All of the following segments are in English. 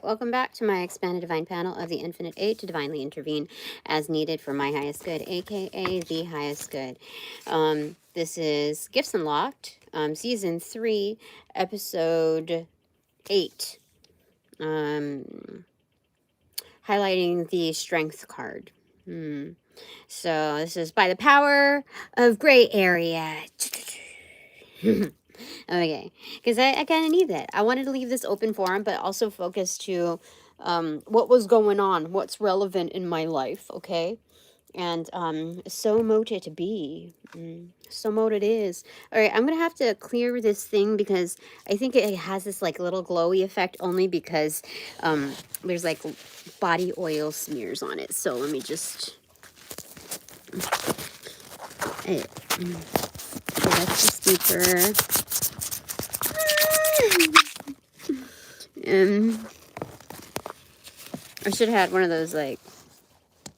welcome back to my expanded divine panel of the Infinite Eight to divinely intervene as needed for my highest good, aka the highest good. This is Gifts Unlocked, season 3, episode 8. Highlighting the Strength card. So this is by the power of gray area. Okay, because I kind of need that. I wanted to leave this open forum, but also focus to what was going on, what's relevant in my life, okay? And so mote it be. So mote it is. All right, I'm going to have to clear this thing because I think it has this like little glowy effect only because there's like body oil smears on it. So let me just... so that's the speaker. I should have had one of those like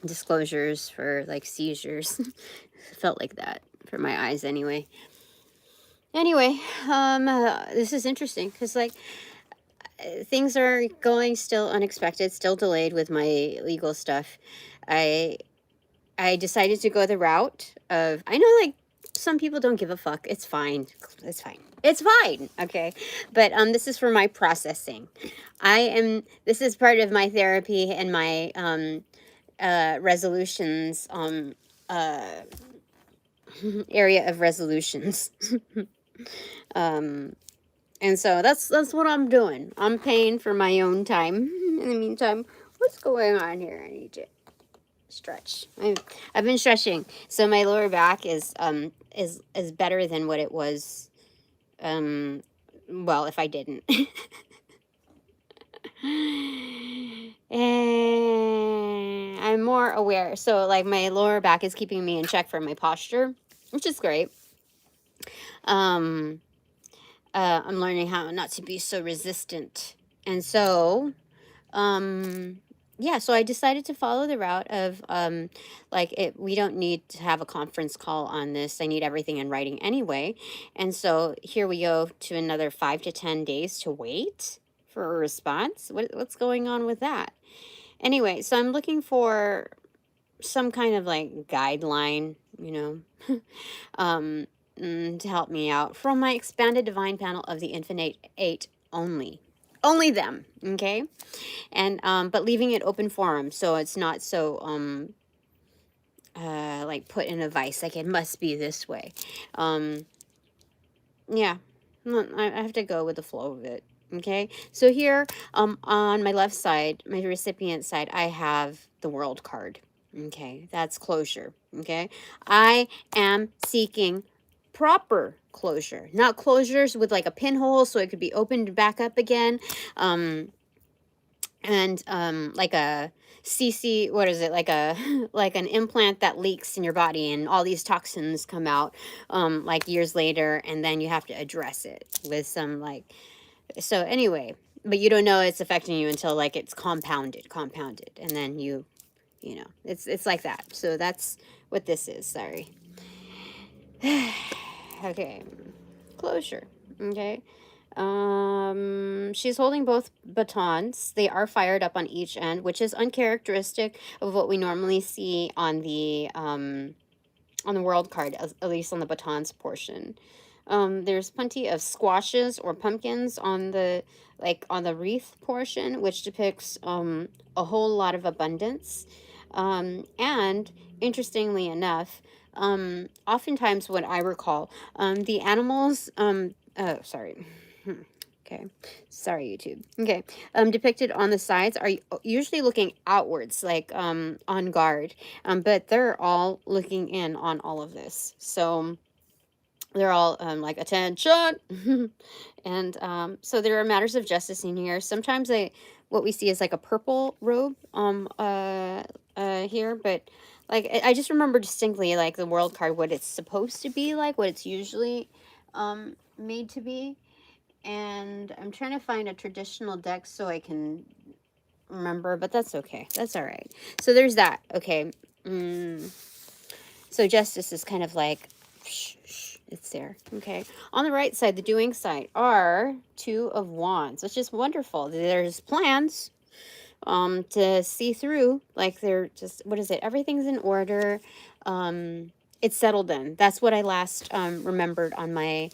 disclosures for like seizures. Felt like that for my eyes anyway. Anyway, this is interesting because like things are going still unexpected, still delayed with my legal stuff. I decided to go the route of, I know like some people don't give a fuck. It's fine. It's fine. It's fine. Okay. But this is for my processing. This is part of my therapy and my resolutions, area of resolutions. And so that's what I'm doing. I'm paying for my own time. In the meantime, what's going on here? I need to stretch. I've been stretching, so my lower back is better than what it was. Well, if I didn't. And I'm more aware. So like my lower back is keeping me in check for my posture, which is great. I'm learning how not to be so resistant. And so, yeah, so I decided to follow the route of, we don't need to have a conference call on this. I need everything in writing anyway. And so here we go to another 5 to 10 days to wait for a response. What's going on with that? Anyway, so I'm looking for some kind of like guideline, you know, to help me out from my expanded divine panel of the Infinite Eight only. Only them, okay? And but leaving it open forum so it's not so like put in a vice, like it must be this way. Yeah, I have to go with the flow of it. Okay, so here on my left side, my recipient side, I have the World card. Okay, that's closure. Okay, I am seeking proper closure, not closures with like a pinhole so it could be opened back up again. Like a CC, what is it, like a like an implant that leaks in your body and all these toxins come out like years later, and then you have to address it with some like, so anyway, but you don't know it's affecting you until like it's compounded, and then you know it's like that. So that's what this is. Sorry. Okay, closure. Okay. She's holding both batons. They are fired up on each end, which is uncharacteristic of what we normally see on the World card, at least on the batons portion. There's plenty of squashes or pumpkins on the wreath portion, which depicts a whole lot of abundance. And interestingly enough, oftentimes what I recall, the animals, oh, sorry. Okay, sorry, YouTube. Okay, depicted on the sides are usually looking outwards, like on guard, but they're all looking in on all of this. So they're all like attention, and so there are matters of justice in here. Sometimes what we see is like a purple robe here, but like I just remember distinctly like the World card, what it's supposed to be like, what it's usually made to be. And I'm trying to find a traditional deck so I can remember, but that's okay. That's all right. So there's that. Okay. So justice is kind of like, it's there. Okay. On the right side, the doing side, are 2 of Wands, which is wonderful. There's plans. to see through. Like they're just, what is it? Everything's in order. It's settled in. That's what I last remembered on my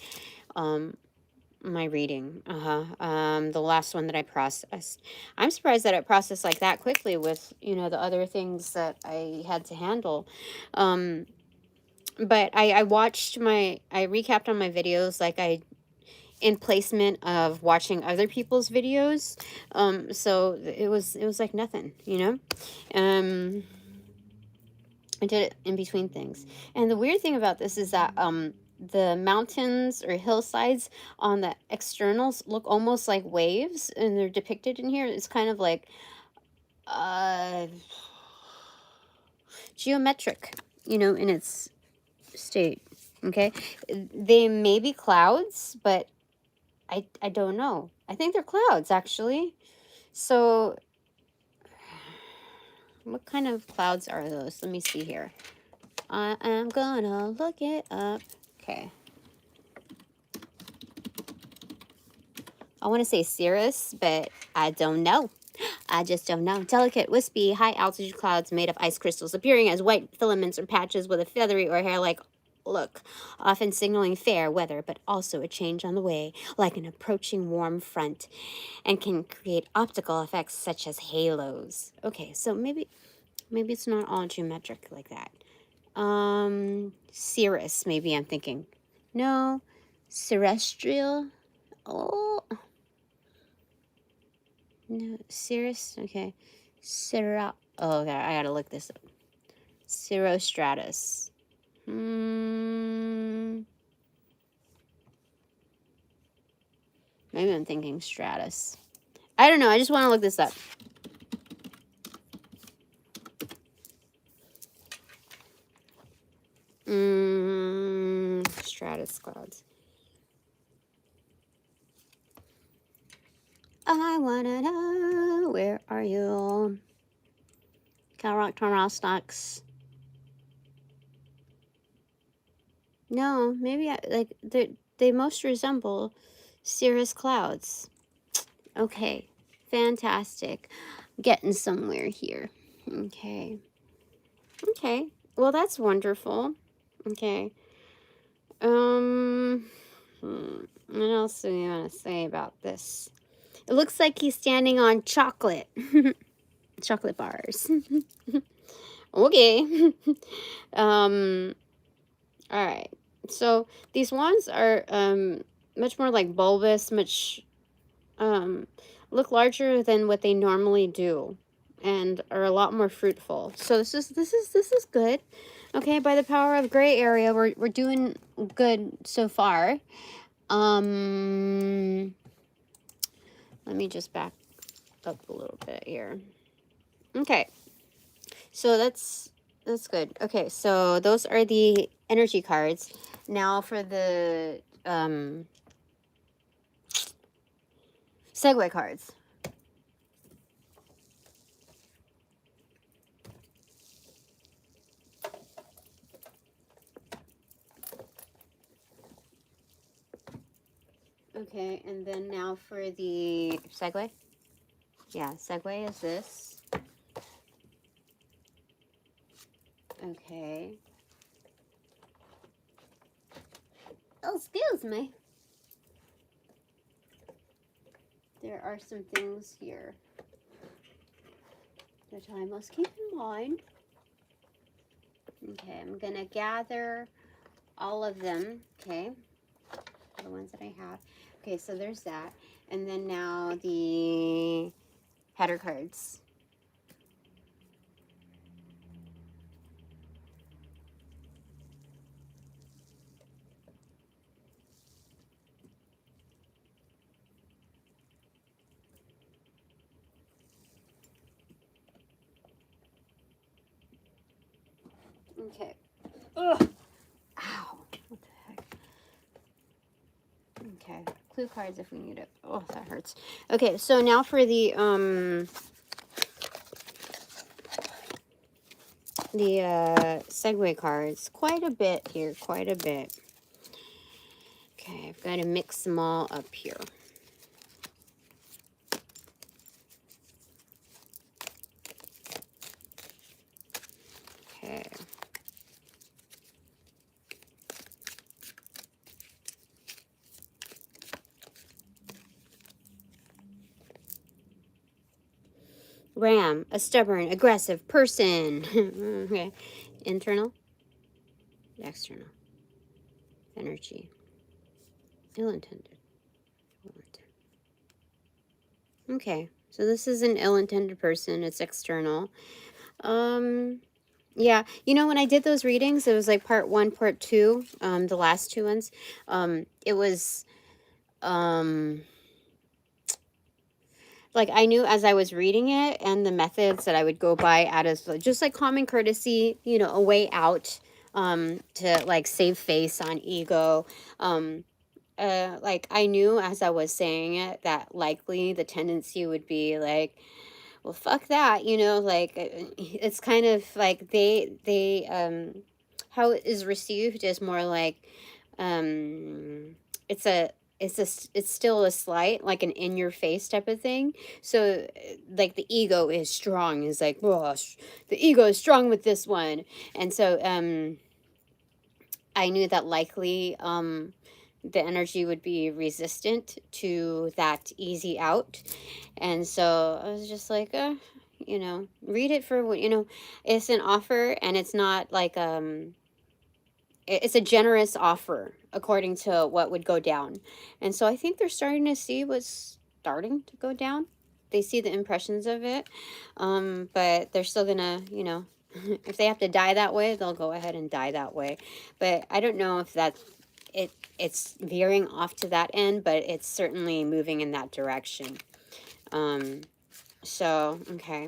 my reading. The last one that I processed. I'm surprised that it processed like that quickly with, you know, the other things that I had to handle. But I watched I recapped on my videos, like in placement of watching other people's videos. So it was like nothing, you know. I did it in between things. And the weird thing about this is that the mountains or hillsides on the externals look almost like waves, and they're depicted in here. It's kind of like geometric, you know, in its state. Okay, they may be clouds, but I don't know. I think they're clouds, actually. So what kind of clouds are those? Let me see here. I am gonna look it up. Okay. I want to say cirrus, but I don't know. I just don't know. Delicate, wispy, high-altitude clouds made of ice crystals appearing as white filaments or patches with a feathery or hair-like look, often signaling fair weather, but also a change on the way, like an approaching warm front, and can create optical effects such as halos. Okay, so maybe it's not all geometric like that. Cirrus, maybe I'm thinking. No, terrestrial. Oh, no, cirrus. Okay, Oh, okay, I gotta look this up. Cirrostratus. Maybe I'm thinking stratus. I don't know. I just want to look this up. Stratus clouds. I wanna know, where are you? Characteristics. No, maybe they most resemble cirrus clouds. Okay, fantastic. Getting somewhere here. Okay. Okay. Well, that's wonderful. Okay. What else do we want to say about this? It looks like he's standing on chocolate. Chocolate bars. Okay. All right. So these ones are much more like bulbous, much look larger than what they normally do, and are a lot more fruitful. So this is good. Okay, by the power of gray area, we're doing good so far. Let me just back up a little bit here. Okay. So that's good. Okay, so those are the energy cards. Now for the Segue cards. Okay, and then now for the Segue. Yeah, Segue is this. Okay. Oh, excuse me. There are some things here that I must keep in mind. Okay, I'm gonna gather all of them. Okay, the ones that I have. Okay, so there's that. And then now the header cards. Okay. Ugh. Ow. What the heck? Okay. Clue cards if we need it. Oh, that hurts. Okay, so now for the Segue cards. Quite a bit here, quite a bit. Okay, I've got to mix them all up here. Ram, a stubborn, aggressive person. Okay. Internal, external, energy, ill-intended. Okay, so this is an ill-intended person. It's external. Yeah, you know, when I did those readings, it was like part 1, part 2, the last 2 ones. It was, like, I knew as I was reading it and the methods that I would go by out as just like common courtesy, you know, a way out, to like save face on ego. Like I knew as I was saying it that likely the tendency would be like, well, fuck that, you know, like it's kind of like how it is received is more like, it's a, it's still a slight, like an in your face type of thing. So like the ego is strong, is like, oh, the ego is strong with this one. And so I knew that likely the energy would be resistant to that easy out. And so I was just like, you know, read it for what, you know, it's an offer and it's not like, it's a generous offer according to what would go down. And so I think they're starting to see what's starting to go down. They see the impressions of it. But they're still gonna, you know, if they have to die that way, they'll go ahead and die that way. But I don't know if that's it's veering off to that end, but it's certainly moving in that direction. So okay.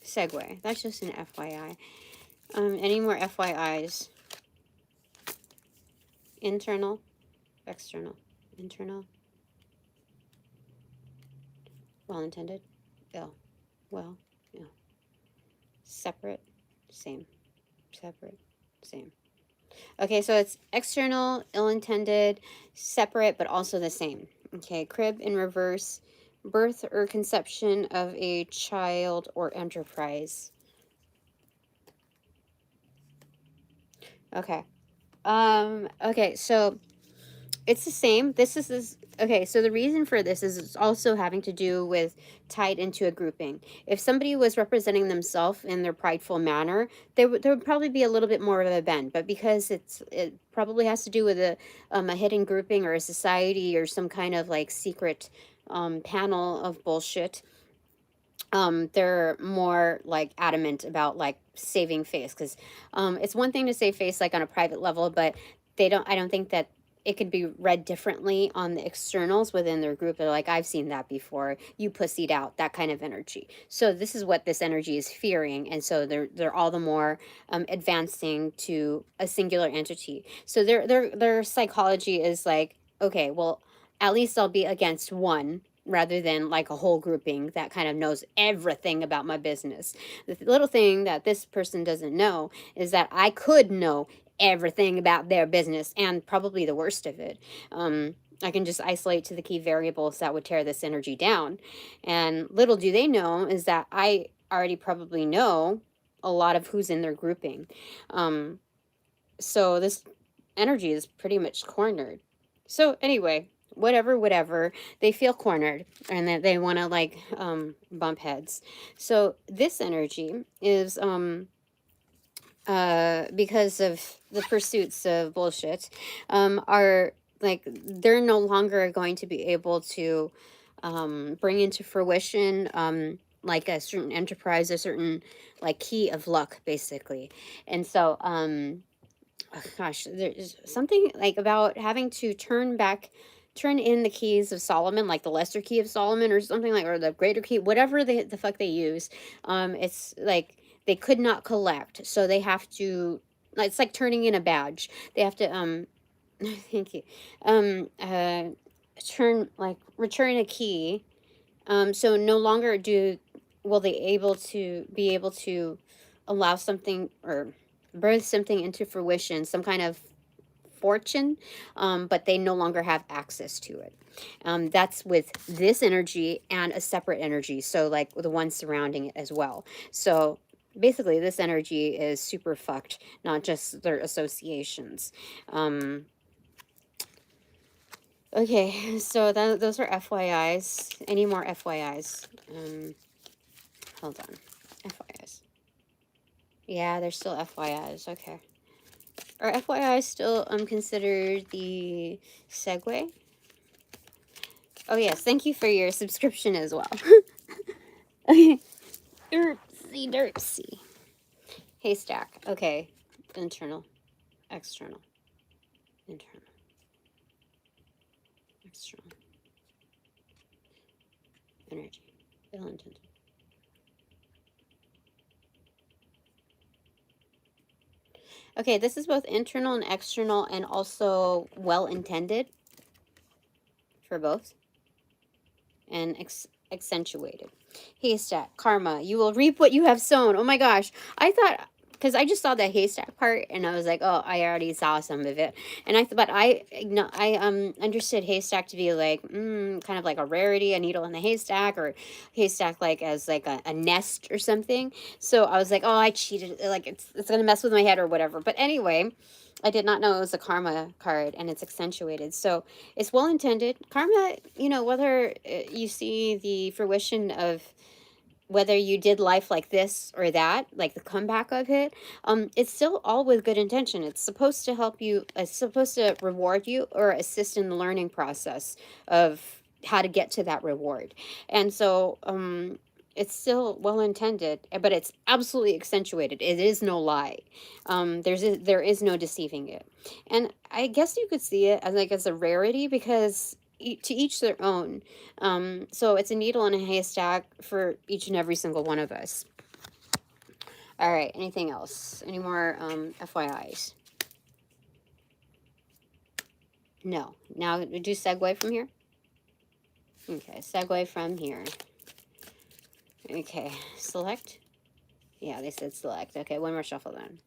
Segue. That's just an FYI. Any more FYIs? Internal, external, internal, well-intended, ill, well, ill, separate, same, separate, same. Okay, so it's external, ill-intended, separate, but also the same. Okay, crib in reverse, birth or conception of a child or enterprise. Okay. Okay, so it's the same. Okay, so the reason for this is it's also having to do with tied into a grouping. If somebody was representing themselves in their prideful manner, there would probably be a little bit more of a bend. But because it probably has to do with a hidden grouping or a society or some kind of like secret panel of bullshit, they're more like adamant about like saving face, because it's one thing to save face like on a private level, but I don't think that it could be read differently on the externals within their group. They're like, I've seen that before, you pussied out, that kind of energy. So this is what this energy is fearing, and so they're all the more advancing to a singular entity. So their psychology is like, okay, well, at least I'll be against one rather than like a whole grouping that kind of knows everything about my business. The little thing that this person doesn't know is that I could know everything about their business and probably the worst of it. I can just isolate to the key variables that would tear this energy down. And little do they know is that I already probably know a lot of who's in their grouping. So this energy is pretty much cornered. So anyway, whatever, they feel cornered and that they want to like bump heads. So this energy is because of the pursuits of bullshit, are like they're no longer going to be able to bring into fruition like a certain enterprise, a certain like key of luck basically. And so oh, gosh, there's something like about having to turn in the keys of Solomon, like the lesser key of Solomon or something like, or the greater key, whatever the fuck they use. It's like they could not collect, so they have to. It's like turning in a badge. They have to thank you. Return a key. So no longer will they be able to allow something or birth something into fruition, some kind of fortune, but they no longer have access to it. That's with this energy and a separate energy, so like the one surrounding it as well. So basically this energy is super fucked, not just their associations. Okay, so those are FYIs. Any more FYIs? Hold on. FYIs. Yeah, they're still FYIs. Okay. Are FYIs still considered the Segue? Oh yes, thank you for your subscription as well. Okay. Derpsy, derpsy. Haystack. Okay. Internal. External. Internal. External. Energy. Ill intended. Okay, this is both internal and external and also well intended for both. And accentuated. Haystack, karma. You will reap what you have sown. Oh my gosh. I thought, because I just saw the haystack part and I was like, oh, I already saw some of it. And but I understood haystack to be like, kind of like a rarity, a needle in the haystack, or haystack like as like a nest or something. So I was like, oh, I cheated. Like it's going to mess with my head or whatever. But anyway, I did not know it was a karma card, and it's accentuated. So it's well intended. Karma, you know, whether you see the fruition of whether you did life like this or that, like the comeback of it, it's still all with good intention. It's supposed to help you, it's supposed to reward you or assist in the learning process of how to get to that reward. And so, it's still well intended, but it's absolutely accentuated. It is no lie. There is no deceiving it. And I guess you could see it as like as a rarity because to each their own. So it's a needle in a haystack for each and every single one of us. All right, anything else? Any more FYIs? No. Now we do segue from here? Okay, segue from here. Okay, select. Yeah, they said select. Okay, one more shuffle then.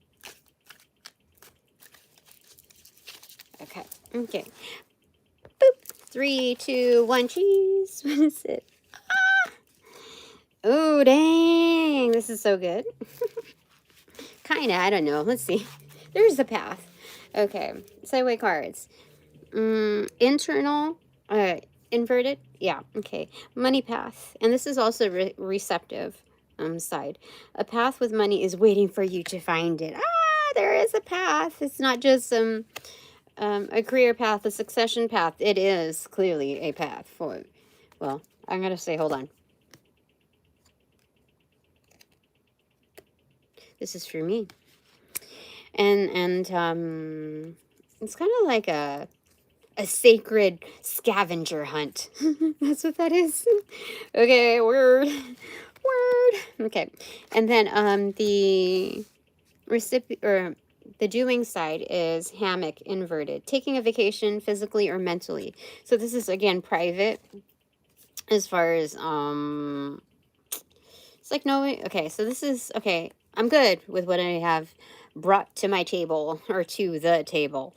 Okay, okay. Boop. 3, 2, 1, cheese. What is it? Ah! Oh, dang. This is so good. Kind of, I don't know. Let's see. There's the path. Okay, segue cards. Internal, inverted. Yeah, okay. Money path. And this is also receptive side. A path with money is waiting for you to find it. Ah, there is a path. It's not just a career path, a succession path. It is clearly a path for, well, I'm going to say, hold on. This is for me. And it's kind of like a sacred scavenger hunt. That's what that is. Okay, word. Okay. And then the recipient or the doing side is hammock inverted, taking a vacation physically or mentally. So this is again private as far as it's like knowing, okay, so this is okay, I'm good with what I have brought to my table or to the table.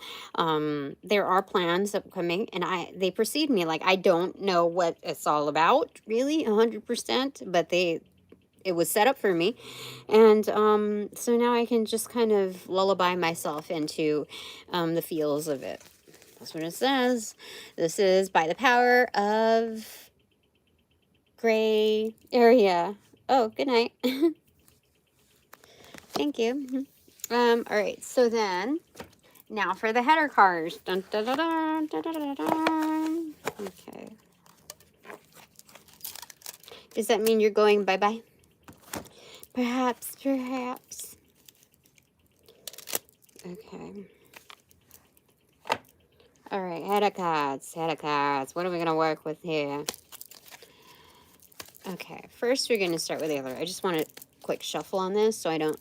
There are plans upcoming and they precede me. Like I don't know what it's all about really 100%, but it was set up for me. And so now I can just kind of lullaby myself into the feels of it. That's what it says. This is by the power of gray area. Oh, good night. Thank you. All right, so then, now for the header cards. Dun, dun, dun, dun, dun, dun, dun, dun. Okay. Does that mean you're going bye-bye? Perhaps, perhaps. Okay. All right, header cards, header cards. What are we going to work with here? Okay, first we're going to start with the other. I just want a quick shuffle on this so I don't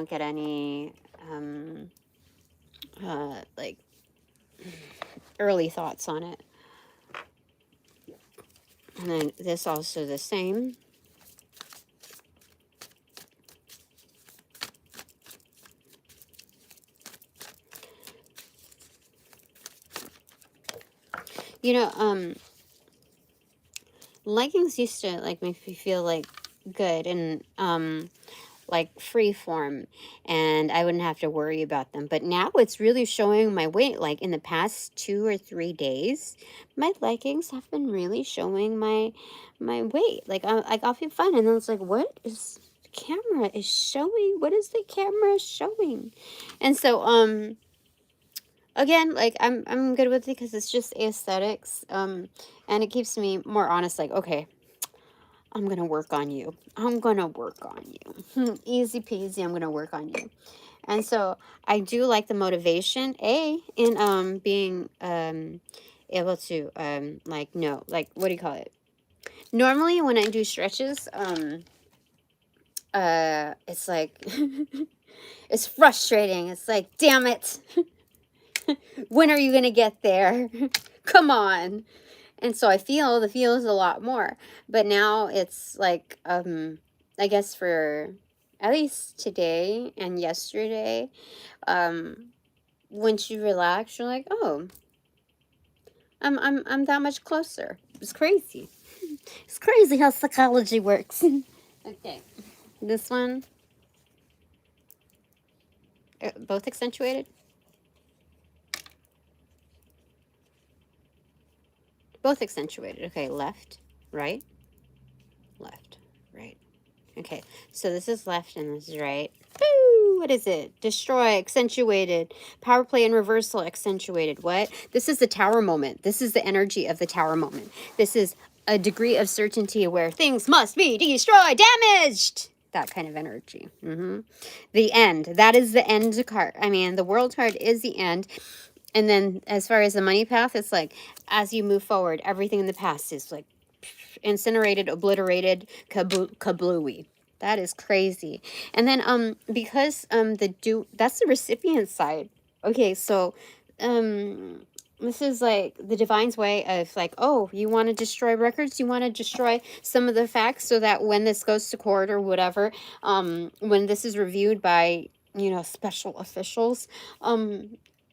get any like early thoughts on it. And then this also the same. You know, leggings used to like make me feel like good, and like free form, and I wouldn't have to worry about them. But now it's really showing my weight. Like in the past 2 or 3 days, my leggings have been really showing my weight. Like I'll feel fine, and then it's like, what is the camera is showing? What is the camera showing? And so again, like I'm good with it because it's just aesthetics, and it keeps me more honest. Like, okay, I'm gonna work on you. I'm gonna work on you. Easy peasy. I'm gonna work on you. And so I do like the motivation, in being able to like, no, like, what do you call it? Normally when I do stretches, it's like it's frustrating. It's like, damn it. When are you gonna get there? Come on. And so I feel the feels a lot more. But now it's like, I guess for at least today and yesterday, once you relax, you're like, oh, I'm that much closer. It's crazy. It's crazy how psychology works. Okay. This one, both accentuated? Both accentuated. Okay, left, right, left, right. Okay, so this is left and this is right. Woo! What is it? Destroy, accentuated. Power play and reversal, accentuated. What? This is the tower moment. This is the energy of the tower moment. This is a degree of certainty where things must be destroyed, damaged. That kind of energy. The end. That is the end card. I mean, the world card is the end. And then as far as the money path, it's like, as you move forward, everything in the past is like incinerated, obliterated, kablooey. That is crazy. And then because that's the recipient side. Okay, so this is like the divine's way of like, oh, you want to destroy records, you want to destroy some of the facts so that when this goes to court or whatever, when this is reviewed by, special officials,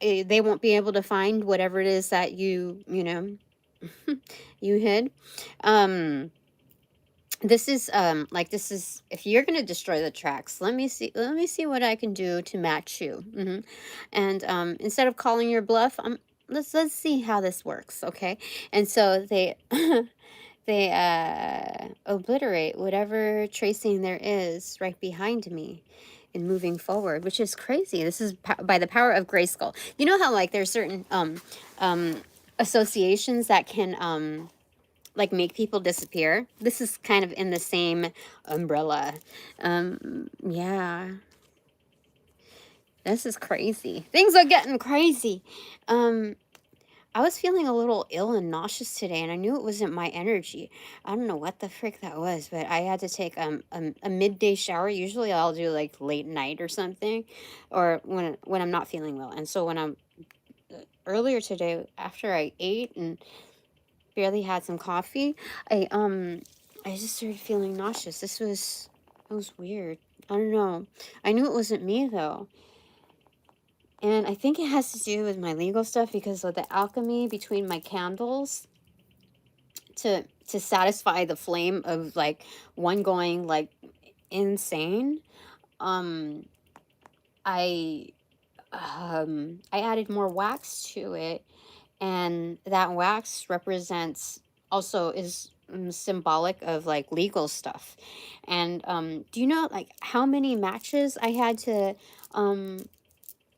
they won't be able to find whatever it is that you you hid. This is if you're gonna destroy the tracks, let me see what I can do to match you. And instead of calling your bluff, let's see how this works, okay? And so they they obliterate whatever tracing there is right behind me and moving forward, which is crazy. This is by the power of Grayskull. You know how like there's certain associations that can like make people disappear? This is kind of in the same umbrella. Yeah. This is crazy. Things are getting crazy. I was feeling a little ill and nauseous today, and I knew it wasn't my energy. I don't know what the frick that was, but I had to take a midday shower. Usually I'll do like late night or something, or when I'm not feeling well. And so when I'm earlier today, after I ate and barely had some coffee, I just started feeling nauseous. It was weird. I don't know. I knew it wasn't me though. And I think it has to do with my legal stuff because of the alchemy between my candles to satisfy the flame of like one going like insane. I added more wax to it, and that wax represents also is symbolic of like legal stuff. And do you know like how many matches I had to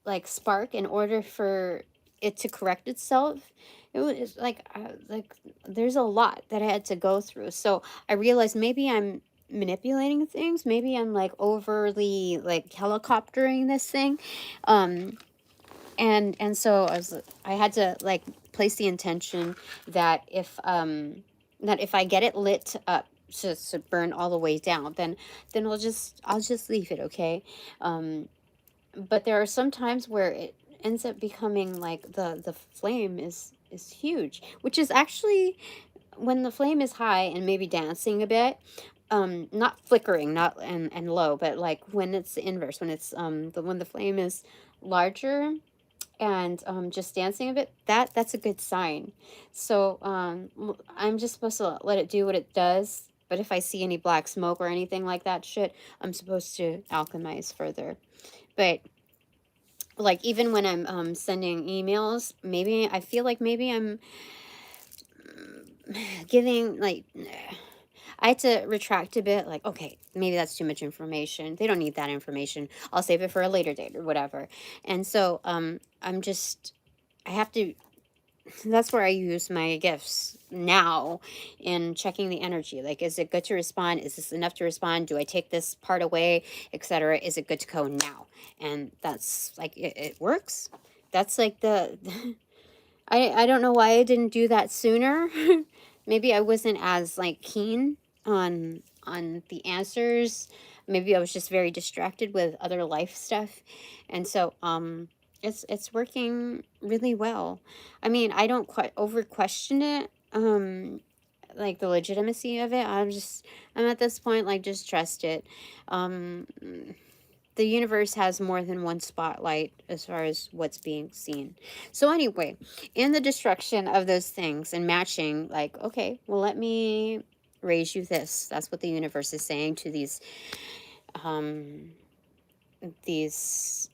like spark in order for it to correct itself? It was like there's a lot that I had to go through. So I realized maybe I'm manipulating things, maybe I'm like overly like helicoptering this thing. And so I had to like place the intention that if I get it lit up to burn all the way down, then I'll just leave it, okay? But there are some times where it ends up becoming like the flame is huge, which is actually when the flame is high and maybe dancing a bit, not flickering, not and low, but like when it's the inverse, when it's when the flame is larger and just dancing a bit, that's a good sign. So I'm just supposed to let it do what it does, But if I see any black smoke or anything like that shit, I'm supposed to alchemize further. But like even when I'm sending emails, maybe I feel like maybe I'm giving like I had to retract a bit, like, okay, maybe that's too much information. They don't need that information. I'll save it for a later date or whatever. And so I'm just I have to that's where I use my gifts now in checking the energy. Like, is it good to respond? Is this enough to respond? Do I take this part away, etc.? Is it good to go now? And that's like it works. That's like the I don't know why I didn't do that sooner. Maybe I wasn't as like keen on the answers. Maybe I was just very distracted with other life stuff. And so it's working really well. I mean, I don't quite over question it. Like the legitimacy of it. I'm at this point like just trust it. Um the universe has more than one spotlight as far as what's being seen. So anyway, in the destruction of those things and matching, like, okay, well, let me raise you this. That's what the universe is saying to um, these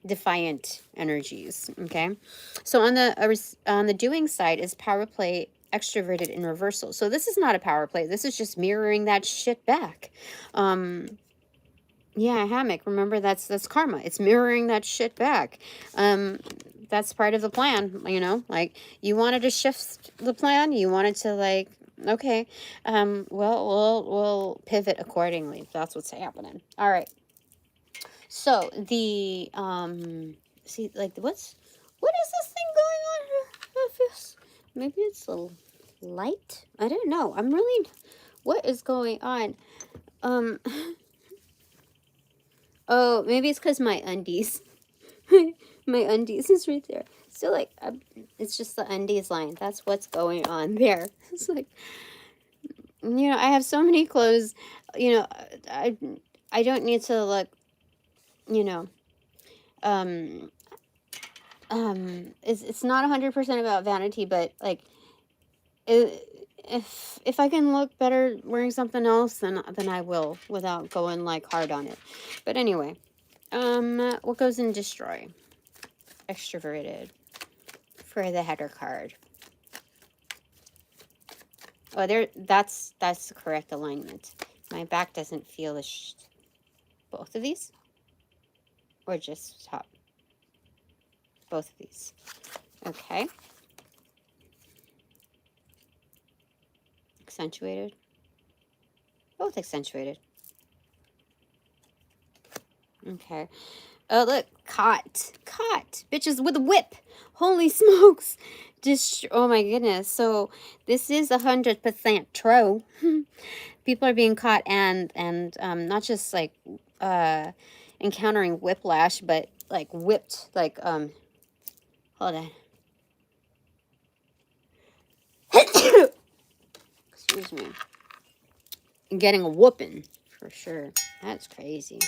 defiant energies. Okay, so on the doing side is power play extroverted in reversal. So this is not a power play. This is just mirroring that shit back. Yeah, hammock. Remember, that's karma. It's mirroring that shit back. That's part of the plan, you know? Like, you wanted to shift the plan. You wanted to, like, okay. Well, we'll pivot accordingly. That's what's happening. All right. So, see, like, what is this thing going on here? Maybe it's a light? I don't know. I'm really, what is going on? Oh, maybe it's because my undies. My undies is right there. So, like, it's just the undies line. That's what's going on there. It's like, you know, I have so many clothes. You know, I don't need to look, you know, it's not 100% about vanity, but, like, if I can look better wearing something else, then I will, without going, like, hard on it. But anyway, what goes in destroy? Extroverted for the header card. Oh, that's the correct alignment. My back doesn't feel both of these, or just top. Both of these. Okay. Accentuated. Both accentuated. Okay. Oh, look. Caught. Bitches with a whip. Holy smokes. Oh my goodness. So this is 100% true. People are being caught and not just like encountering whiplash, but like whipped, like hold on. Excuse me. Getting a whooping for sure. That's crazy.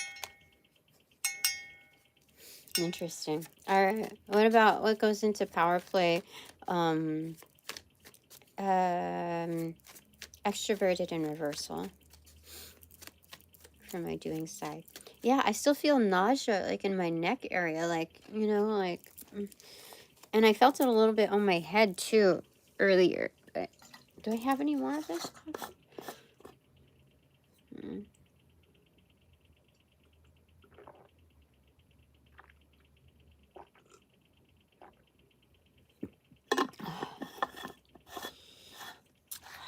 Interesting. All right. What goes into power play? Extroverted and reversal for my doing side. Yeah, I still feel nausea like in my neck area, like, you know, like, and I felt it a little bit on my head too earlier. But do I have any more of this?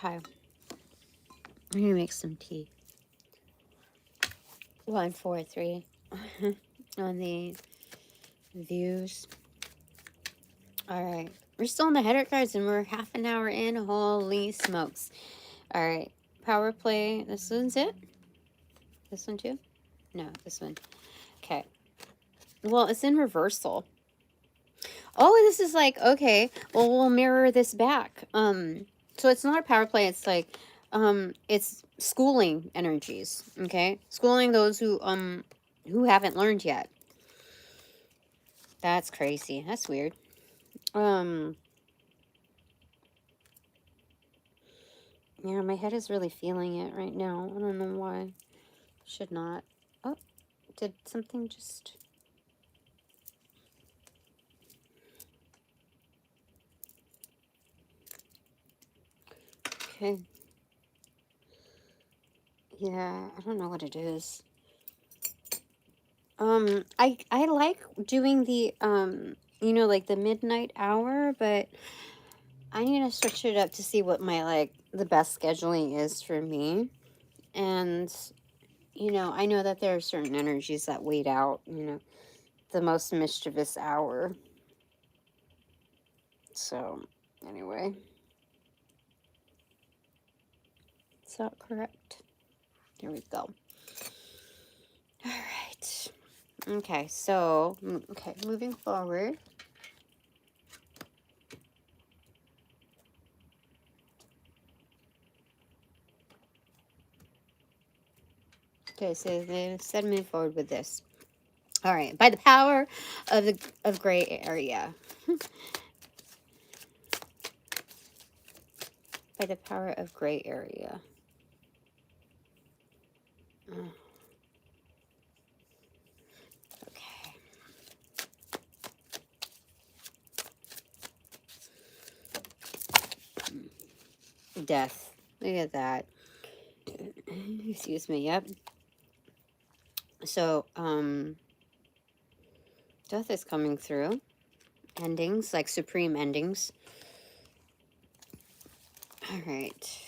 Hi. I'm gonna make some tea. 1, 4, 3 on the views. All right, we're still in the header cards and we're half an hour in. Holy smokes. All right, power play. This one's it. This one too? No, this one. Okay. Well, it's in reversal. Oh, this is like, okay, well, we'll mirror this back. So it's not a power play. It's like, it's schooling energies. Okay, schooling those who haven't learned yet. That's crazy. That's weird. Yeah, my head is really feeling it right now. I don't know why. Should not. Oh, did something just... Okay. Yeah, I don't know what it is. I like doing the, you know, like the midnight hour, but I need to switch it up to see what my, like, the best scheduling is for me. And, you know, I know that there are certain energies that wait out, you know, the most mischievous hour. So, anyway. Is that correct? There we go. All right. Okay, so, okay, moving forward. Okay, so they said move forward with this. All right, by the power of gray area. By the power of gray area. Okay. Death. Look at that. Excuse me. Yep. So, death is coming through. Endings, like supreme endings. All right.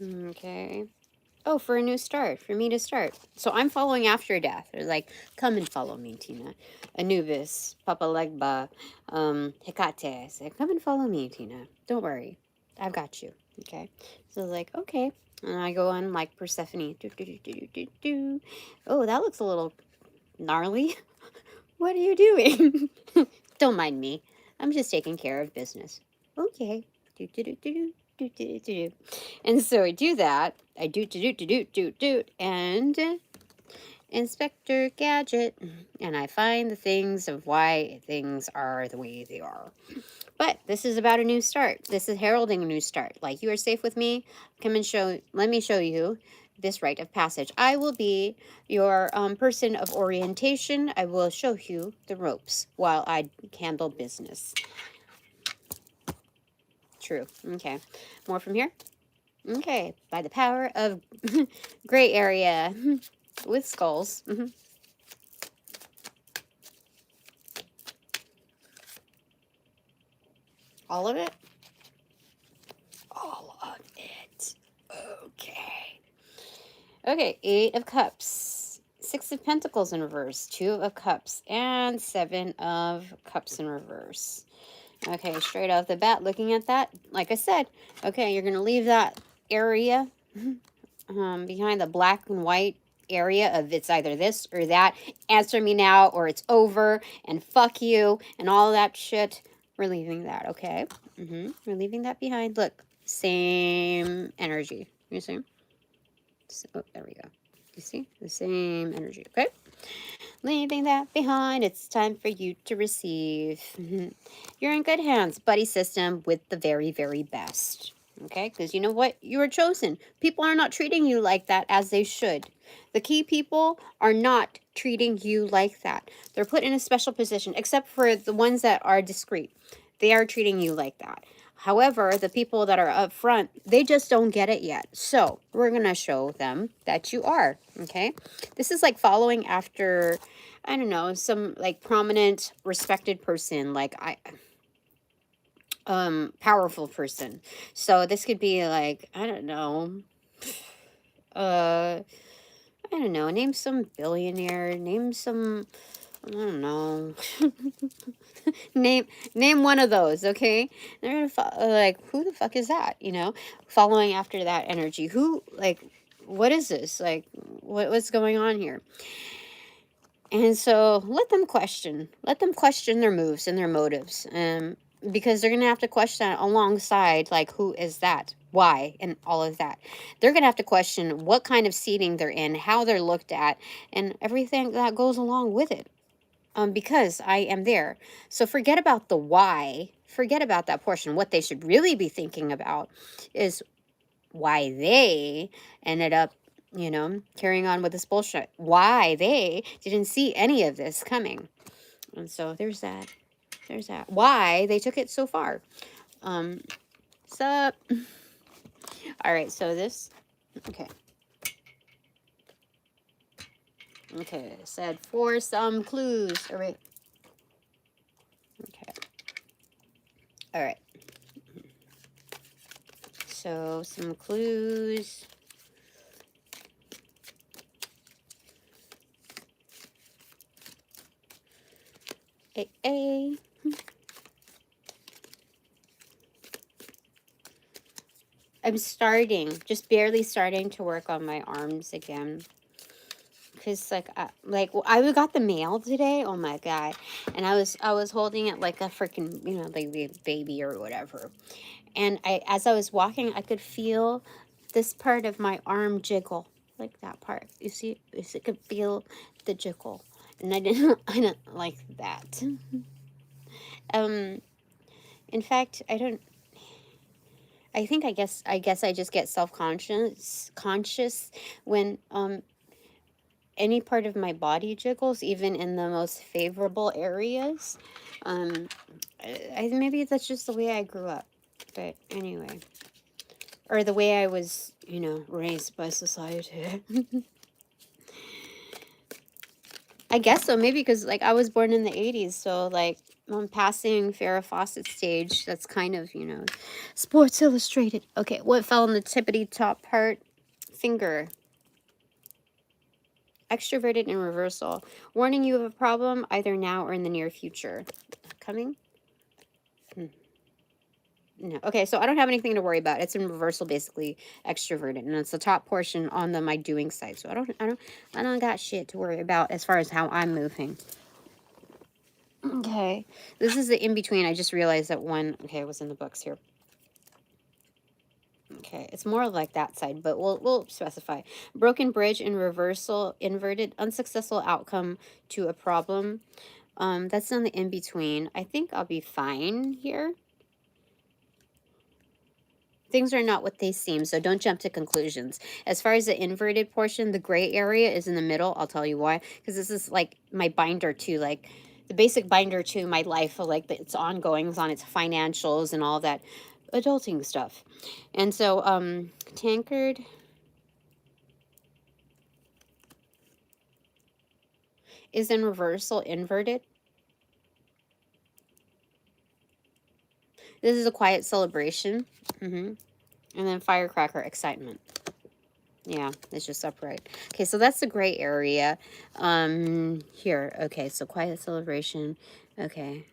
Okay. Oh, for a new start, for me to start. So I'm following after death. They're like, come and follow me, Tina. Anubis, Papa Legba, Hecate. Say, come and follow me, Tina. Don't worry. I've got you. Okay. So like, okay. And I go on like Persephone. Do, do, do, do, do, do, do. Oh, that looks a little gnarly. What are you doing? Don't mind me. I'm just taking care of business. Okay. Do, do, do, do, do. Do, do, do, do. And so I do that. I do, and Inspector Gadget, and I find the things of why things are the way they are. But this is about a new start. This is heralding a new start. Like, you are safe with me. Come and let me show you this rite of passage. I will be your person of orientation. I will show you the ropes while I handle business. True. Okay. More from here? Okay. By the power of gray area with skulls. All of it? All of it. Okay. Okay, 8 of Cups. 6 of Pentacles in reverse. 2 of Cups. And 7 of Cups in reverse. Okay, straight off the bat, looking at that, like I said, okay, you're going to leave that area behind the black and white area of it's either this or that. Answer me now or it's over and fuck you and all that shit. We're leaving that, okay? We're leaving that behind. Look, same energy. You see? So, oh, there we go. You see? The same energy, okay? Leaving that behind, it's time for you to receive. You're in good hands, buddy system, with the very, very best. Okay? Because you know what? You are chosen. People are not treating you like that as they should. The key people are not treating you like that. They're put in a special position, except for the ones that are discreet. They are treating you like that. However, the people that are up front, they just don't get it yet. So we're going to show them that you are. Okay? This is like following after, I don't know, some like prominent, respected person, like powerful person. So this could be like, I don't know, name some billionaire, name some, I don't know, name one of those, okay? They're gonna like, who the fuck is that? You know, following after that energy. Who, like, what is this? Like, what's going on here? And so let them question their moves and their motives, because they're going to have to question that alongside, like, who is that, why, and all of that. They're going to have to question what kind of seating they're in, how they're looked at, and everything that goes along with it. because I am there. So forget about the why. Forget about that portion. What they should really be thinking about is why they ended up, you know, carrying on with this bullshit. Why they didn't see any of this coming. And so there's that. There's that. Why they took it so far. Sup? All right, so this, okay. Okay, said for some clues. All right. Okay. All right. So some clues. A. I'm just barely starting to work on my arms again. Cause I got the mail today. Oh my god! And I was holding it like a freaking, you know, like a baby or whatever. And as I was walking, I could feel this part of my arm jiggle, like that part. You see, I could feel the jiggle, and I didn't like that. In fact, I guess I just get conscious when any part of my body jiggles, even in the most favorable areas. Maybe that's just the way I grew up. But anyway, or the way I was, you know, raised by society. I guess so. Maybe because like I was born in the 80s, so like I'm passing Farrah Fawcett stage. That's kind of, you know, Sports Illustrated. Okay, what fell on the tippity top part? Finger. Extroverted in reversal. Warning you of a problem either now or in the near future. Coming? No. Okay, so I don't have anything to worry about. It's in reversal, basically extroverted, and it's the top portion on the my doing side. So I don't got shit to worry about as far as how I'm moving. Okay, this is the in between. I just realized that one. Okay, it was in the books here. Okay, it's more like that side, but we'll specify. Broken bridge in reversal, inverted, unsuccessful outcome to a problem. That's on the in between. I think I'll be fine here. Things are not what they seem, so don't jump to conclusions. As far as the inverted portion, the gray area is in the middle. I'll tell you why. Because this is like my binder to like the basic binder to my life, like its ongoings on its financials and all that adulting stuff. And so tankard is in reversal, inverted. This is a quiet celebration. And then firecracker, excitement. Yeah, it's just upright. Okay, so that's the gray area. Here. Okay, so quiet celebration. Okay.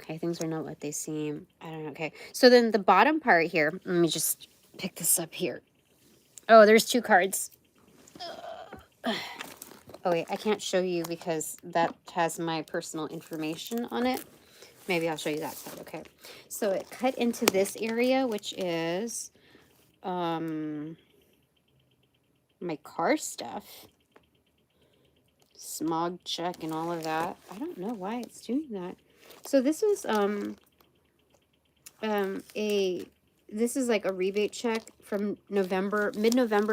Okay, things are not what they seem. I don't know. Okay. So then the bottom part here, let me just pick this up here. Oh, there's two cards. Oh, wait, I can't show you because that has my personal information on it. Maybe I'll show you that side. Okay. So it cut into this area, which is my car stuff, smog check and all of that. I don't know why it's doing that. So this was this is like a rebate check from mid-November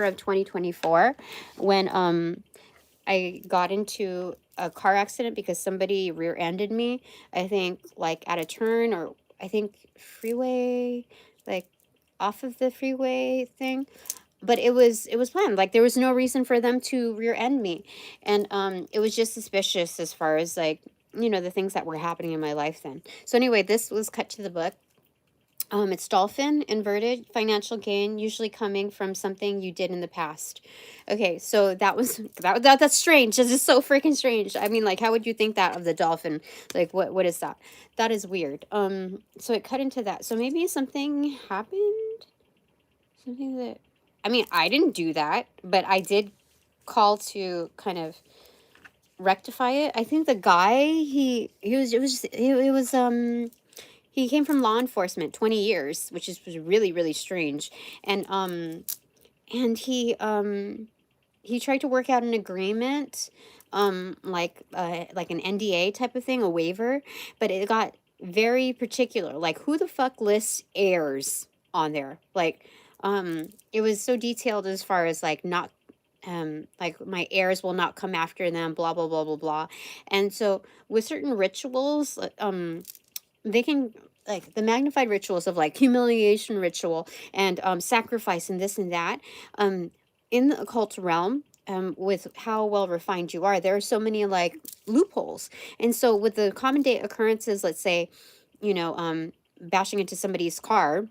of 2024 when I got into a car accident because somebody rear-ended me, I think like at a turn, or I think freeway, like off of the freeway thing. But it was planned. Like there was no reason for them to rear end me. And it was just suspicious as far as like, you know, the things that were happening in my life then. So anyway, this was cut to the book. It's dolphin, inverted, financial gain, usually coming from something you did in the past. Okay, so that's strange. This is so freaking strange. I mean, like, how would you think that of the dolphin? Like, what is that? That is weird. So it cut into that. So maybe something happened. Something that, I mean, I didn't do that, but I did call to kind of rectify it. I think the guy he came from law enforcement, 20 years, which was really, really strange. And he tried to work out an agreement like an NDA type of thing, a waiver, but it got very particular, like who the fuck lists heirs on there. Like it was so detailed as far as like not like my heirs will not come after them, blah blah blah blah blah. And so with certain rituals, they can, like the magnified rituals of like humiliation ritual and sacrifice and this and that, in the occult realm, with how well refined you are, there are so many like loopholes. And so with the common day occurrences, let's say, you know, bashing into somebody's car,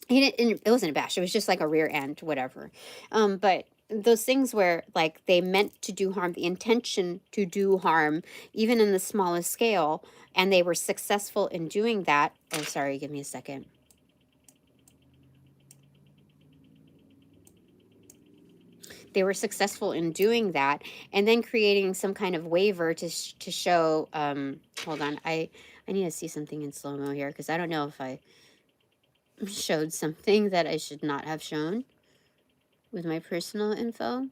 it wasn't a bash, it was just like a rear end, whatever. But those things where like they meant to do harm, the intention to do harm, even in the smallest scale, and they were successful in doing that. Oh, sorry, give me a second. They were successful in doing that, and then creating some kind of waiver to show. Hold on, I need to see something in slow mo here, because I don't know if I showed something that I should not have shown with my personal info.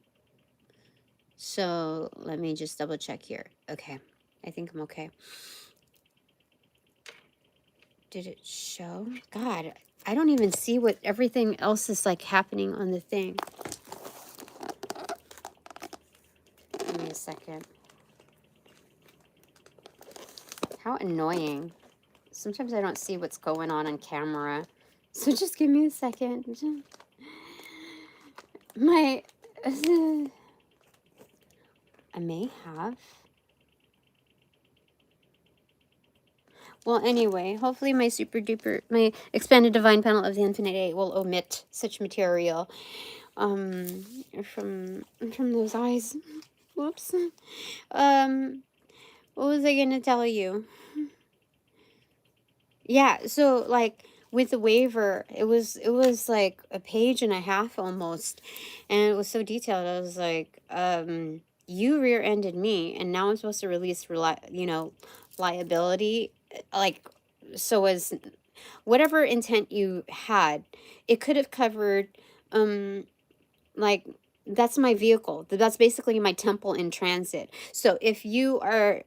So let me just double check here. Okay, I think I'm okay. Did it show? God, I don't even see what everything else is like happening on the thing. Give me a second. How annoying. Sometimes I don't see what's going on camera. So just give me a second. My... I may have... Well, anyway, hopefully my my expanded divine panel of the Infinite Eight will omit such material from those eyes. Whoops. What was I gonna tell you? Yeah, so like with the waiver, it was like a page and a half almost, and it was so detailed. I was like, you rear-ended me, and now I'm supposed to release liability, like, so as whatever intent you had, it could have covered, like, that's my vehicle. That's basically my temple in transit. So if you are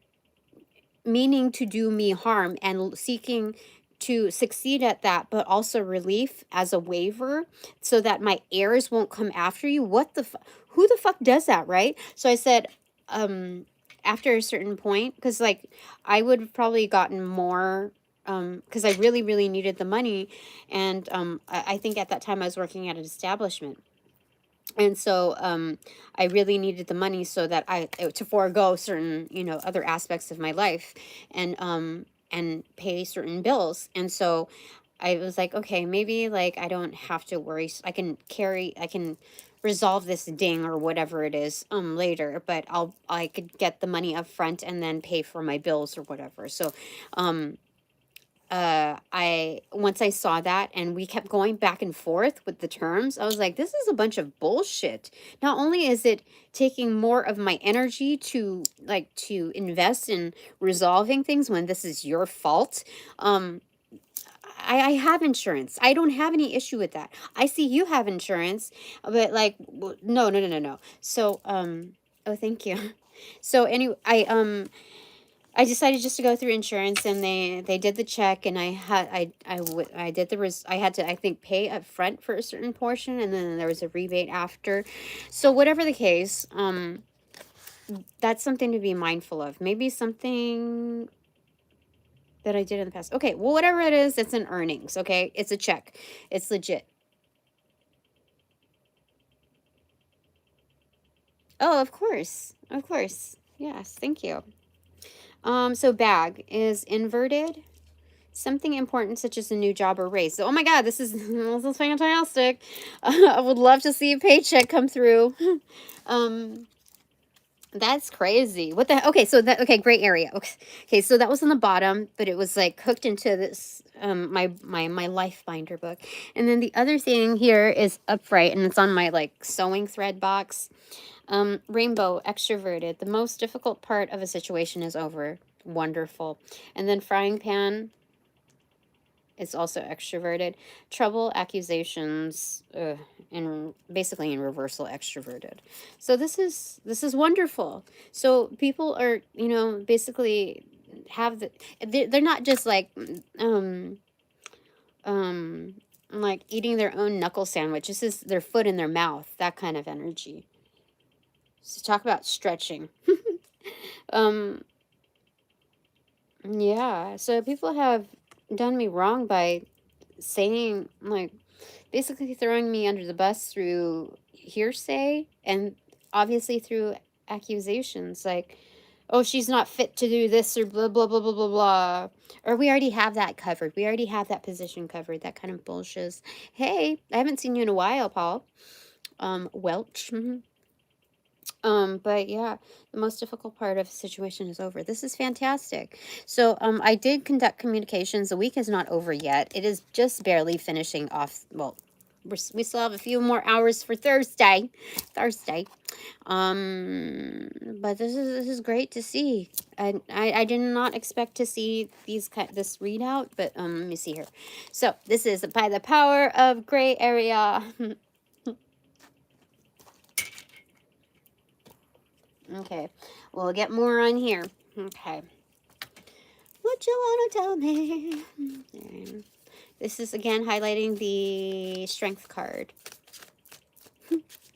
meaning to do me harm and seeking to succeed at that, but also relief as a waiver so that my heirs won't come after you, who the fuck does that, right? So I said, after a certain point, because like I would have probably gotten more, because I really really needed the money, and I think at that time I was working at an establishment, and so I really needed the money so that to forego certain other aspects of my life, and pay certain bills. And so I was like, okay, maybe like I don't have to worry, I can resolve this ding or whatever it is later, but I could get the money up front and then pay for my bills or whatever. So I once I saw that and we kept going back and forth with the terms, I was like, this is a bunch of bullshit. Not only is it taking more of my energy to invest in resolving things when this is your fault. I have insurance. I don't have any issue with that. I see you have insurance, but like, no. So, oh, thank you. So anyway, I decided just to go through insurance, and they did the check, and I did I had to, I think, pay up front for a certain portion, and then there was a rebate after. So whatever the case, that's something to be mindful of. Maybe something that I did in the past. Okay, well, whatever it is, it's in earnings, okay? It's a check. It's legit. Oh, of course. Of course. Yes, thank you. So bag is inverted. Something important such as a new job or raise. So, oh my God, this is fantastic. I would love to see a paycheck come through. That's crazy. What the? Okay, so that, okay, gray area. Okay, so that was on the bottom, but it was like hooked into this my life binder book. And then the other thing here is upright, and it's on my like sewing thread box. Rainbow, extroverted. The most difficult part of a situation is over. Wonderful. And then frying pan It's also extroverted. Trouble, accusations, and basically in reversal, extroverted. So this is wonderful. So people are, basically have they're not just um like eating their own knuckle sandwich. This is their foot in their mouth, that kind of energy. So talk about stretching. um yeah, so people have done me wrong by saying, like, basically throwing me under the bus through hearsay and obviously through accusations, like, oh, she's not fit to do this, or blah blah blah blah blah blah, or we already have that covered, we already have that position covered, that kind of bullshit. Hey, I haven't seen you in a while, Paul. Welch. But yeah, the most difficult part of the situation is over. This is fantastic. So, I did conduct communications. The week is not over yet. It is just barely finishing off. Well, we still have a few more hours for Thursday. But this is great to see. I did not expect to see this readout, but let me see here. So this is by the power of gray area. Okay, we'll get more on here. Okay. What you want to tell me? Okay. This is again highlighting the strength card.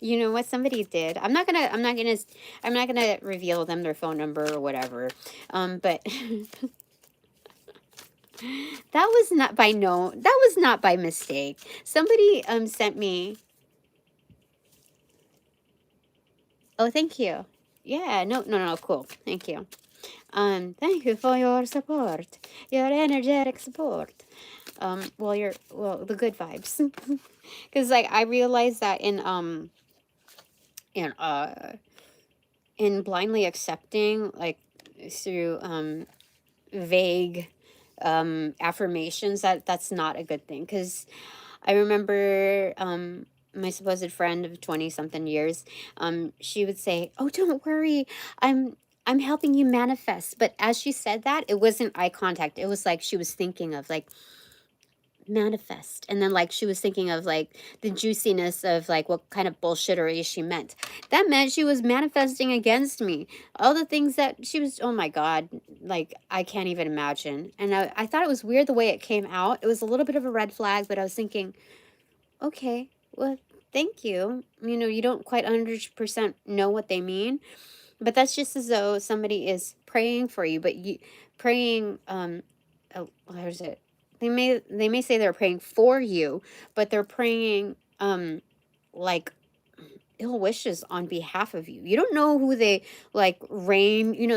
You know what somebody did? I'm not gonna reveal them their phone number or whatever. But that was not by mistake. Somebody sent me. Oh, thank you. Yeah, no, cool. Thank you. Thank you for your support, your energetic support. The good vibes, because like I realized that in in blindly accepting, like through vague affirmations, that's not a good thing. Because I remember my supposed friend of 20 something years, she would say, "Oh, don't worry, I'm helping you manifest." But as she said that, it wasn't eye contact. It was like she was thinking of like manifest, and then like she was thinking of like the juiciness of like what kind of bullshittery she meant. That meant she was manifesting against me, all the things that she was. Oh my god, like I can't even imagine. And I thought it was weird the way it came out. It was a little bit of a red flag, but I was thinking, okay, well, thank you. You don't quite 100% know what they mean, but that's just as though somebody is praying for you, but you praying how is it? They may say they're praying for you, but they're praying like ill wishes on behalf of you. You don't know who they like rain, you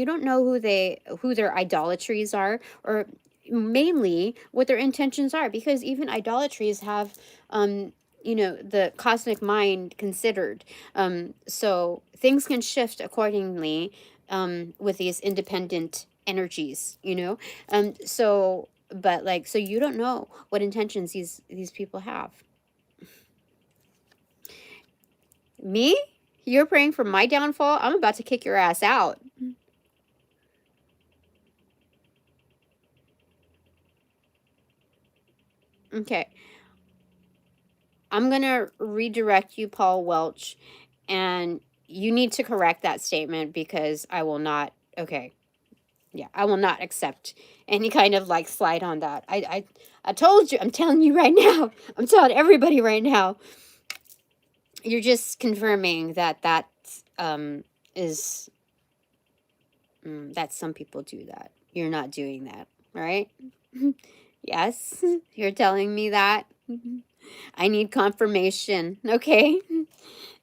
don't know who their idolatries are, or mainly what their intentions are, because even idolatries have the cosmic mind considered. So things can shift accordingly with these independent energies, so but like, so you don't know what intentions these people have. Me? You're praying for my downfall? I'm about to kick your ass out. Okay. I'm going to redirect you, Paul Welch, and you need to correct that statement, because I will not. Okay. Yeah, I will not accept any kind of like slide on that. I told you, I'm telling you right now. I'm telling everybody right now. You're just confirming that is that some people do that. You're not doing that, right? Yes, you're telling me that. I need confirmation. Okay.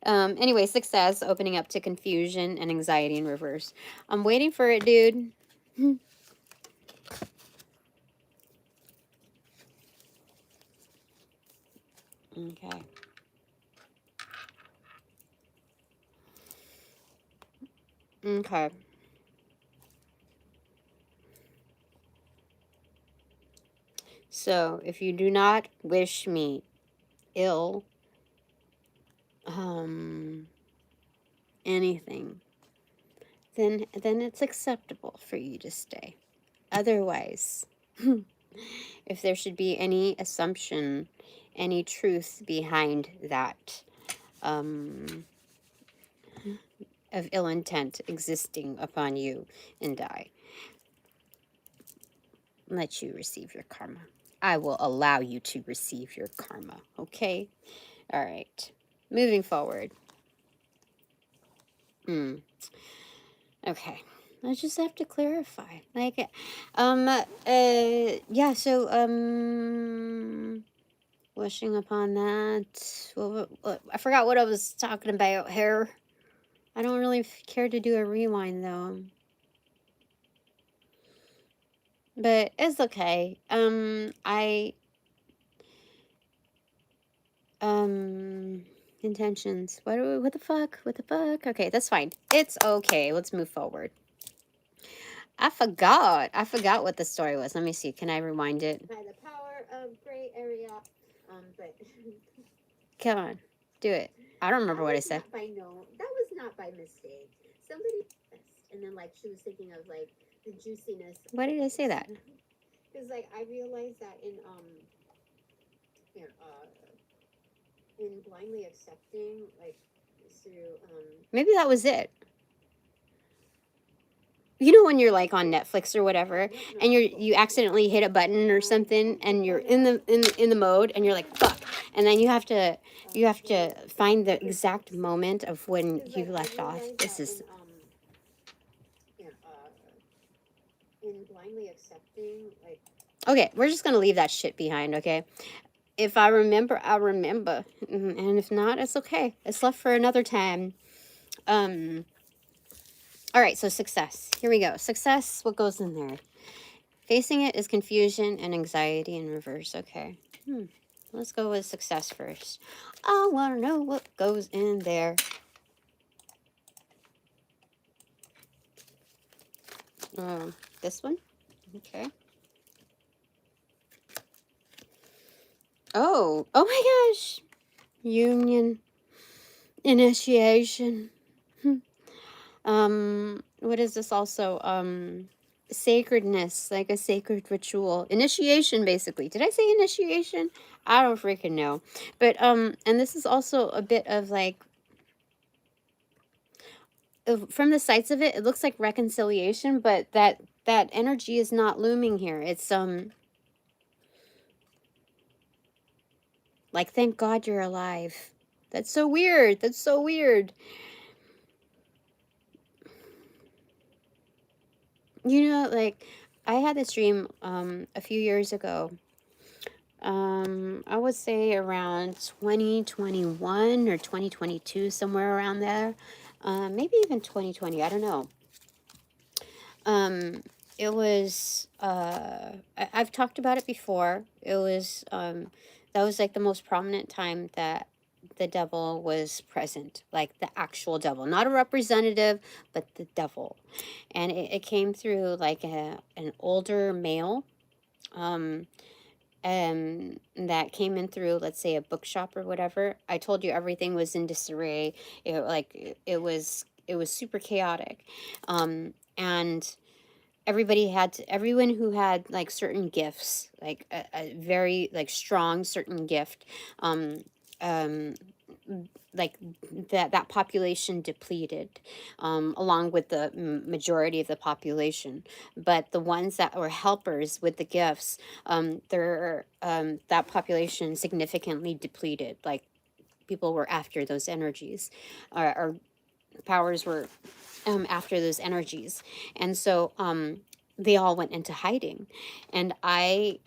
Anyway, success, opening up to confusion and anxiety in reverse. I'm waiting for it, dude. Okay. Okay. So, if you do not wish me ill, anything, then it's acceptable for you to stay. Otherwise, if there should be any assumption, any truth behind that of ill intent existing upon you and I. Let you receive your karma. I will allow you to receive your karma, okay? All right. Moving forward. Okay. I just have to clarify. Like, yeah, so, wishing upon that. Well, I forgot what I was talking about here. I don't really care to do a rewind, though. But it's okay. Intentions. What the fuck? What the fuck? Okay, that's fine. It's okay. Let's move forward. I forgot what the story was. Let me see. Can I rewind it? By the power of gray area. But come on, do it. I don't remember what I said. That was not by mistake. Somebody, and then like she was thinking of like the juiciness. Why did I say that? Because like I realized that in blindly accepting, like through maybe that was it. You know when you're like on Netflix or whatever, and you accidentally hit a button or something, and you're in the mode, and you're like fuck, and then you have to find the exact moment of when you left off. This is in blindly accepting, like okay, we're just gonna leave that shit behind, okay? If I remember, I'll remember, and if not, it's okay. It's left for another time. All right, so success. Here we go. Success, what goes in there? Facing it is confusion and anxiety in reverse. Okay. Let's go with success first. I want to know what goes in there. This one? Okay. Oh my gosh. Union. Initiation. What is this also? Sacredness, like a sacred ritual. Initiation, basically. Did I say initiation? I don't freaking know. But, and this is also a bit of like, from the sights of it, it looks like reconciliation, but that energy is not looming here. It's, like, thank God you're alive. That's so weird. That's so weird. You know, like, I had this dream, a few years ago. I would say around 2021 or 2022, somewhere around there. Maybe even 2020, I don't know. It was, I've talked about it before. It was, that was like the most prominent time that the devil was present, like the actual devil, not a representative, but the devil. And it came through like an older male, that came in through, let's say, a bookshop or whatever. I told you everything was in disarray. It was super chaotic. And everyone who had like certain gifts, like a very like strong certain gift, like that population depleted, along with the majority of the population. But the ones that were helpers with the gifts, that population significantly depleted. Like people were after those energies, or powers were after those energies, and so they all went into hiding. And I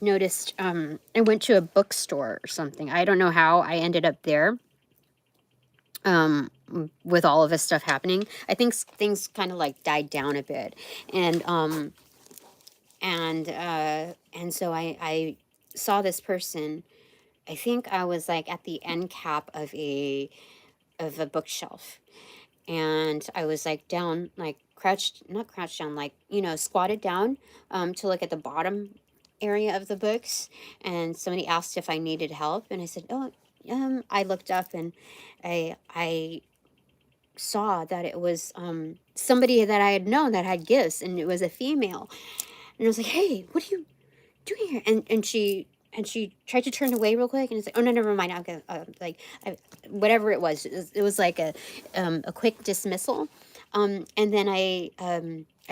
noticed, I went to a bookstore or something. I don't know how I ended up there, with all of this stuff happening. I think things kind of like died down a bit, and so I saw this person. I think I was like at the end cap of a bookshelf, and I was like down, like not crouched down, like, squatted down, to look at the bottom area of the books. And somebody asked if I needed help, and I said, oh, I looked up, and I saw that it was somebody that I had known that had gifts, and it was a female. And I was like, hey, what are you doing here? And she tried to turn away real quick, and it's like, oh no, never mind. I'm gonna like whatever it was like a quick dismissal. And then I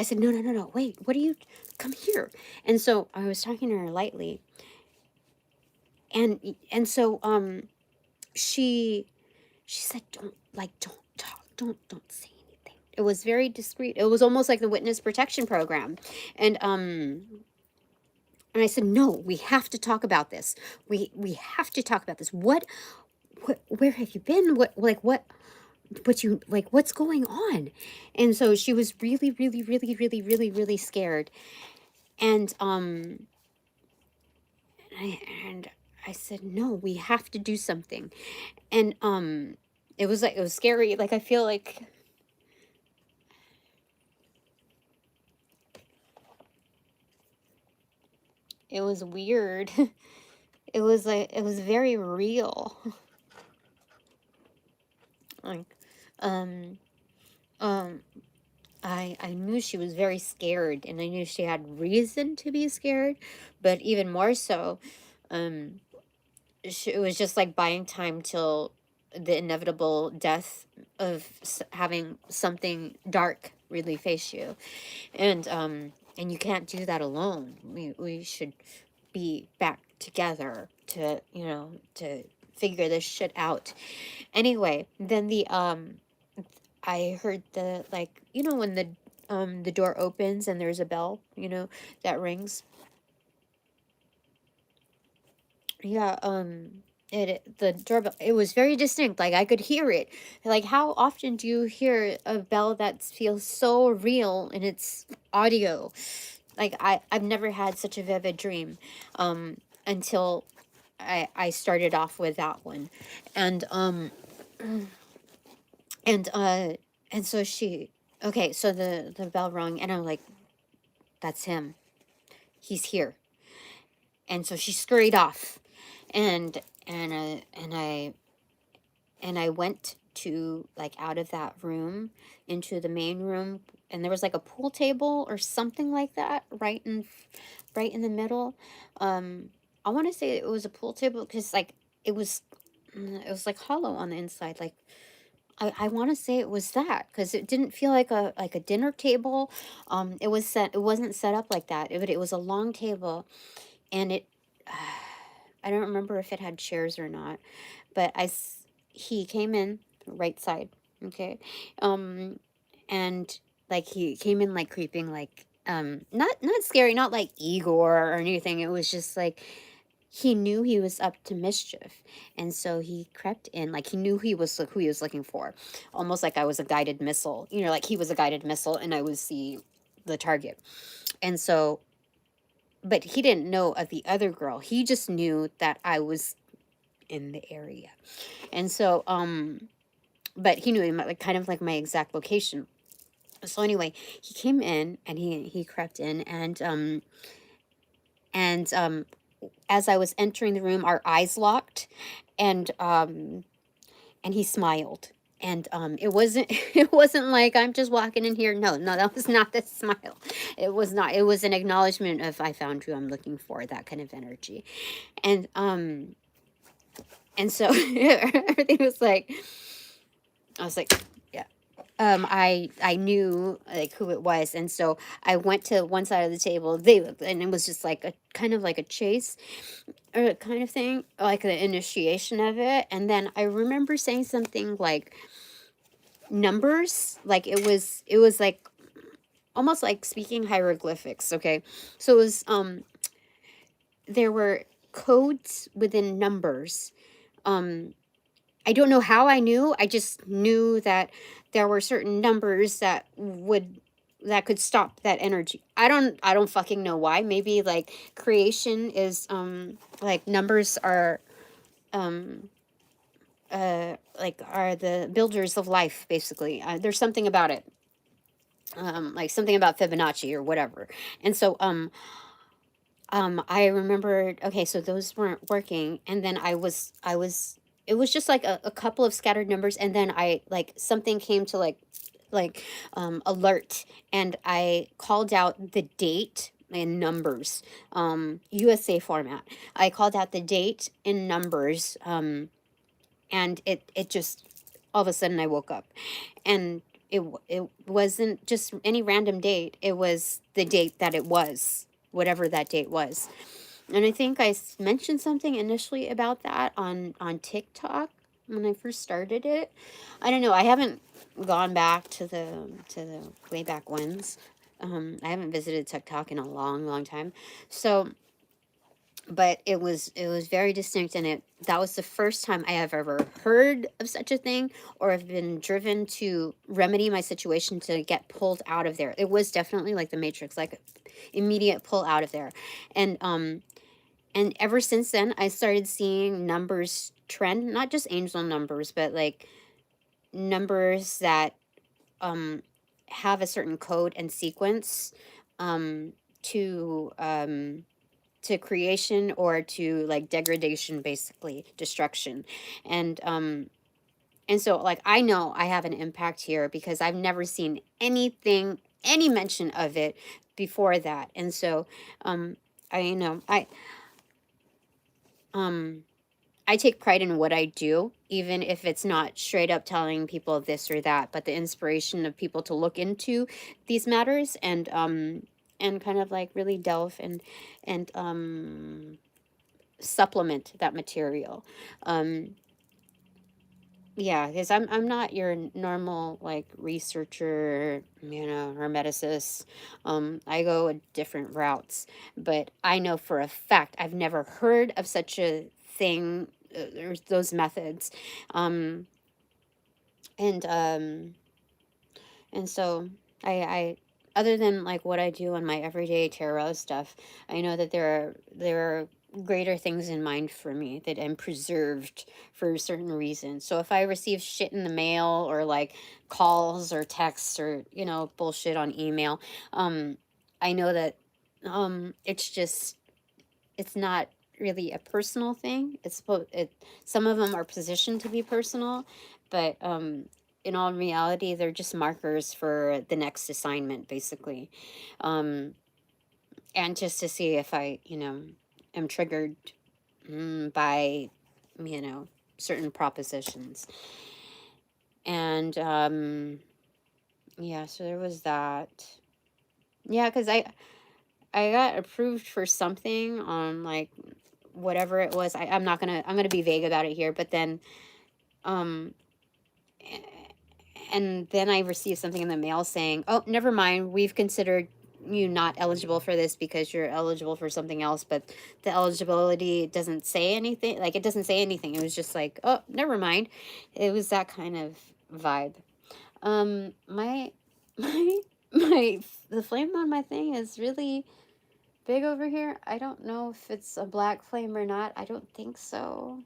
said, no, no, no, no, wait, what are you? Come here. And so I was talking to her lightly, and so she said, don't talk, don't say anything. It was very discreet. It was almost like the witness protection program. And I said, no, we have to talk about this. We have to talk about this. What where have you been? What's going on? And so she was really, really, really, really, really, really scared. And and I said, no, we have to do something. And it was scary. Like, I feel like it was weird. It was very real. Like, um, I knew she was very scared, and I knew she had reason to be scared, but even more so, um, it was just like buying time till the inevitable death of having something dark really face you, and you can't do that alone. We should be back together to to figure this shit out. Anyway, then I heard the, like, when the door opens and there's a bell, that rings. Yeah, the doorbell, it was very distinct. Like, I could hear it. Like, how often do you hear a bell that feels so real in its audio? Like, I've never had such a vivid dream until I started off with that one. And and and so okay, so the bell rung, and I'm like, that's him. He's here. And so she scurried off, and and uh, and I and I went to, like, out of that room into the main room, and there was like a pool table or something like that right in the middle. I want to say it was a pool table because, like, it was it was like hollow on the inside. Like, I want to say it was that, because it didn't feel like a dinner table. It wasn't set up like that. It was a long table, and it I don't remember if it had chairs or not, but he came in right side, okay, um, and, like, he came in, like, creeping, like, not scary, not like Igor or anything. It was just like he knew he was up to mischief, and so he crept in, like, he knew who he was looking for, almost like I was a guided missile, like he was a guided missile and I was the target. And so, but he didn't know of the other girl. He just knew that I was in the area. And so, but he knew, like, kind of like my exact location. So anyway, he came in and he crept in, and as I was entering the room, our eyes locked, and he smiled. And it wasn't it wasn't like, I'm just walking in here. No, no, that was not the smile. It was not. It was an acknowledgement of, I found who I'm looking for, that kind of energy. And so everything was like, I was like, yeah. I knew, like, who it was, and so I went to one side of the table. And it was just like a kind of like a chase, or kind of thing, like the initiation of it. And then I remember saying something like numbers, like it was like almost like speaking hieroglyphics. Okay, so it was there were codes within numbers. I don't know how I knew. I just knew that there were certain numbers that could stop that energy. I don't fucking know why. Maybe, like, creation is like, numbers are like, are the builders of life, basically. There's something about it. Like, something about Fibonacci or whatever. And so I remembered, okay, so those weren't working, and then it was just like a couple of scattered numbers, and then like, something came to, like, alert, and I called out the date, in numbers, USA format. I called out the date in numbers, and it just, all of a sudden I woke up, and it wasn't just any random date. It was the date that it was, whatever that date was. And I think I mentioned something initially about that on TikTok when I first started it. I don't know. I haven't gone back to the way back whens. I haven't visited TikTok in a long, long time. So, but it was very distinct, and that was the first time I have ever heard of such a thing, or have been driven to remedy my situation to get pulled out of there. It was definitely like the Matrix, like immediate pull out of there. And ever since then, I started seeing numbers trend, not just angel numbers, but like numbers that um have a certain code and sequence, um to creation, or to like degradation, basically destruction. And so, like, I know I have an impact here because I've never seen anything, any mention of it before that. And so um um I take pride in what I do, even if it's not straight up telling people this or that, but the inspiration of people to look into these matters, and kind of like really delve and supplement that material. Um yeah, because I'm not your normal like researcher, hermeticist. I go a different routes, but I know for a fact I've never heard of such a thing, or those methods. Um, and so I other than like what I do on my everyday tarot stuff, I know that there are greater things in mind for me, that I'm preserved for certain reasons. So if I receive shit in the mail, or like calls or texts, or bullshit on email, I know that it's not really a personal thing. Some of them are positioned to be personal, but in all reality, they're just markers for the next assignment, basically. Um, and just to see if I, am triggered by, certain propositions. And yeah, so there was that. Yeah, because I got approved for something on like whatever it was. I'm gonna be vague about it here, but then um and then I received something in the mail saying, "Oh, never mind. We've considered you not eligible for this because you're eligible for something else." But the eligibility doesn't say anything. Like, it doesn't say anything. It was just like, "Oh, never mind." It was that kind of vibe. My my the flame on my thing is really big over here. I don't know if it's a black flame or not. I don't think so.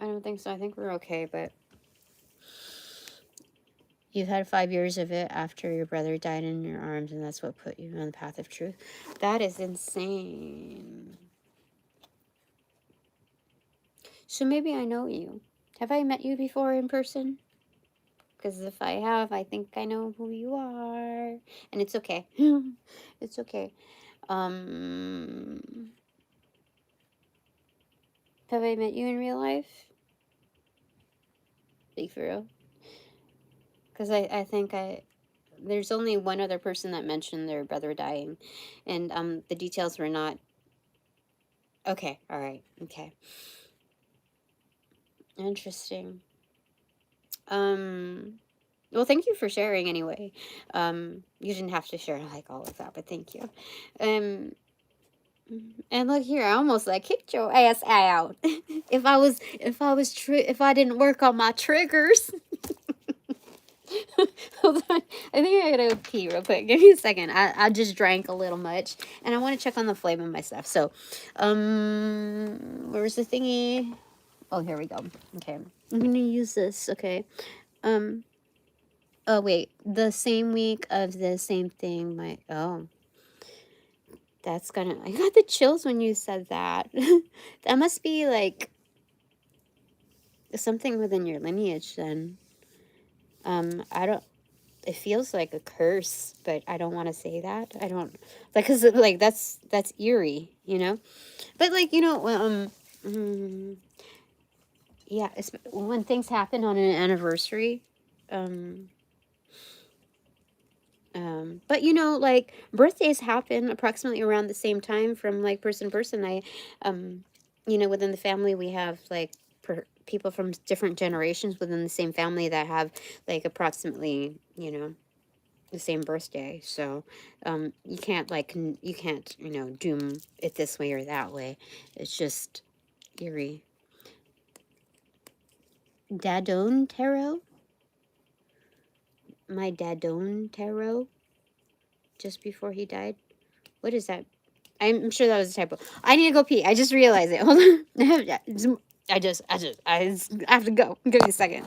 I think we're okay, but you've had 5 years of it after your brother died in your arms, and that's what put you on the path of truth. That is insane. So maybe I know you. Have I met you before in person? Because if I have, I think I know who you are. And it's okay. It's okay. Have I met you in real life? Like, for real? Because I think there's only one other person that mentioned their brother dying, and the details were not okay. All right. Okay. Interesting. Well, thank you for sharing anyway. You didn't have to share like all of that, but thank you. Um and look here, I almost like kicked your ass out. If I didn't work on my triggers. Hold on. I think I gotta pee real quick. Give me a second. I just drank a little much, and I want to check on the flame of my stuff. So, where's the thingy? Oh, here we go. Okay, I'm gonna use this. Okay. Oh wait, the same week of the same thing. I got the chills when you said that. That must be like something within your lineage then. I don't. it feels like a curse, but I don't want to say that. I don't, like, because like that's eerie, you know. But like, you know, yeah, it's when things happen on an anniversary. Um, but you know, like birthdays happen approximately around the same time from like person to person. You know, within the family we have like people from different generations within the same family that have like approximately, you know, the same birthday. So you can't like you can't, you know, doom it this way or that way. It's just eerie. Dadone tarot. My dadone tarot. Just before he died. What is that? I'm sure that was a typo. I need to go pee. I just realized it. Hold on. I have to go. Give me a second.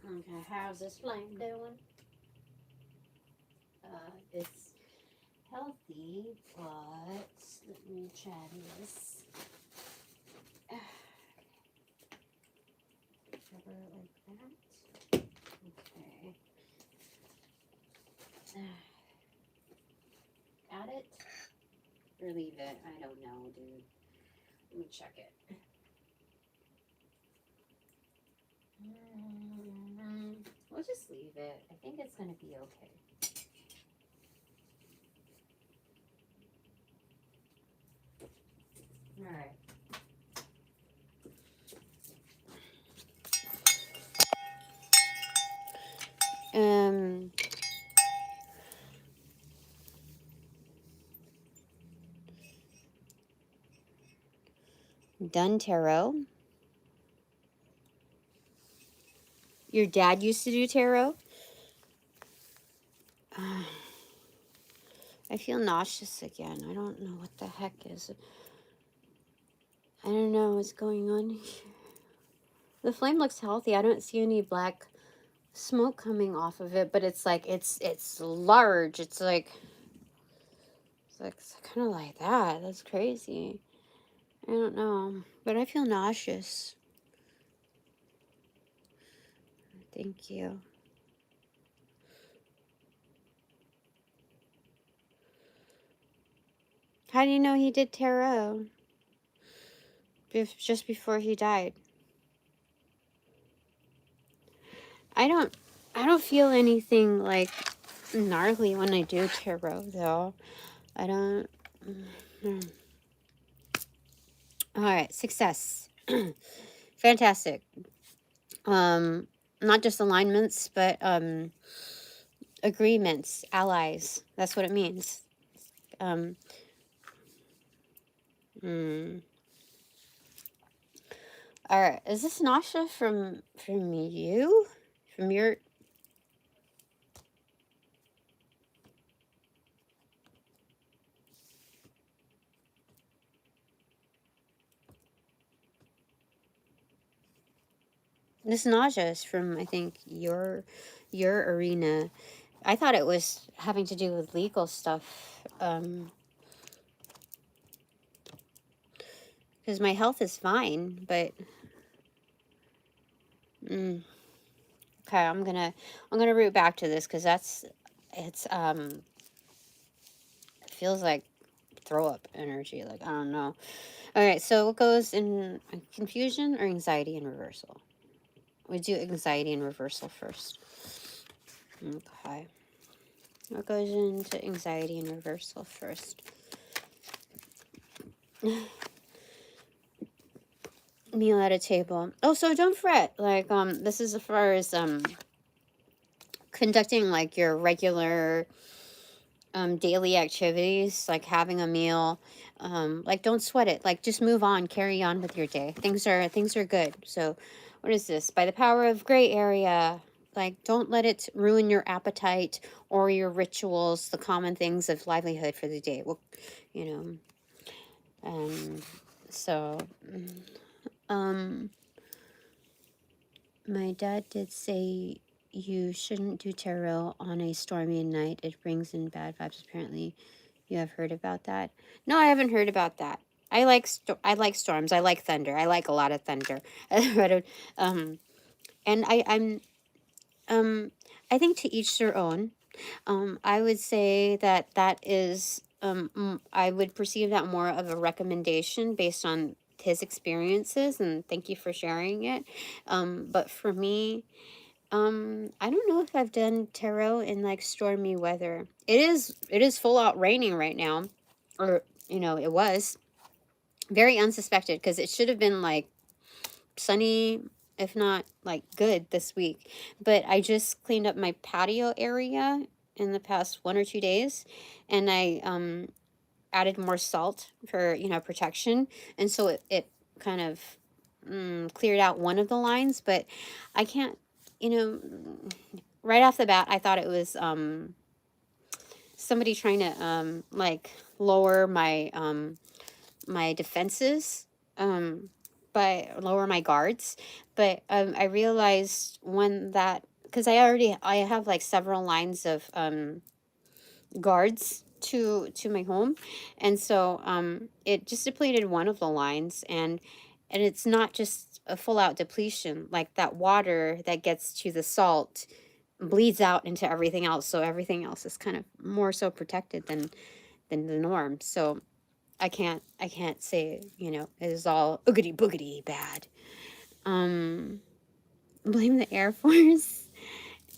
Okay, how's this flame doing? It's healthy, but let me try this. Cover it like that. Okay. Got it? Or leave it? I don't know, dude. Let me check it. We'll just leave it. I think it's gonna be okay. All right. Done tarot. Your dad used to do tarot? I feel nauseous again. I don't know what the heck is. I don't know what's going on here. The flame looks healthy. I don't see any black smoke coming off of it, but it's like it's large. It's like kind of like that. That's crazy. I don't know, but I feel nauseous. Thank you. How do you know he did tarot? Just before he died. I don't feel anything like gnarly when I do tarot though. I don't. All right, success. Fantastic. Not just alignments, but agreements, allies. That's what it means. All right, is this Nasha from you? From your... This Naja is from, I think, your arena. I thought it was having to do with legal stuff. Because my health is fine, but... Okay, I'm gonna root back to this because it's feels like throw up energy. Like, I don't know. All right, so what goes in confusion or anxiety and reversal? We do anxiety and reversal first. Okay. What goes into anxiety and reversal first? Meal at a table. Oh, so don't fret. Like, this is as far as conducting like your regular daily activities, like having a meal. Like, don't sweat it. Like, just move on, carry on with your day. Things are good. So, what is this? By the power of gray area. Like, don't let it ruin your appetite or your rituals, the common things of livelihood for the day. Well, you know, so, my dad did say you shouldn't do tarot on a stormy night. It brings in bad vibes. Apparently, you have heard about that. No, I haven't heard about that. I like storms. I like thunder. I like a lot of thunder. But, and I think to each their own. I would say that is, I would perceive that more of a recommendation based on his experiences, and thank you for sharing it. But for me, I don't know if I've done tarot in like stormy weather. It is full out raining right now, or it was very unsuspected because it should have been like sunny, if not like good this week. But I just cleaned up my patio area in the past 1 or 2 days, and I added more salt for protection, and so it kind of cleared out one of the lines. But I can't, you know, right off the bat, I thought it was somebody trying to like lower my defenses, by lower my guards. But I realized when that, because I have like several lines of guards to my home, and so it just depleted one of the lines, and it's not just a full out depletion. Like, that water that gets to the salt bleeds out into everything else, so everything else is kind of more so protected than the norm. So I can't say it is all oogity boogity bad. Blame the Air Force.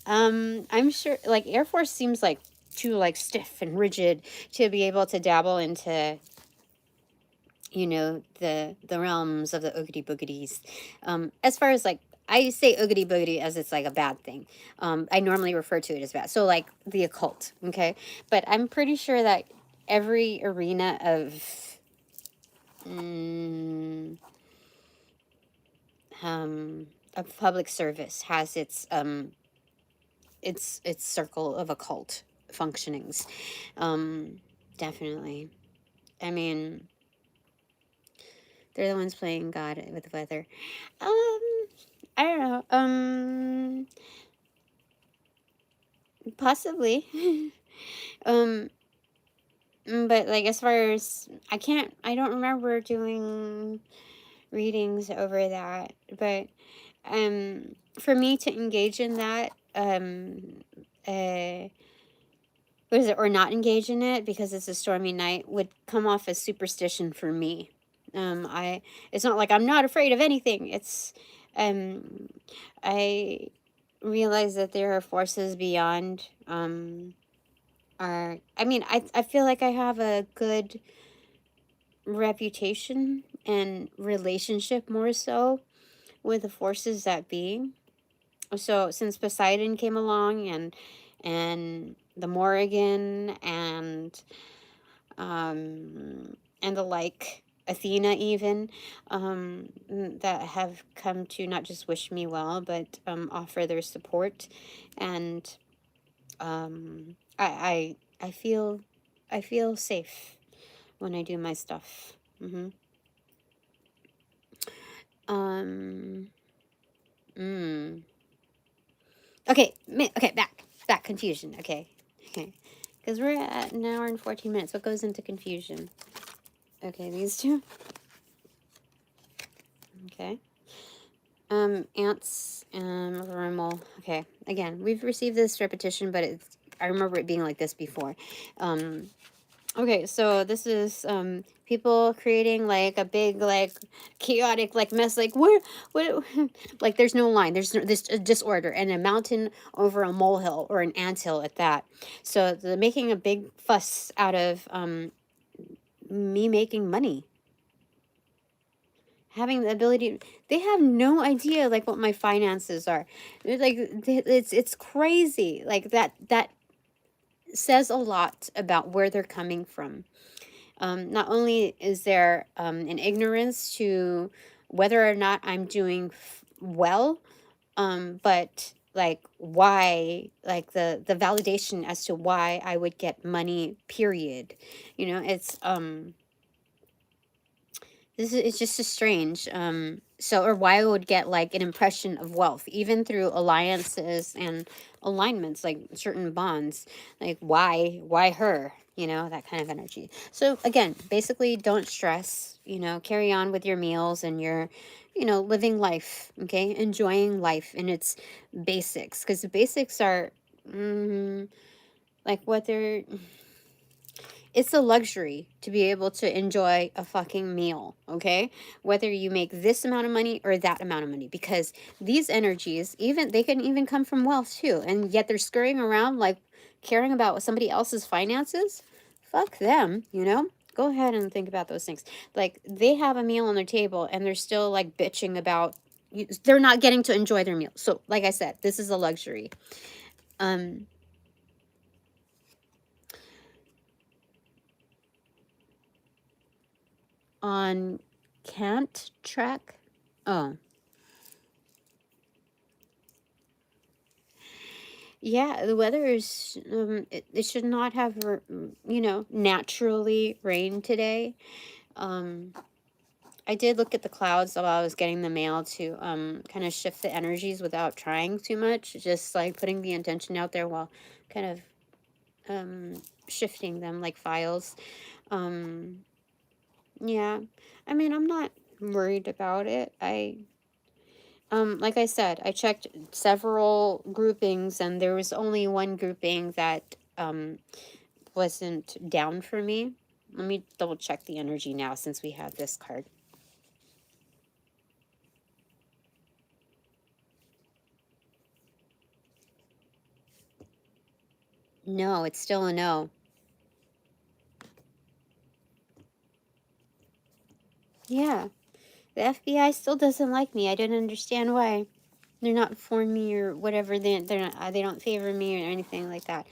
I'm sure, like, Air Force seems like too like stiff and rigid to be able to dabble into the realms of the oogity boogities. As far as, like, I say oogity boogity as it's like a bad thing. I normally refer to it as bad. So, like, the occult, okay? But I'm pretty sure that every arena of public service has its circle of occult functionings. Definitely. I mean, they're the ones playing God with the weather. I don't know. Possibly. But, like, as far as I don't remember doing readings over that. But for me to engage in that, what is it, or not engage in it because it's a stormy night, would come off as superstition for me. It's not like I'm not afraid of anything. It's I realize that there are forces beyond I feel like I have a good reputation and relationship, more so, with the forces that be. So since Poseidon came along, and the Morrigan, and the like, Athena even, that have come to not just wish me well, but offer their support. And I feel safe when I do my stuff. Okay, back confusion. Okay, because we're at an hour and 14 minutes. What goes into confusion? Okay, these two. Okay. Ants and Rimmel. Okay, again, we've received this repetition, but I remember it being like this before. Okay, so this is people creating like a big like chaotic like mess, like what like there's no line, there's this disorder and a mountain over a molehill or an anthill at that. So they're making a big fuss out of me making money, having the ability. They have no idea like what my finances are. Like it's crazy. Like that says a lot about where they're coming from. Not only is there an ignorance to whether or not I'm doing well, but like why, like the validation as to why I would get money. Period. You know, it's just so strange. So or why I would get like an impression of wealth, even through alliances and alignments, like certain bonds. Like why her? You know, that kind of energy. So again, basically don't stress, you know, carry on with your meals and your, you know, living life, okay? Enjoying life in its basics. Because the basics are like what they're, it's a luxury to be able to enjoy a fucking meal, okay? Whether you make this amount of money or that amount of money, because these energies, even they can even come from wealth too, and yet they're scurrying around like caring about somebody else's finances. Fuck them, you know? Go ahead and think about those things. Like they have a meal on their table and they're still like bitching about they're not getting to enjoy their meal. So, like I said, this is a luxury. Um on can't track. Oh, yeah, the weather is, it should not have, you know, naturally rained today. Um, I did look at the clouds while I was getting the mail to kind of shift the energies without trying too much, just like putting the intention out there while kind of shifting them like files. Um, yeah, I mean, I'm not worried about it. Like I said, I checked several groupings and there was only one grouping that wasn't down for me. Let me double check the energy now since we have this card. No, it's still a no. Yeah, the FBI still doesn't like me. I don't understand why. They're not for me or whatever. They're not. They don't favor me or anything like that.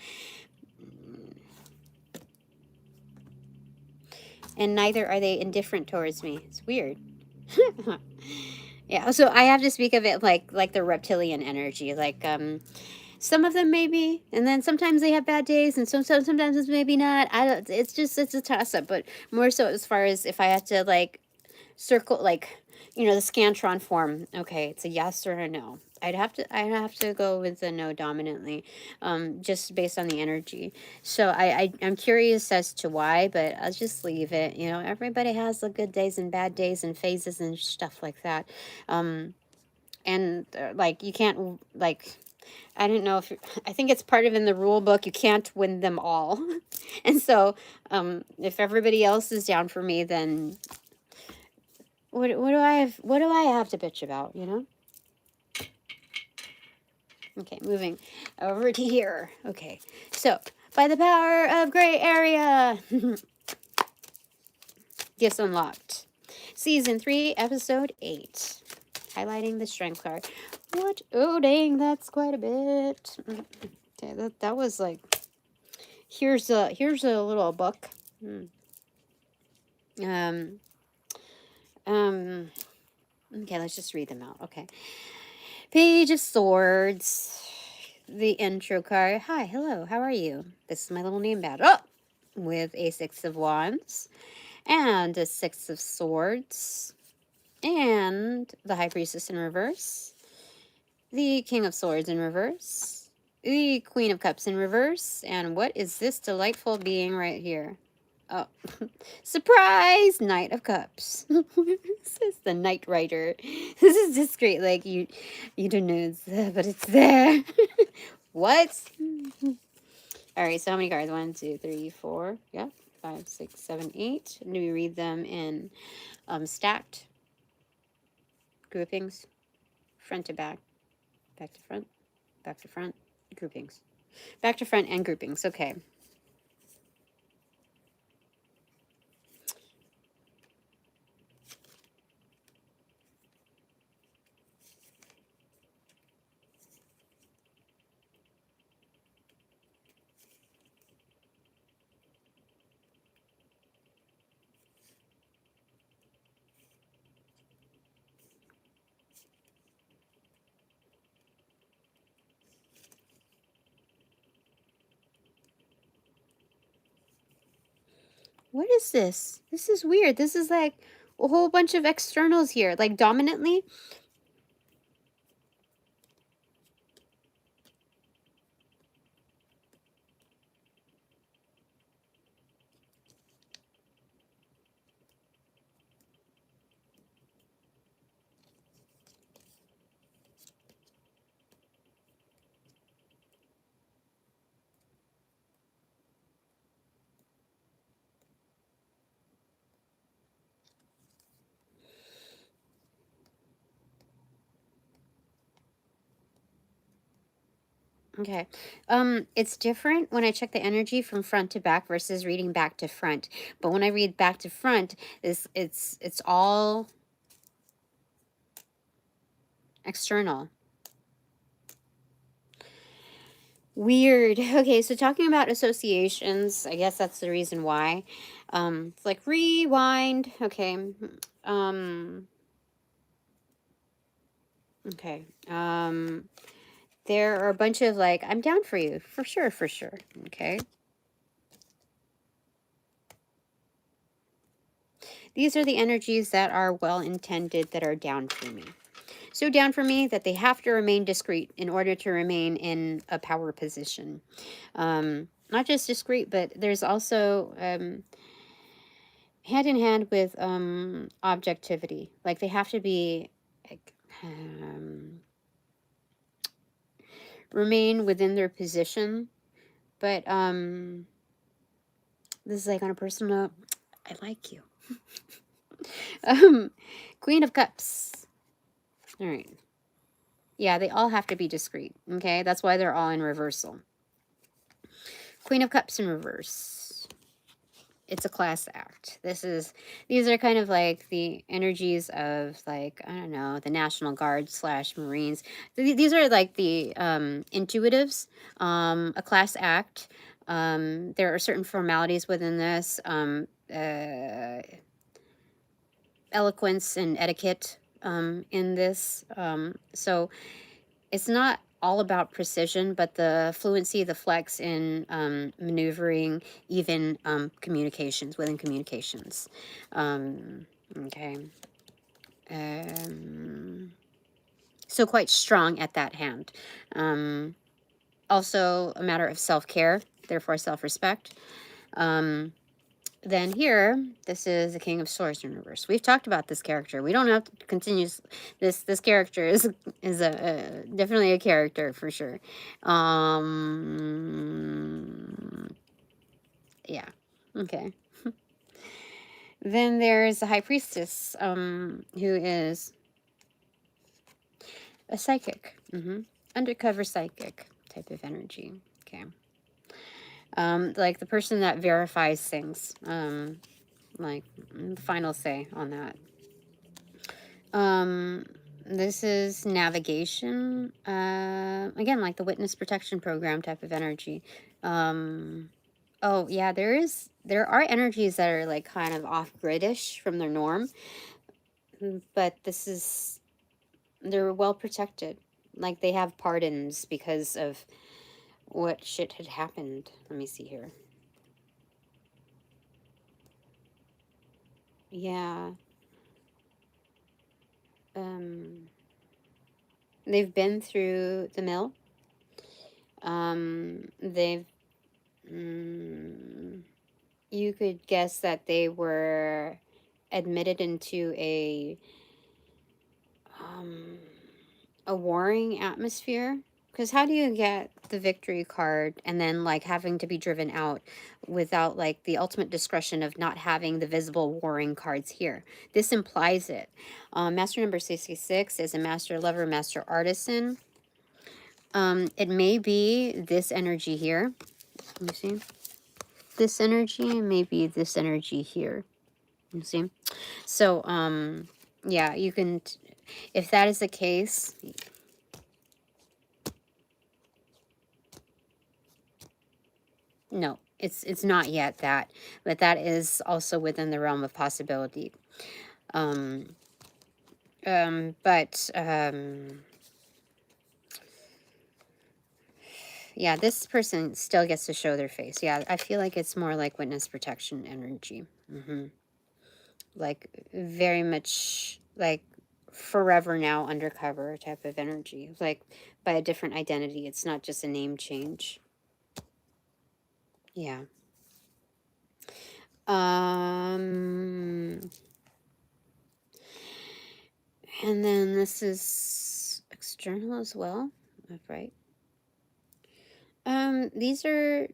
And neither are they indifferent towards me. It's weird. Yeah, so I have to speak of it like the reptilian energy. Like some of them maybe, and then sometimes they have bad days, and sometimes it's maybe not. I don't. It's just it's a toss up, but more so as far as if I have to like circle like, you know, the scantron form. Okay, it's a yes or a no. I'd have to go with the no dominantly, just based on the energy. So I'm curious as to why, but I'll just leave it. You know, everybody has the good days and bad days and phases and stuff like that. And like you can't like, I don't know if I think it's part of in the rule book. You can't win them all, and so if everybody else is down for me, then what do I have? What do I have to bitch about? You know. Okay, moving over to here. Okay, so by the power of gray area, gifts unlocked. Season 3, episode 8. Highlighting the strength card. What? Oh, dang, that's quite a bit. Okay, that was like. Here's a little book. Um. Okay, let's just read them out. Okay. Page of Swords. The intro card. Hi, hello, how are you? This is my little name badge. Oh! With a Six of Wands. And a Six of Swords. And the High Priestess in reverse. The King of Swords in reverse. The Queen of Cups in reverse. And what is this delightful being right here? Oh, surprise! Knight of Cups. This is the Knight Rider. This is just great. Like, you don't know it's there, but it's there. What? All right, so how many cards? 1, 2, 3, 4. Yeah. 5, 6, 7, 8. Do we read them in stacked groupings, front to back, back to front, groupings, back to front and groupings? Okay. What is this? This is weird. This is like a whole bunch of externals here, like dominantly. Okay. It's different when I check the energy from front to back versus reading back to front. But when I read back to front, it's all external. Weird. Okay, so talking about associations, I guess that's the reason why. It's like rewind. Okay. Okay. There are a bunch of like, I'm down for you, for sure, for sure. Okay. These are the energies that are well intended, that are down for me. So down for me that they have to remain discreet in order to remain in a power position. Not just discreet, but there's also hand in hand with objectivity. Like they have to be like, remain within their position. But this is like on a personal note, I like you. Queen of Cups. All right. Yeah, they all have to be discreet. Okay, that's why they're all in reversal. Queen of Cups in reverse. It's a class act. These are kind of like the energies of like, I don't know, the National Guard / Marines. These are like the intuitives, a class act. There are certain formalities within this, eloquence and etiquette in this. So it's not all about precision, but the fluency, the flex in maneuvering, even communications, within communications. Okay. So quite strong at that hand. Also a matter of self-care, therefore self-respect. Then here, this is the King of Swords in reverse. We've talked about this character. We don't have to continue. This character is a definitely a character for sure. Yeah. Okay. Then there's the High Priestess, who is a psychic, undercover psychic type of energy. Okay. Like the person that verifies things, like final say on that. This is navigation, again, like the witness protection program type of energy. Oh yeah, there are energies that are like kind of off-gridish from their norm, but they're well protected. Like they have pardons because of what shit had happened. Let me see here. Yeah. They've been through the mill. They've, you could guess that they were admitted into a warring atmosphere. Because how do you get the victory card and then like having to be driven out without like the ultimate discretion of not having the visible warring cards here? This implies it. Master number 66 is a master lover, master artisan. It may be this energy here. Let me see. This energy, maybe this energy here. You see? So, yeah, you can, if that is the case, no, it's not yet that, but that is also within the realm of possibility. But yeah, this person still gets to show their face. Yeah, I feel like it's more like witness protection energy. Like very much like forever now undercover type of energy, like by a different identity. It's not just a name change. Yeah. And then this is external as well, right? These are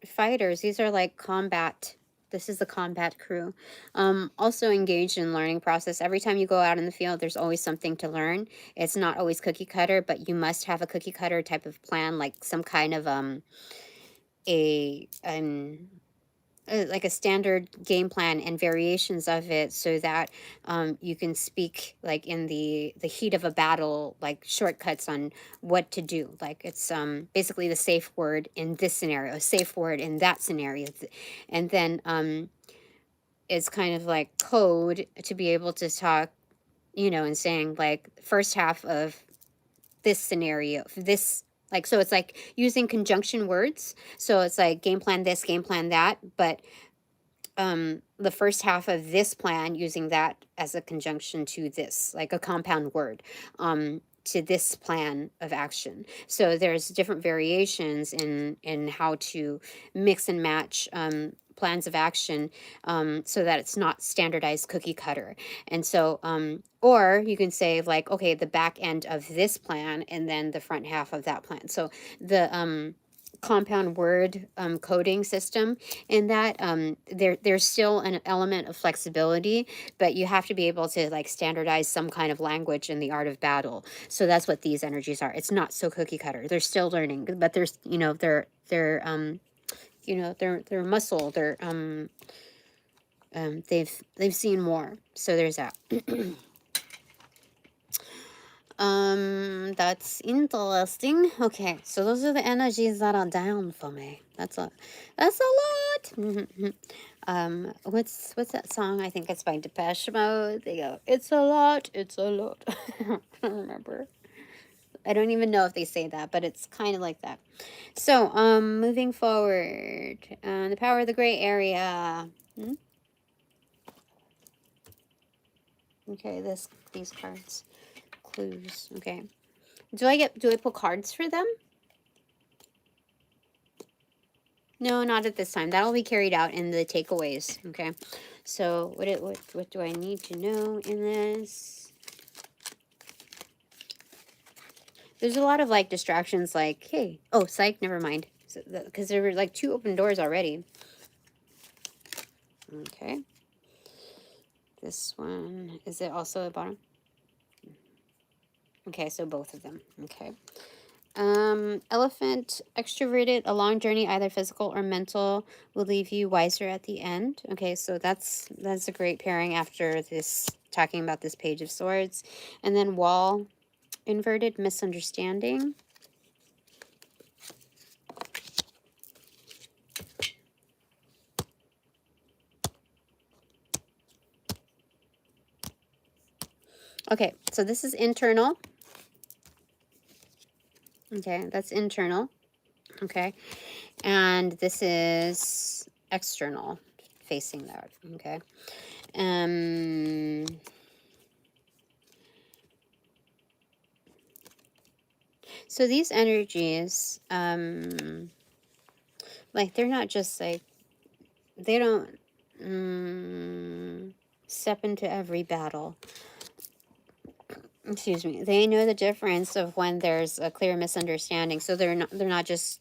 fighters. These are like combat. This is the combat crew. Also engaged in learning process. Every time you go out in the field, there's always something to learn. It's not always cookie cutter, but you must have a cookie cutter type of plan, like some kind of like a standard game plan and variations of it, so that you can speak like in the heat of a battle, like shortcuts on what to do. Like it's basically the safe word in this scenario, safe word in that scenario, and then it's kind of like code to be able to talk, you know, and saying like first half of this scenario, this, like, so it's like using conjunction words. So it's like game plan this, game plan that, but the first half of this plan using that as a conjunction to this, like a compound word, to this plan of action. So there's different variations in how to mix and match plans of action, so that it's not standardized cookie cutter. And so or you can say like, okay, the back end of this plan and then the front half of that plan. So the compound word coding system in that, there's still an element of flexibility, but you have to be able to like standardize some kind of language in the art of battle. So that's what these energies are. It's not so cookie cutter. They're still learning, but there's, you know, they're you know, they're muscle, they're they've seen more. So there's that. That's interesting. Okay, so those are the energies that are down for me. That's a lot. What's that song? I think it's by Depeche Mode. They go, it's a lot, it's a lot. I don't remember. I don't even know if they say that, but it's kind of like that. So, moving forward, the power of the gray area. Okay, these cards, clues. Okay, do I pull cards for them? No, not at this time. That'll be carried out in the takeaways. Okay, so what do I need to know in this? There's a lot of like distractions, like, hey, oh, psych, never mind, because there were like 2 open doors already. Okay, this one, is it also at bottom? Okay, so both of them. Okay. Elephant, extroverted, a long journey, either physical or mental, will leave you wiser at the end. Okay, so that's a great pairing after this, talking about this Page of Swords. And then wall, inverted, misunderstanding. Okay, so this is internal. Okay, that's internal. Okay, and this is external, facing that. Okay. So these energies, like, they're not just like, they don't step into every battle. excuse me, they know the difference of when there's a clear misunderstanding, so they're not just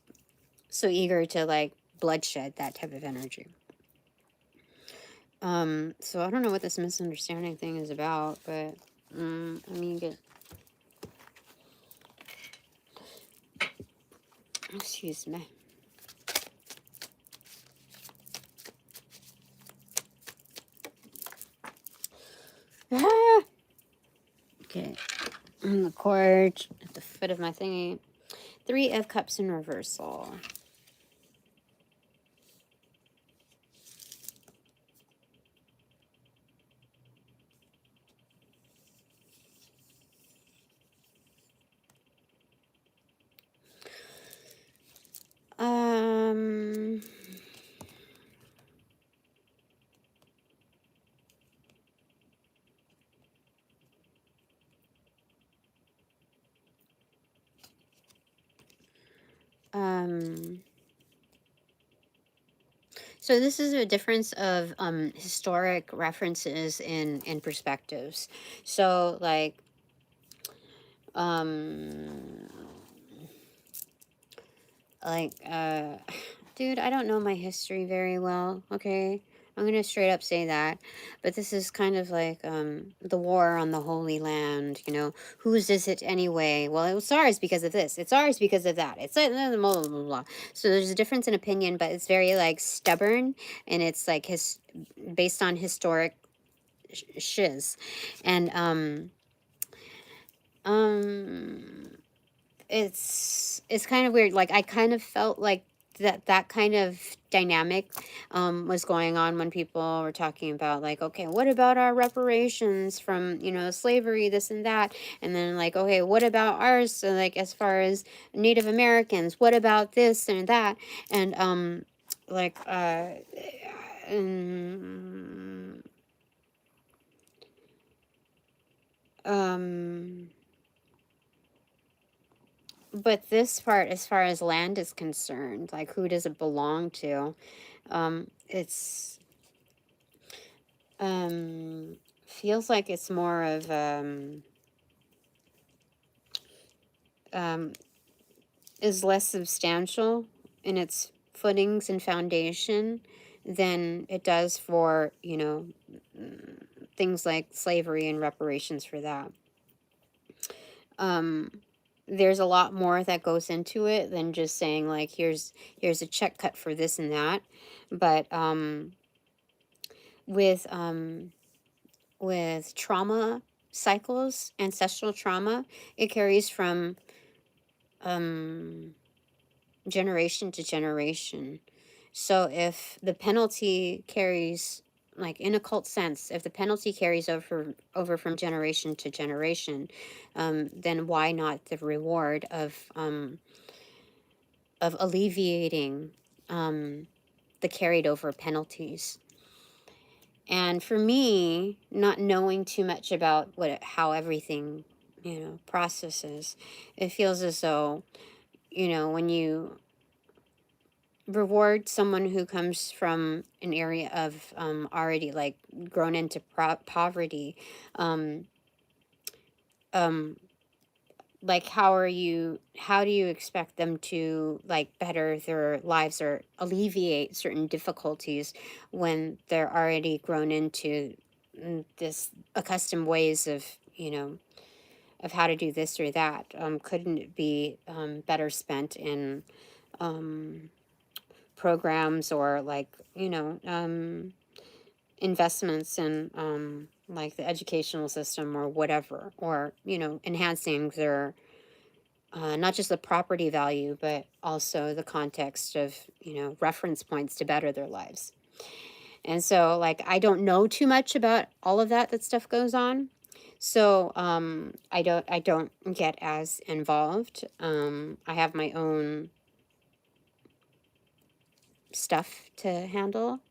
so eager to like bloodshed, that type of energy. So I don't know what this misunderstanding thing is about, but let me get, excuse me. Ah! Okay, the cord at the foot of my thingy. 3 of Cups in reversal. Um, so this is a difference of historic references in perspectives. So like um dude, I don't know my history very well, okay? I'm gonna straight up say that. But this is kind of like the war on the Holy Land, you know. Whose is it anyway? Well, it was ours because of this. It's ours because of that. It's blah, blah, blah, blah. So there's a difference in opinion, but it's very like stubborn, and it's like based on historic shiz. And it's kind of weird. Like I kind of felt like that kind of dynamic was going on when people were talking about like, okay, what about our reparations from, you know, slavery, this and that, and then like, okay, what about ours, so like as far as Native Americans, what about this and that, and like um, um but this part, as far as land is concerned, like who does it belong to? It's feels like it's more of um is less substantial in its footings and foundation than it does for, you know, things like slavery and reparations for that. Um there's a lot more that goes into it than just saying like here's a check cut for this and that. But with trauma cycles, ancestral trauma, it carries from um generation to generation. So if the penalty carries, like in a cult sense, if the penalty carries over from generation to generation, then why not the reward of alleviating the carried over penalties? And for me, not knowing too much about how everything, you know, processes, it feels as though, you know, when you reward someone who comes from an area of already like grown into poverty, um, um, like how do you expect them to like better their lives or alleviate certain difficulties when they're already grown into this accustomed ways of, you know, of how to do this or that? Couldn't it be better spent in um, programs or like, you know, investments in like the educational system or whatever, or, you know, enhancing their not just the property value, but also the context of, you know, reference points to better their lives. And so, like, I don't know too much about all of that stuff goes on. So, I don't get as involved. I have my own stuff to handle.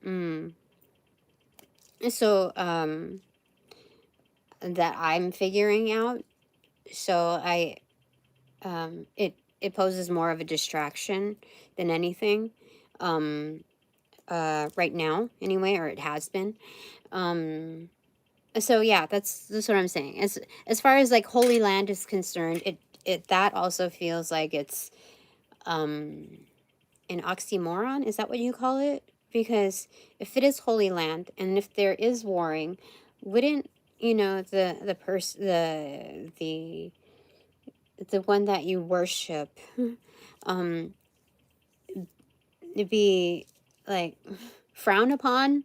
Mm. So, that I'm figuring out. So it poses more of a distraction than anything. Um, right now, anyway, or it has been. Um, So yeah, that's what I'm saying. As far as like Holy Land is concerned, it that also feels like it's um an oxymoron. Is that what you call it? Because if it is Holy Land and if there is warring, wouldn't, you know, the one that you worship um be like frown upon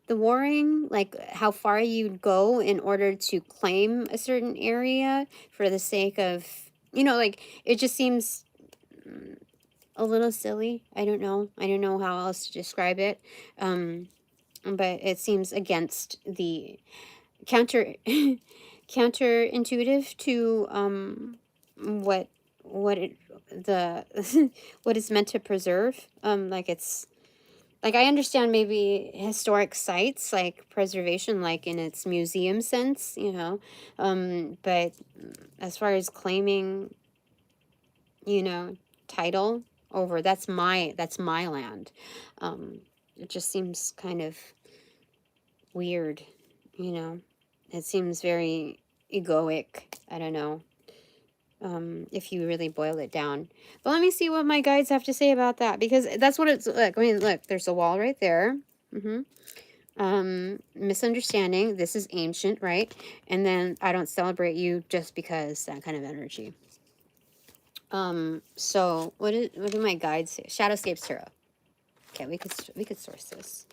the warring, like how far you'd go in order to claim a certain area for the sake of, you know, like it just seems a little silly. I don't know. I don't know how else to describe it. But it seems against the counter counterintuitive to what it the what it's meant to preserve. Like it's like I understand maybe historic sites like preservation, like in its museum sense, you know, but as far as claiming, you know, title over that's my land, it just seems kind of weird, you know. It seems very egoic. I don't know. If you really boil it down. But let me see what my guides have to say about that, because that's what it's like. I mean, look, there's a wall right there. Misunderstanding. This is ancient, right? And then I don't celebrate you just because, that kind of energy. So what do my guides say? Shadowscapes Tarot. Okay, we could source this.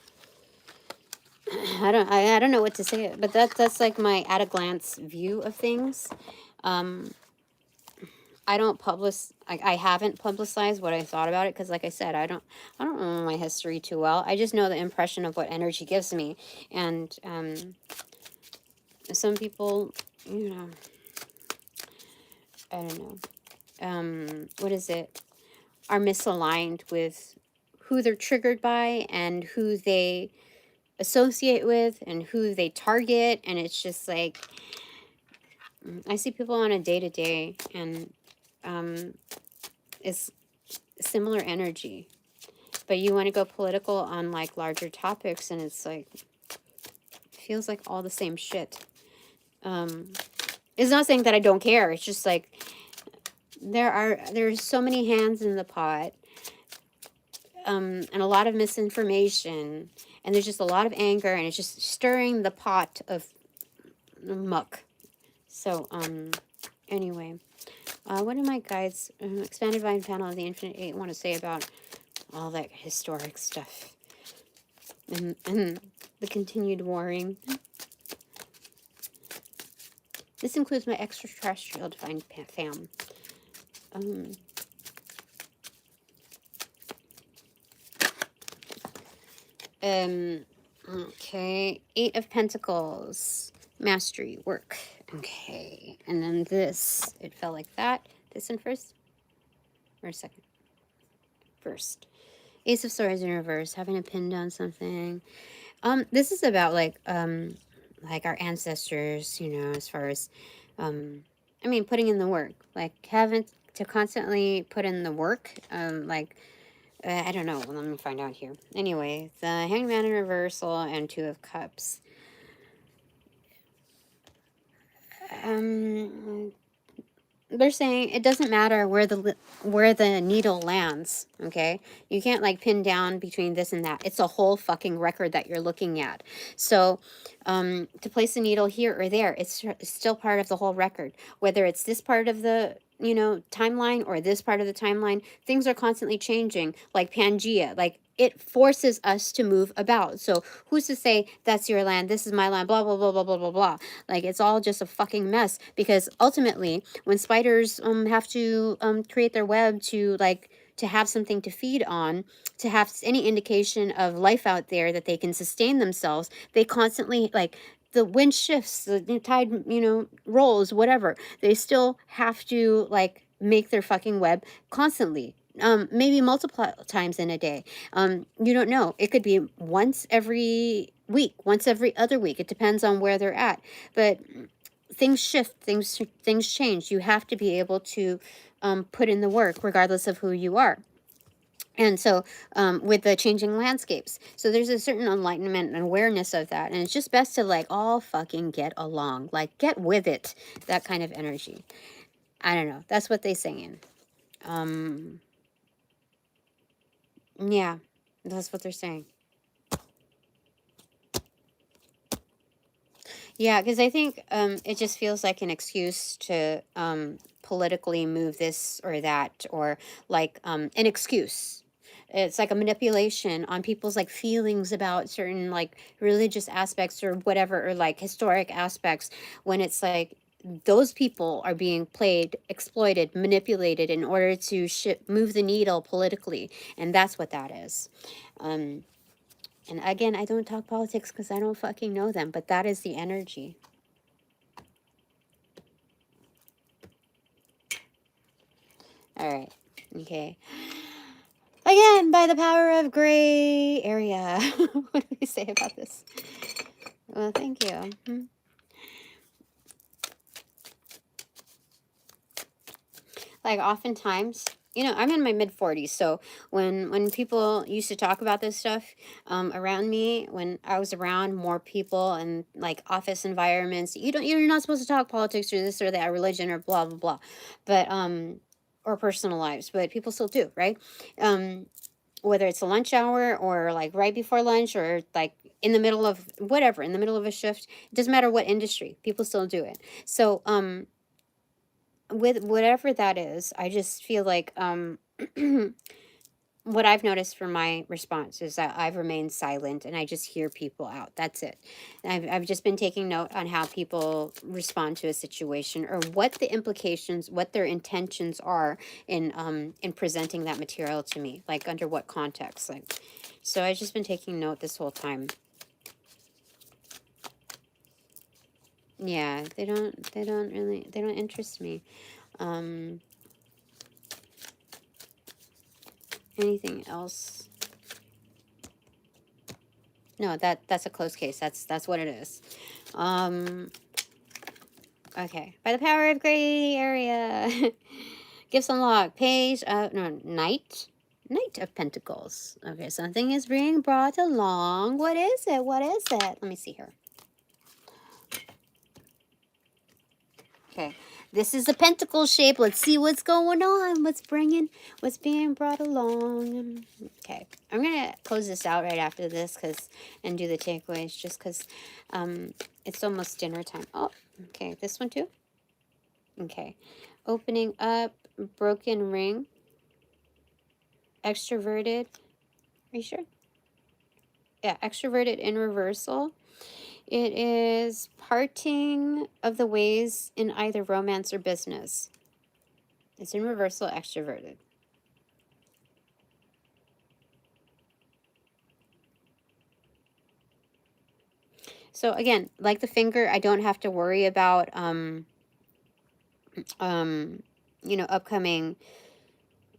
I don't know what to say, but that's like my at a glance view of things. I don't I haven't publicized what I thought about it, because like I said, I don't know my history too well. I just know the impression of what energy gives me. And some people, you know, I don't know. What is it? Are misaligned with who they're triggered by and who they associate with and who they target, and it's just like I see people on a day-to-day, and it's similar energy, but you want to go political on like larger topics, and it's like feels like all the same shit. It's not saying that I don't care, it's just like there's so many hands in the pot, and a lot of misinformation, and there's just a lot of anger, and it's just stirring the pot of muck. So anyway, what do my guides, expanded divine panel of the Infinite Eight, want to say about all that historic stuff and the continued warring? This includes my extraterrestrial divine fam. Okay, Eight of Pentacles, mastery, work. Okay, and then this, it felt like that. This one first, or second? First. Ace of Swords in reverse, having to pin down something. This is about like our ancestors, you know, as far as, I mean, putting in the work, like having to constantly put in the work, I don't know. Well, let me find out here. Anyway, the Hangman in reversal and Two of Cups. They're saying it doesn't matter where the needle lands, okay? You can't like pin down between this and that. It's a whole fucking record that you're looking at. So to place a needle here or there, it's still part of the whole record. Whether it's this part of the, you know, timeline or this part of the timeline, things are constantly changing, like Pangea. Like, it forces us to move about. So who's to say that's your land, this is my land, blah, blah, blah, blah, blah, blah, blah. Like, it's all just a fucking mess, because ultimately when spiders have to create their web to have something to feed on, to have any indication of life out there that they can sustain themselves, they constantly, like, the wind shifts, the tide, you know, rolls, whatever, they still have to like make their fucking web constantly, maybe multiple times in a day. You don't know, it could be once every week, once every other week, it depends on where they're at. But things shift, things change. You have to be able to put in the work regardless of who you are. And so with the changing landscapes, so there's a certain enlightenment and awareness of that, and it's just best to like all fucking get along, like get with it, that kind of energy. I don't know, that's what they saying. Yeah, that's what they're saying. Yeah, because I think it just feels like an excuse to politically move this or that, or like an excuse. It's like a manipulation on people's like feelings about certain like religious aspects or whatever, or like historic aspects, when it's like those people are being played, exploited, manipulated in order to move the needle politically, and that's what that is. Um, and again, I don't talk politics because I don't fucking know them, but that is the energy. All right. Okay. Again, by the power of gray area. What do we say about this? Well, thank you. Like oftentimes, you know, I'm in my mid 40s, so when people used to talk about this stuff around me, when I was around more people and like office environments, you're not supposed to talk politics or this or that, religion or blah blah blah, but or personal lives, but people still do, right? Whether it's a lunch hour or like right before lunch or like in the middle of whatever, in the middle of a shift, it doesn't matter what industry, people still do it. So with whatever that is, I just feel like what I've noticed from my response is that I've remained silent and I just hear people out. That's it. I've just been taking note on how people respond to a situation, or what the implications, what their intentions are in presenting that material to me, like under what context. Like, so I've just been taking note this whole time. Yeah, they don't interest me. Anything else? No, that's a closed case. That's what it is. Okay. By the power of gray area. Gifts unlocked. Page no, Knight. Knight of Pentacles. Okay, something is being brought along. What is it? What is it? Let me see here. Okay. This is a pentacle shape. Let's see what's going on. What's being brought along. Okay. I'm going to close this out right after this and do the takeaways, just because it's almost dinner time. Oh, okay. This one too? Okay. Opening up, broken ring, extroverted. Are you sure? Yeah, extroverted in reversal. It is parting of the ways in either romance or business. It's in reversal, extroverted. So again, like the finger, I don't have to worry about you know, upcoming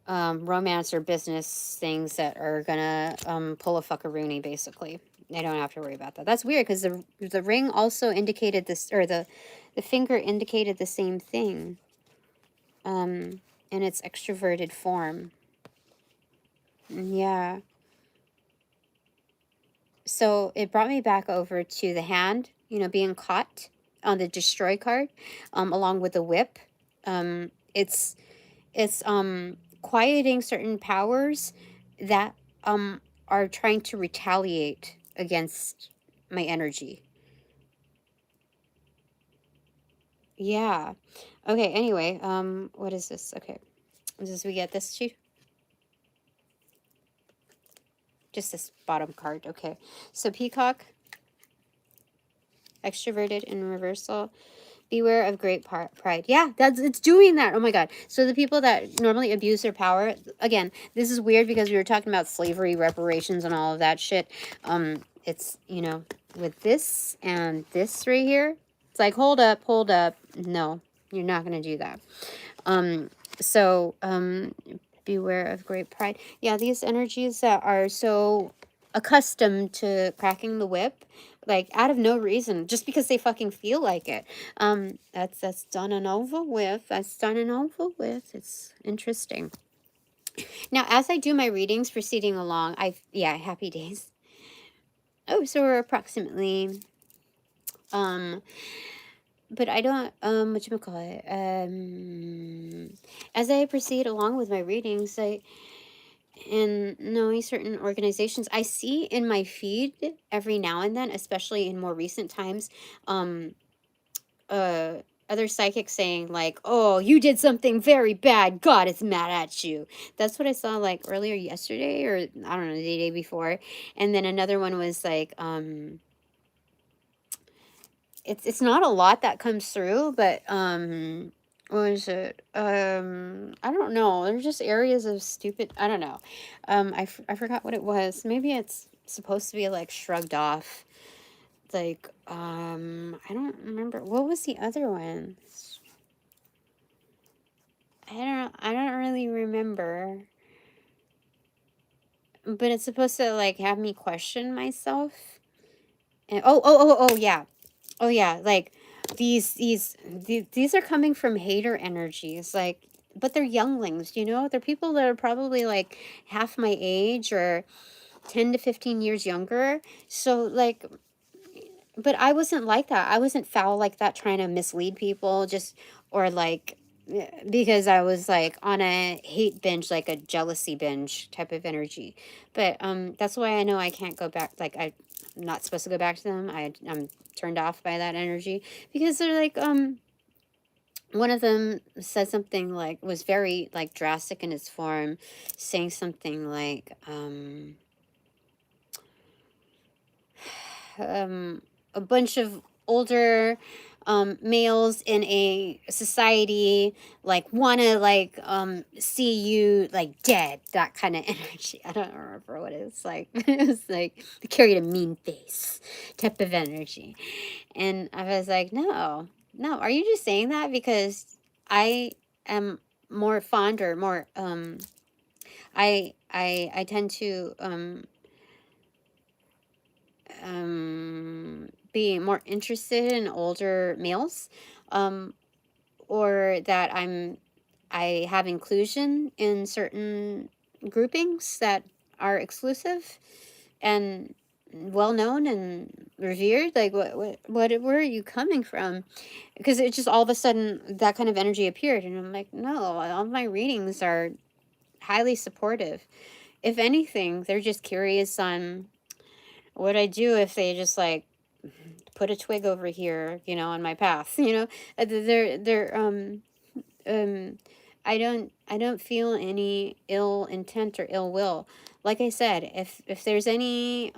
romance or business things that are gonna pull a fuckaroonie, basically. I don't have to worry about that. That's weird, because the ring also indicated this, or the finger indicated the same thing in its extroverted form. Yeah. So it brought me back over to the hand, you know, being caught on the destroy card, along with the whip. It's quieting certain powers that are trying to retaliate against my energy. Yeah. Okay, anyway, what is this? Okay. We get this too? Just this bottom card. Okay. So peacock, extroverted in reversal. Beware of great pride. Yeah, it's doing that. Oh my God. So the people that normally abuse their power, again, this is weird because we were talking about slavery, reparations, and all of that shit. It's, you know, with this and this right here, it's like, hold up. No, you're not going to do that. So beware of great pride. Yeah, these energies that are so accustomed to cracking the whip, like out of no reason, just because they fucking feel like it. That's done and over with. That's done and over with. It's interesting. Now, as I do my readings proceeding along, yeah, happy days. Oh, so we're approximately, but I don't, whatchamacallit, as I proceed along with my readings, and knowing certain organizations, I see in my feed every now and then, especially in more recent times, um, uh, other psychics saying like, "Oh, you did something very bad. God is mad at you." That's what I saw like earlier yesterday, or I don't know, the day before. And then another one was like, it's not a lot that comes through, but what is it? I don't know. There's just areas of stupid. I don't know. I forgot what it was. Maybe it's supposed to be like shrugged off. Like I don't remember. What was the other one? I don't really remember. But it's supposed to like have me question myself. And oh yeah. Oh yeah, like these are coming from hater energies, like, but they're younglings, you know? They're people that are probably like half my age or 10 to 15 years younger. So like, but I wasn't like that. I wasn't foul like that, trying to mislead people, just, or like, because I was like on a hate binge, like a jealousy binge type of energy. But that's why I know I can't go back. Like, I'm not supposed to go back to them. I'm turned off by that energy, because they're like, one of them said something like, was very like drastic in its form, saying something like, a bunch of older males in a society like want to like see you like dead, that kind of energy. I don't remember what it's like. It was like they carried a mean face type of energy. And I was like, no, are you just saying that because I am more fond, or more I tend to be more interested in older males, um, or that I have inclusion in certain groupings that are exclusive and well known and revered. Like, where are you coming from? Because it just all of a sudden that kind of energy appeared, and I'm like, no, all my readings are highly supportive. If anything, they're just curious on what I do if they just like put a twig over here, on my path. They're um I don't feel any ill intent or ill will. Like I said, if there's any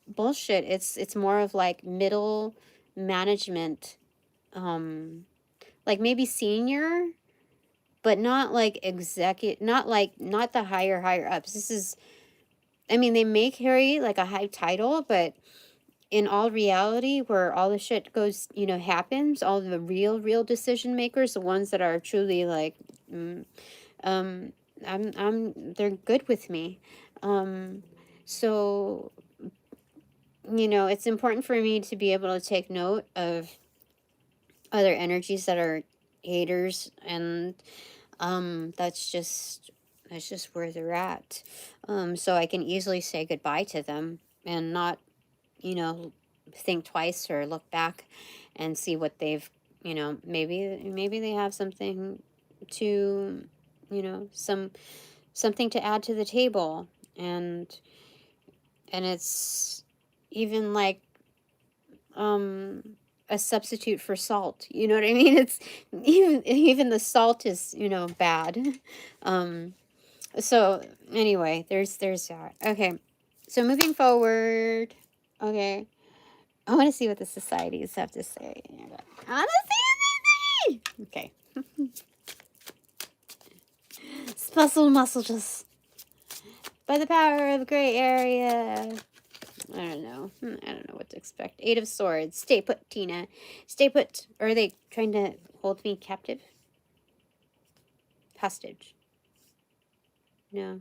bullshit, it's more of like middle management, like maybe senior, but not like executive, not the higher ups. This is, I mean, they may carry like a high title, but in all reality, where all the shit goes, happens, all the real decision makers, the ones that are truly like, um, they're good with me. So, it's important for me to be able to take note of other energies that are haters, and that's just where they're at. So I can easily say goodbye to them and not, you know, think twice or look back and see what they've, maybe they have something to, something to add to the table. And it's even like a substitute for salt. You know what I mean? It's even the salt is, bad. So anyway, there's that. Okay. So moving forward, okay. I want to see what the societies have to say. I want to see anything. Okay. Special messages. By the power of a gray area. I don't know. I don't know what to expect. 8 of Swords. Stay put, Tina. Stay put. Or are they trying to hold me captive? Hostage. No.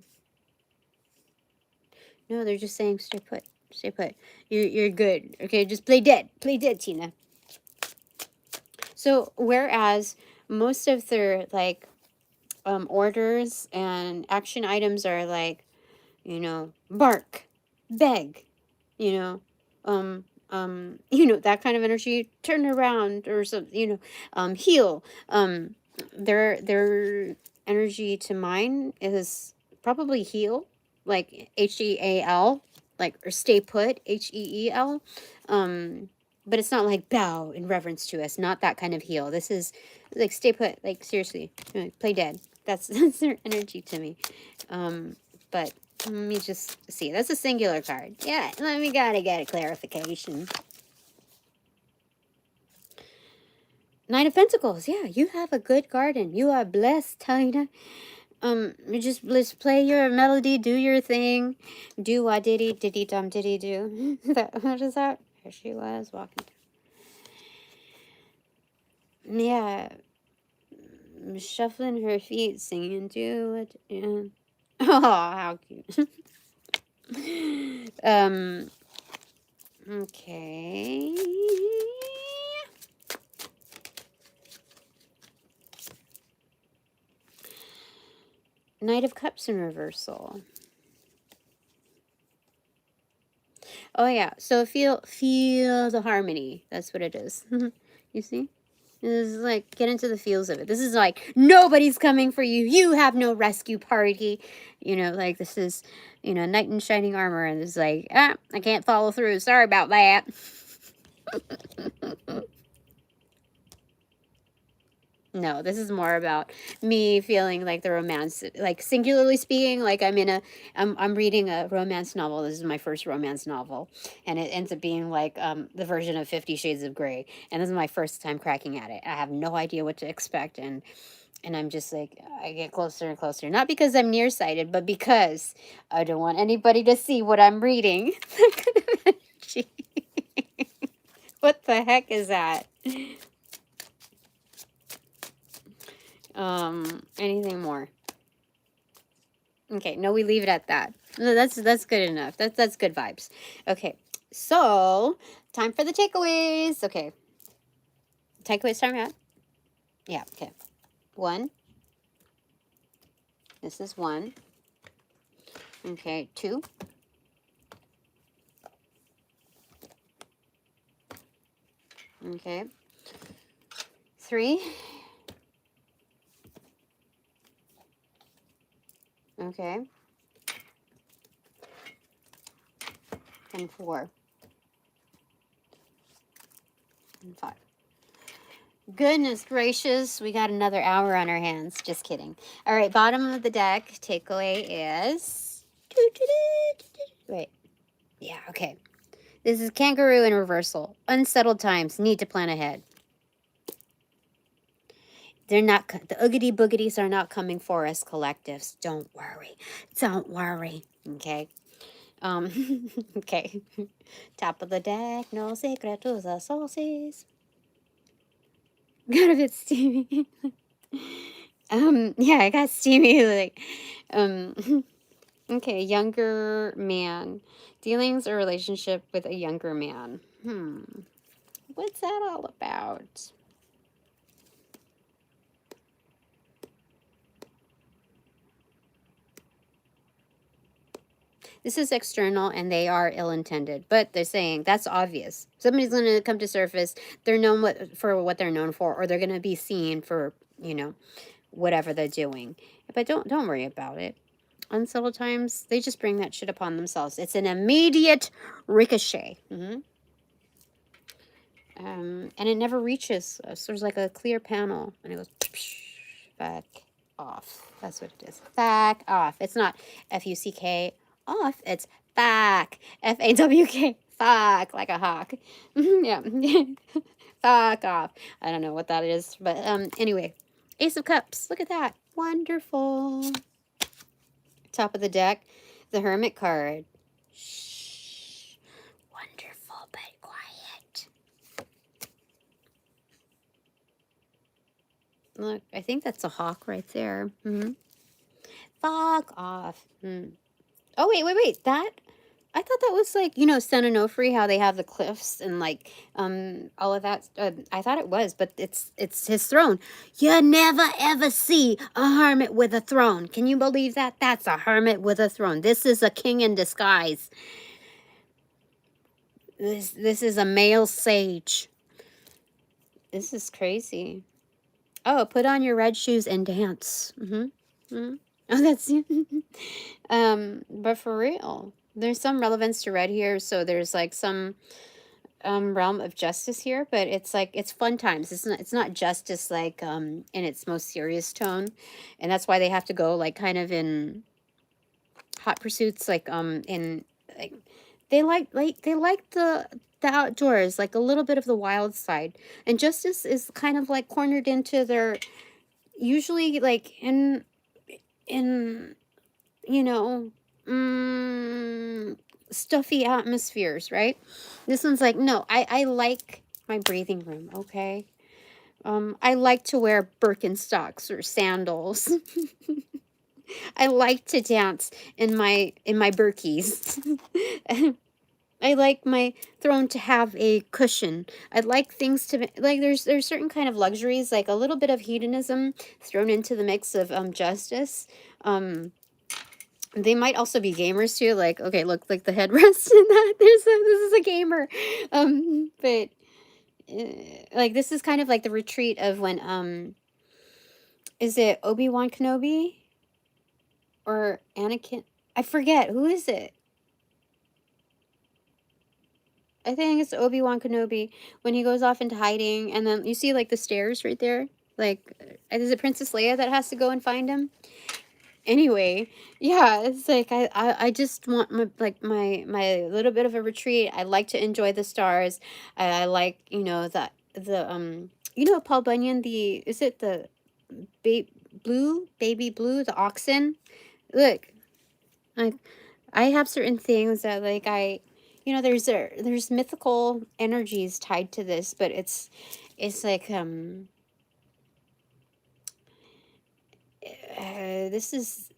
No, they're just saying stay put. Stay put. You're good. Okay, just play dead. Play dead, Tina. So, whereas most of their, like, orders, and action items are like, you know, bark, beg, you know, you know, that kind of energy, turn around or some, you know, heal. Their energy to mine is probably heal, like HEAL, like, or stay put, HEEL. But it's not like bow in reverence to us, not that kind of heal. This is like stay put, like seriously, like, play dead. That's their energy to me. But let me just see. That's a singular card. Yeah, let me gotta get a clarification. Knight of Pentacles. Yeah, you have a good garden. You are blessed, Tina. You just let's play your melody, do your thing, do what diddy dum diddy do. What is that? There she was walking. Yeah, shuffling her feet, singing, do it. Yeah. Oh, how cute. Okay. Knight of Cups in reversal. Oh yeah, so feel the harmony. That's what it is. You see? This is like, get into the feels of it. This is like, nobody's coming for you. You have no rescue party. You know, like this is, you know, knight in shining armor. And it's like, I can't follow through. Sorry about that. No, this is more about me feeling like the romance, like singularly speaking, like I'm reading a romance novel. This is my first romance novel, and it ends up being like the version of 50 Shades of Grey, and this is my first time cracking at it. I have no idea what to expect, and I'm just like, I get closer and closer, not because I'm nearsighted, but because I don't want anybody to see what I'm reading. What the heck is that? Anything more? Okay, no, we leave it at that. No, that's good enough. That's good vibes. Okay, so time for the takeaways. Okay, takeaways time out. Yeah. Okay, 1. This is 1. Okay, 2. Okay, 3. Okay, and 4 and 5. Goodness gracious, we got another hour on our hands. Just kidding. All right, bottom of the deck, takeaway is... Wait. Yeah, okay. This is kangaroo in reversal. Unsettled times. Need to plan ahead. They're not... The oogity boogities are not coming for us, collectives. Don't worry. Don't worry. Okay. Okay. Top of the deck. No secretos a sauces. Got a bit steamy. Yeah, I got steamy, like, okay, younger man. Dealings or relationship with a younger man. What's that all about? This is external and they are ill-intended, but they're saying that's obvious. Somebody's going to come to surface. They're known for what they're known for, or they're going to be seen for, you know, whatever they're doing. But don't worry about it. Unsettled times, they just bring that shit upon themselves. It's an immediate ricochet. And it never reaches us. There's like a clear panel, and it goes back off. That's what it is. Back off. It's not F-U-C-K off. It's back. F-A-W-K. Fuck, like a hawk. Yeah. Fuck off. I don't know what that is, but anyway. Ace of Cups. Look at that. Wonderful. Top of the deck, the Hermit card. Shh. Wonderful, but quiet. Look, I think that's a hawk right there. Fuck off. Oh, wait. That? I thought that was like, you know, Son of Onofre, how they have the cliffs and like all of that. I thought it was, but it's his throne. You never ever see a hermit with a throne. Can you believe that? That's a hermit with a throne. This is a king in disguise. This is a male sage. This is crazy. Oh, put on your red shoes and dance. Oh, that's but for real, there's some relevance to red here. So there's like some realm of justice here, but it's like it's fun times. It's not justice like in its most serious tone, and that's why they have to go like kind of in hot pursuits, like in like they like the outdoors, like a little bit of the wild side, and justice is kind of like cornered into their usually like in you know stuffy atmospheres, right? This one's like, no, I like my breathing room, okay? I like to wear Birkenstocks or sandals. I like to dance in my Birkies. I like my throne to have a cushion. I'd like things to be, like there's certain kind of luxuries, like a little bit of hedonism thrown into the mix of justice. They might also be gamers too. Like, okay, look, like the headrest in that. This is a gamer. But like this is kind of like the retreat of when is it Obi-Wan Kenobi or Anakin? I forget, who is it? I think it's Obi-Wan Kenobi when he goes off into hiding, and then you see like the stairs right there. Like, is it Princess Leia that has to go and find him? Anyway, yeah, it's like I just want my like my little bit of a retreat. I like to enjoy the stars. I like, you know, the you know, Paul Bunyan, the is it the baby blue, the oxen? Look, like I have certain things that like you know, there's mythical energies tied to this, but it's like this is,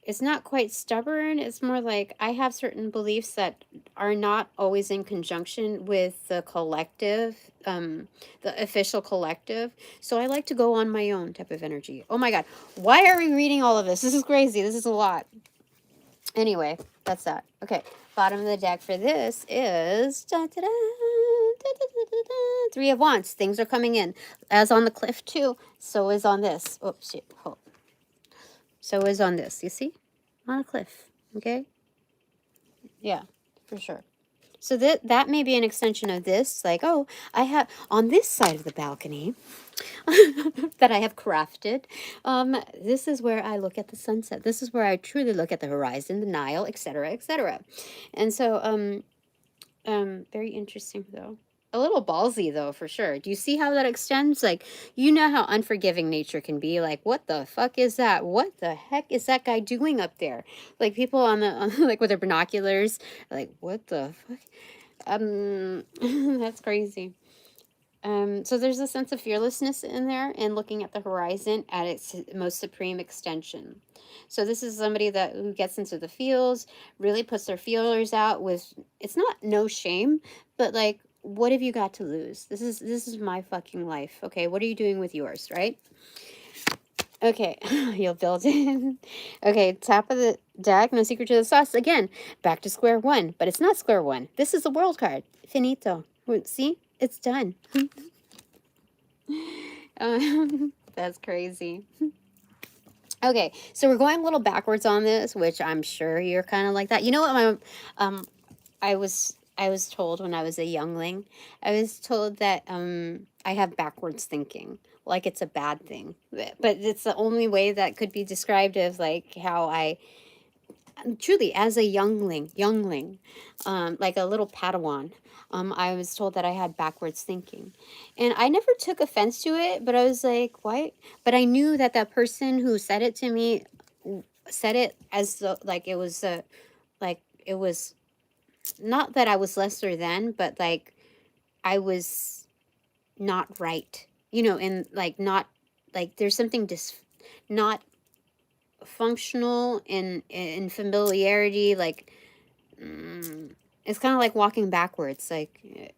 it's not quite stubborn. It's more like I have certain beliefs that are not always in conjunction with the collective, the official collective. So I like to go on my own type of energy. Oh my God. Why are we reading all of this? This is crazy. This is a lot. Anyway, that's that. Okay. Bottom of the deck for this is Three of Wands. Things are coming in. As on the cliff too, so is on this. Oops, shit. Hold. So is on this, you see? On a cliff, okay? Yeah, for sure. So that may be an extension of this, like, oh, I have, on this side of the balcony that I have crafted, this is where I look at the sunset. This is where I truly look at the horizon, the Nile, etc., etc. And so, very interesting, though. A little ballsy, though, for sure. Do you see how that extends? Like, you know how unforgiving nature can be. Like, what the fuck is that? What the heck is that guy doing up there? Like, people like, with their binoculars, like, what the fuck? That's crazy. So there's a sense of fearlessness in there and looking at the horizon at its most supreme extension. So this is somebody who gets into the fields, really puts their feelers out with, it's not no shame, but like, what have you got to lose? This is my fucking life. Okay, what are you doing with yours, right? Okay, you'll build it. Okay, top of the deck, no secret to the sauce. Again, back to square one, but it's not square one. This is a world card. Finito. See? It's done. That's crazy. Okay, so we're going a little backwards on this, which I'm sure you're kind of like that. You know what I was told when I was a youngling? I was told that I have backwards thinking, like it's a bad thing. But it's the only way that could be described as like how I truly, as a youngling, like a little Padawan, I was told that I had backwards thinking, and I never took offense to it. But I was like, "Why?" But I knew that that person who said it to me said it as though, like like it was not that I was lesser than, but like I was not right, you know, and like not like there's something not functional in familiarity, like it's kind of like walking backwards. Like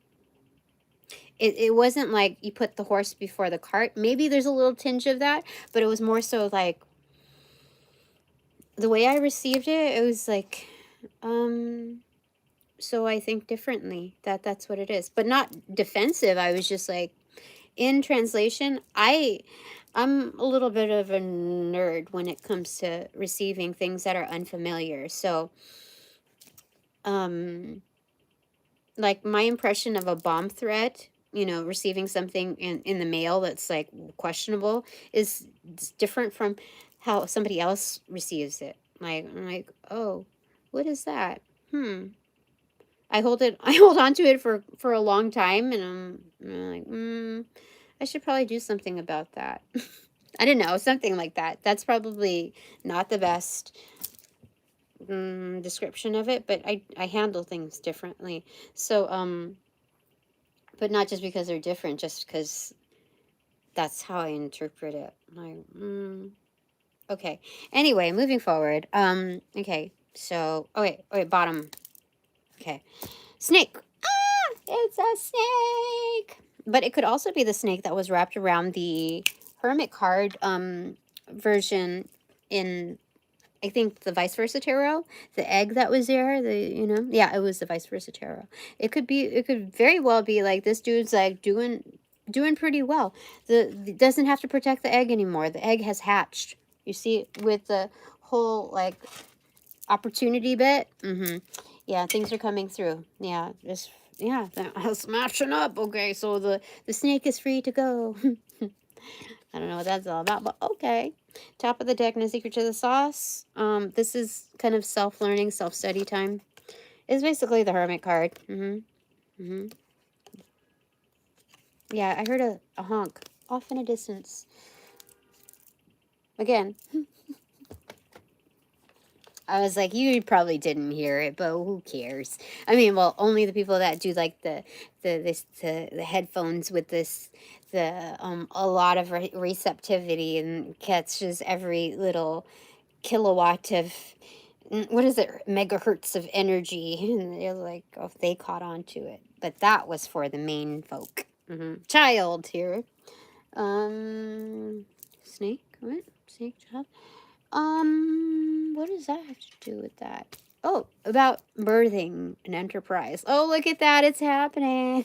it wasn't like you put the horse before the cart. Maybe there's a little tinge of that, but it was more so like the way I received it. It was like, so I think differently. That's what it is, but not defensive. I was just like, in translation, I'm a little bit of a nerd when it comes to receiving things that are unfamiliar. So, like my impression of a bomb threat, receiving something in the mail that's like questionable is different from how somebody else receives it. Like, I'm like, oh, what is that? I hold on to it for a long time, and I'm like, I should probably do something about that. I don't know, something like that. That's probably not the best description of it, but I handle things differently. So, but not just because they're different, just because that's how I interpret it. Like, okay. Anyway, moving forward. Okay. So, wait, bottom. Okay. Snake. Ah, it's a snake. But it could also be the snake that was wrapped around the hermit card version in, I think, the vice versa tarot. The egg that was there, yeah, it was the vice versa tarot. It could very well be like this dude's like doing pretty well. Doesn't have to protect the egg anymore. The egg has hatched. You see, with the whole like opportunity bit. Yeah, things are coming through. Yeah, smashing up. Okay, so the snake is free to go. I don't know what that's all about, but okay. Top of the deck, no secret to the sauce. This is kind of self-learning, self-study time. It's basically the hermit card. Yeah, I heard a honk off in a distance. Again. I was like, you probably didn't hear it, but who cares? I mean, well, only the people that do like the headphones with a lot of receptivity and catches every little kilowatt of, what is it, megahertz of energy, and they're like, oh, they caught on to it. But that was for the main folk. Child here. Snake. What? Snake child. What does that have to do with that? Oh, about birthing an enterprise. Oh, look at that. It's happening.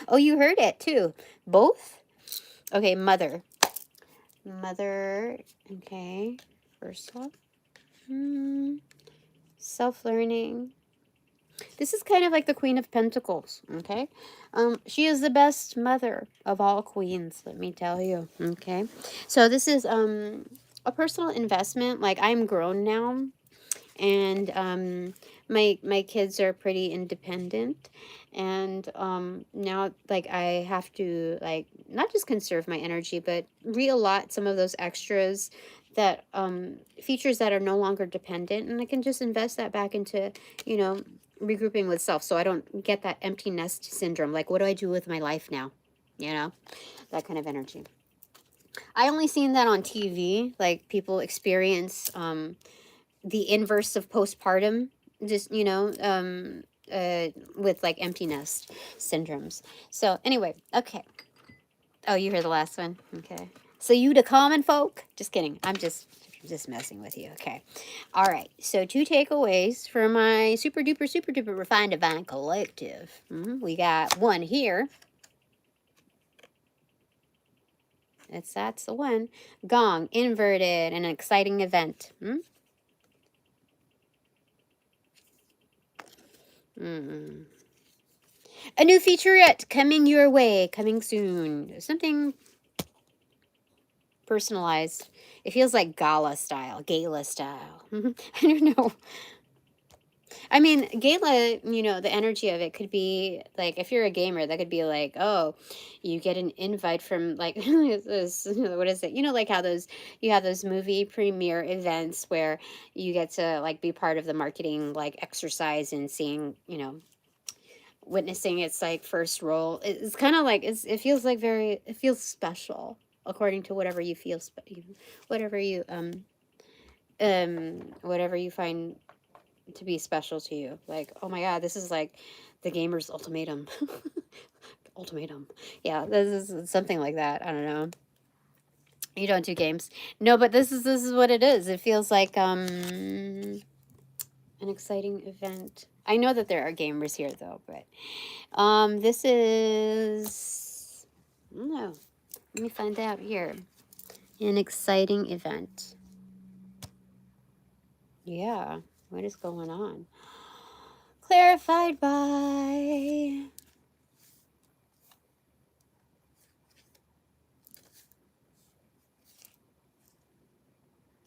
Oh, you heard it too. Both? Okay, mother. Mother. Okay. First off. Self-learning. This is kind of like the Queen of Pentacles, okay? She is the best mother of all queens, let me tell you, okay? So this is a personal investment. Like, I'm grown now, and my kids are pretty independent, and now, like, I have to, like, not just conserve my energy, but re-allot some of those extras that features that are no longer dependent, and I can just invest that back into, regrouping with self, so I don't get that empty nest syndrome. Like, what do I do with my life now? That kind of energy. I only seen that on TV. Like, people experience the inverse of postpartum, just with like empty nest syndromes. So anyway, okay. Oh, you heard the last one. Okay. So you the common folk? Just kidding. I'm just messing with you. Okay. All right. So 2 takeaways for my super duper refined divine collective. We got one here. That's the one. Gong, inverted, an exciting event. A new featurette coming your way, coming soon. Something personalized. It feels like gala style. I don't know. I mean, gala, the energy of it could be like, if you're a gamer, that could be like, oh, you get an invite from like this, what is it? Like how you have those movie premiere events where you get to like be part of the marketing like exercise and seeing, witnessing its like first role. It's kind of like, it feels like it feels special according to whatever you feel, whatever you whatever you find to be special to you. Like, oh my god, this is like the gamer's ultimatum. Ultimatum. Yeah, this is something like that. I don't know. You don't do games. No, but this is what it is. It feels like an exciting event. I know that there are gamers here though, but this is, I don't know. Let me find out here. An exciting event. Yeah, what is going on? Clarified by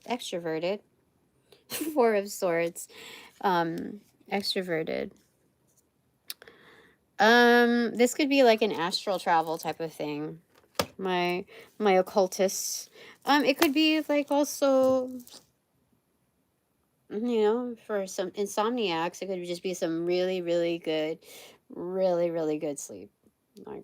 extroverted. Four of Swords. Extroverted. This could be like an astral travel type of thing. My occultists. It could be like also, you know, for some insomniacs, it could just be some really, really good, really good sleep. Like,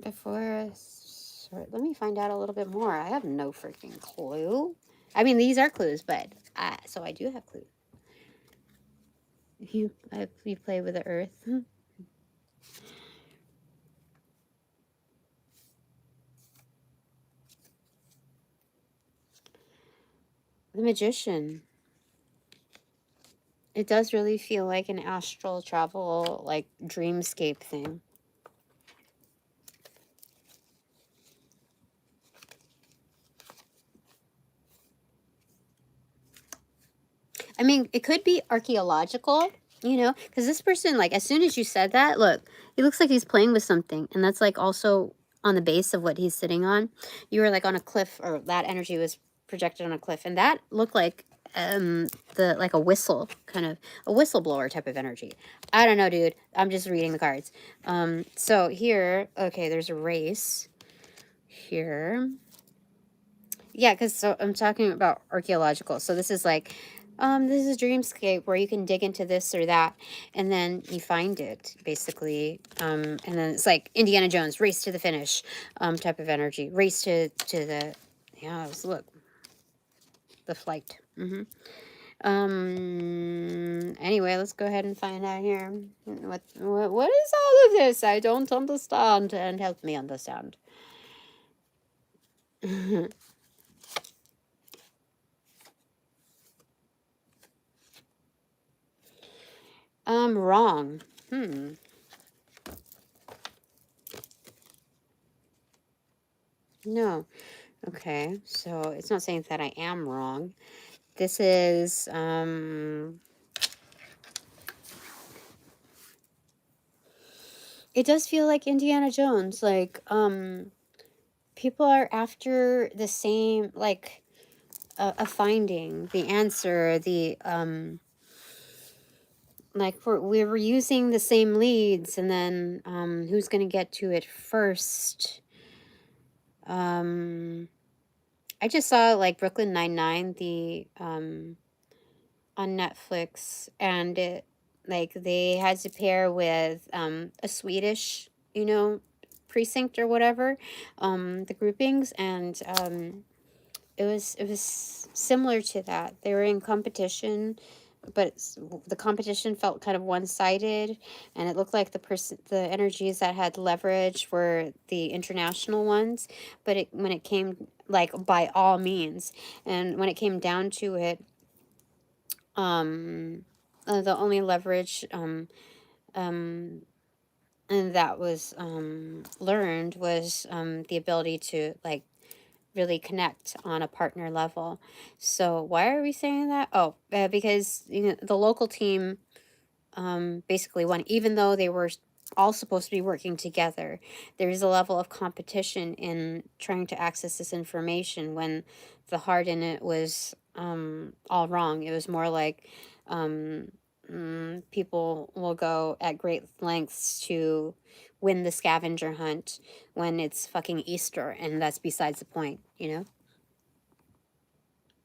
before, sorry, let me find out a little bit more. I have no freaking clue. I mean, these are clues, but so I do have clues. You play with the earth. The Magician. It does really feel like an astral travel, like dreamscape thing. I mean, it could be archaeological, you know, because this person, like, as soon as you said that, look, he looks like he's playing with something, and that's like also on the base of what he's sitting on. You were like on a cliff, or that energy was projected on a cliff, and that looked like the like a whistle, kind of a whistleblower type of energy. I don't know, dude. I'm just reading the cards. So here, okay, there's a race here. Yeah, because so I'm talking about archaeological. So this is like, this is Dreamscape where you can dig into this or that, and then you find it basically. And then it's like Indiana Jones, race to the finish, type of energy, race to the, yeah. Look, the flight. Anyway, let's go ahead and find out here. What is all of this? I don't understand, and help me understand. Wrong. No. Okay, so it's not saying that I am wrong. This is, it does feel like Indiana Jones. Like, people are after the same, like, a finding, the answer, the, like, we were using the same leads, and then, who's gonna get to it first? I just saw, like, Brooklyn Nine-Nine, the, on Netflix, and it, like, they had to pair with, a Swedish, you know, precinct or whatever, the groupings, and, it was similar to that. They were in competition, but the competition felt kind of one-sided, and it looked like the energies that had leverage were the international ones, but when it came, like, by all means, and when it came down to it, the only leverage and that was learned was the ability to, like, really connect on a partner level. So why are we saying that? Oh, because, you know, the local team basically won, even though they were all supposed to be working together. There's a level of competition in trying to access this information when the heart in it was all wrong. It was more like people will go at great lengths to win the scavenger hunt when it's fucking Easter, and that's besides the point, you know?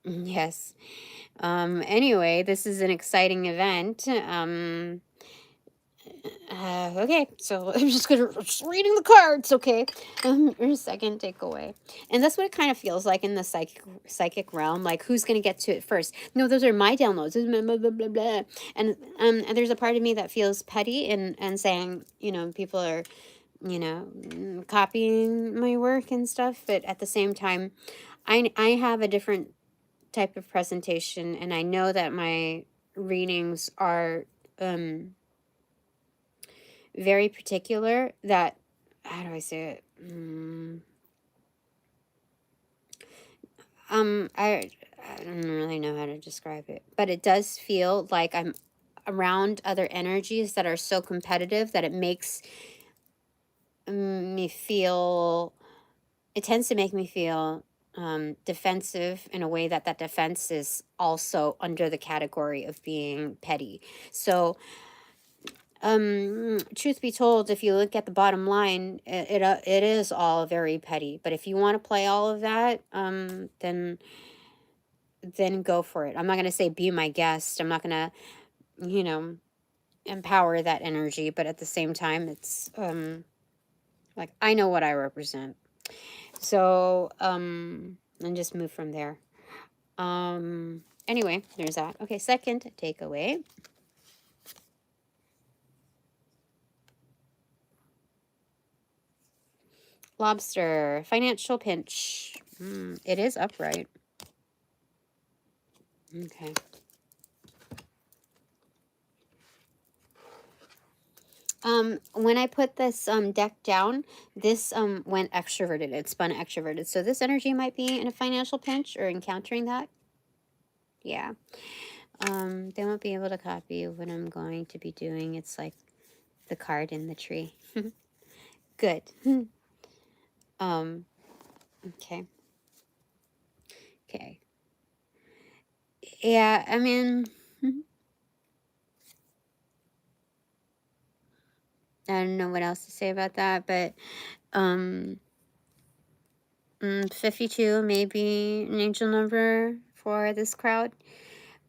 Yes. Anyway, this is an exciting event. Okay, so I'm just reading the cards. Okay, your second takeaway, and that's what it kind of feels like in the psychic realm. Like, who's gonna get to it first? No, those are my downloads. Blah, blah, blah, blah, blah. And there's a part of me that feels petty and saying, people are, copying my work and stuff. But at the same time, I have a different type of presentation, and I know that my readings are very particular. That, how do I say it? I don't really know how to describe it, but it does feel like I'm around other energies that are so competitive that it makes me feel, it tends to make me feel defensive in a way that defense is also under the category of being petty. So truth be told, if you look at the bottom line, it is all very petty. But if you want to play all of that, then go for it. I'm not going to say be my guest. I'm not going to, empower that energy. But at the same time, it's like, I know what I represent. So and just move from there. Anyway, there's that. Okay, second takeaway. Lobster, financial pinch. It is upright. Okay. When I put this deck down, this went extroverted. It spun extroverted. So this energy might be in a financial pinch or encountering that. Yeah. They won't be able to copy what I'm going to be doing. It's like the card in the tree. Good. Okay. Okay. Yeah, I mean, I don't know what else to say about that, but 52 may be an angel number for this crowd.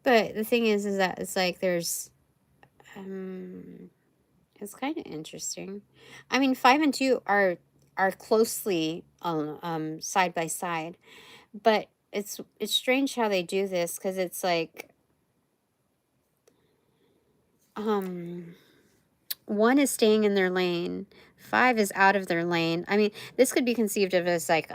But the thing is that it's like there's it's kind of interesting. I mean, 5 and 2 are closely side by side, but it's strange how they do this, because it's like 1 is staying in their lane, 5 is out of their lane. I mean, this could be conceived of as like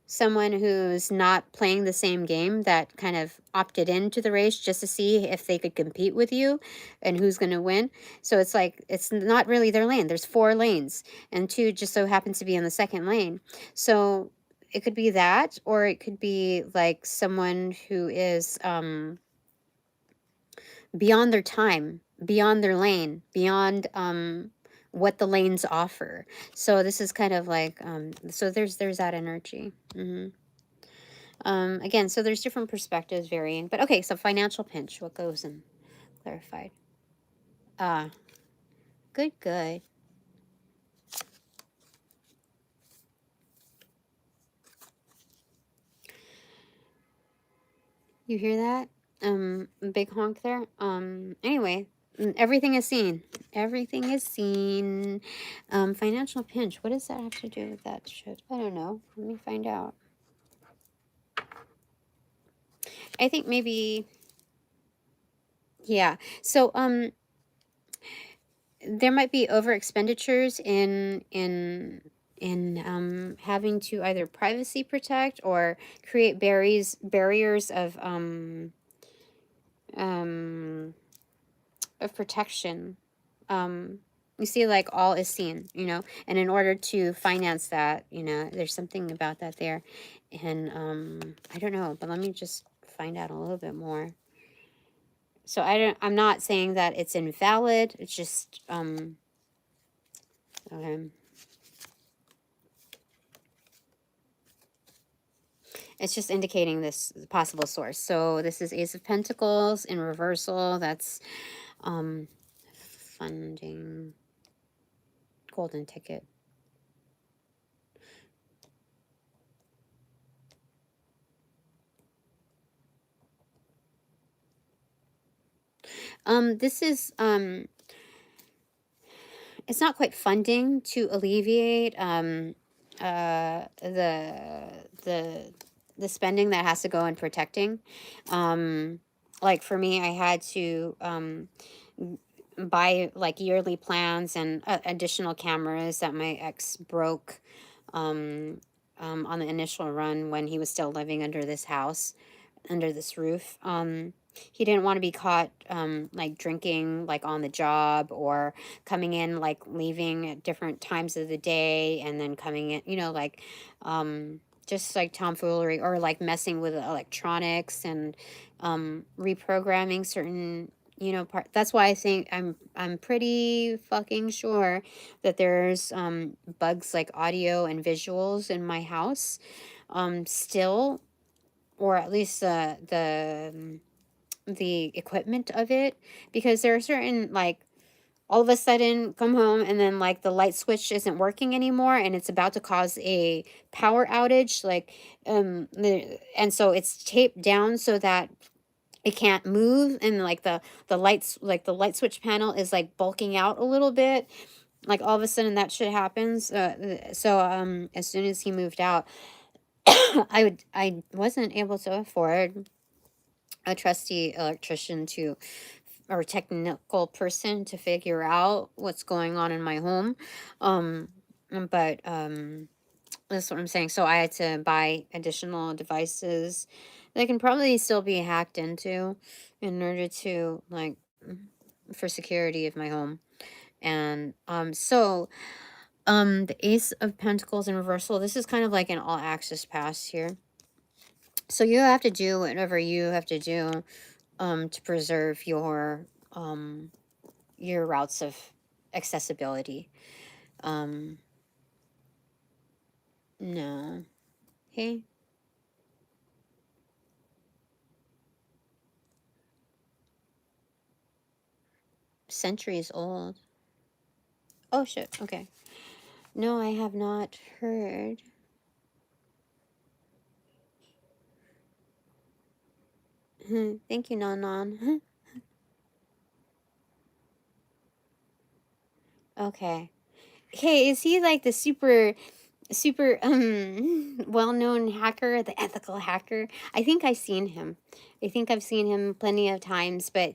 someone who's not playing the same game, that kind of opted into the race just to see if they could compete with you and who's going to win. So it's like, it's not really their lane. There's 4 lanes, and 2 just so happens to be in the second lane. So it could be that, or it could be like someone who is beyond their time, beyond their lane, beyond what the lanes offer. So this is kind of like so there's that energy. Again, so there's different perspectives varying, but okay. So financial pinch, what goes in clarified? Good. You hear that? Big honk there. Anyway, everything is seen. Everything is seen. Financial pinch. What does that have to do with that shit? I don't know. Let me find out. I think maybe, yeah. So, there might be over expenditures in having to either privacy protect or create barriers of protection. You see, like, all is seen, and in order to finance that, there's something about that there. And I don't know, but let me just find out a little bit more. So I'm not saying that it's invalid. It's just okay. It's just indicating this possible source. So this is Ace of Pentacles in reversal. That's funding, golden ticket. This is it's not quite funding to alleviate the the spending that has to go in protecting. Like for me, I had to buy like yearly plans and additional cameras that my ex broke on the initial run when he was still living under this house, under this roof. He didn't want to be caught like drinking like on the job, or coming in like leaving at different times of the day and then coming in, you know, like just like tomfoolery, or like messing with electronics and reprogramming certain, you know, part. That's why I think I'm pretty fucking sure that there's bugs like audio and visuals in my house still, or at least the equipment of it, because there are certain, like, all of a sudden come home and then like the light switch isn't working anymore and it's about to cause a power outage, like and so it's taped down so that it can't move, and like the lights, like the light switch panel is like bulking out a little bit, like all of a sudden that shit happens. So as soon as he moved out, I wasn't able to afford a trusty electrician to, or technical person to figure out what's going on in my home. But that's what I'm saying. So I had to buy additional devices that can probably still be hacked into in order to, like, for security of my home. And the Ace of Pentacles in reversal, this is kind of like an all access pass here. So you have to do whatever you have to do to preserve your routes of accessibility. No. Okay. Centuries old. Oh shit. Okay. No, I have not heard. Thank you, Non. Okay. Hey, is he like the super well-known hacker, the ethical hacker? I think I've seen him. I think I've seen him plenty of times, but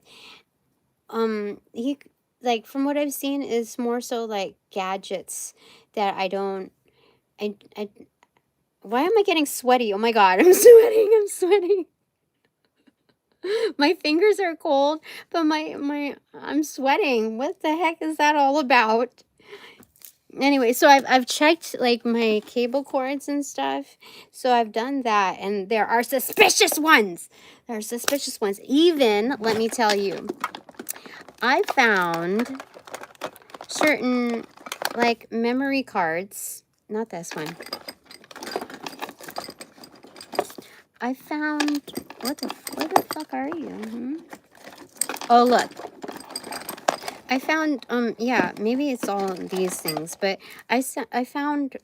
he, like, from what I've seen, is more so like gadgets that I don't, I why am I getting sweaty? Oh my god, I'm sweating. My fingers are cold, but I'm sweating. What the heck is that all about? Anyway, so I've checked like my cable cords and stuff. So I've done that, and there are suspicious ones. There are suspicious ones. Even, let me tell you, I found certain like memory cards. Not this one. I found, where the fuck are you? Oh, look. I found, yeah, maybe it's all these things, but I found,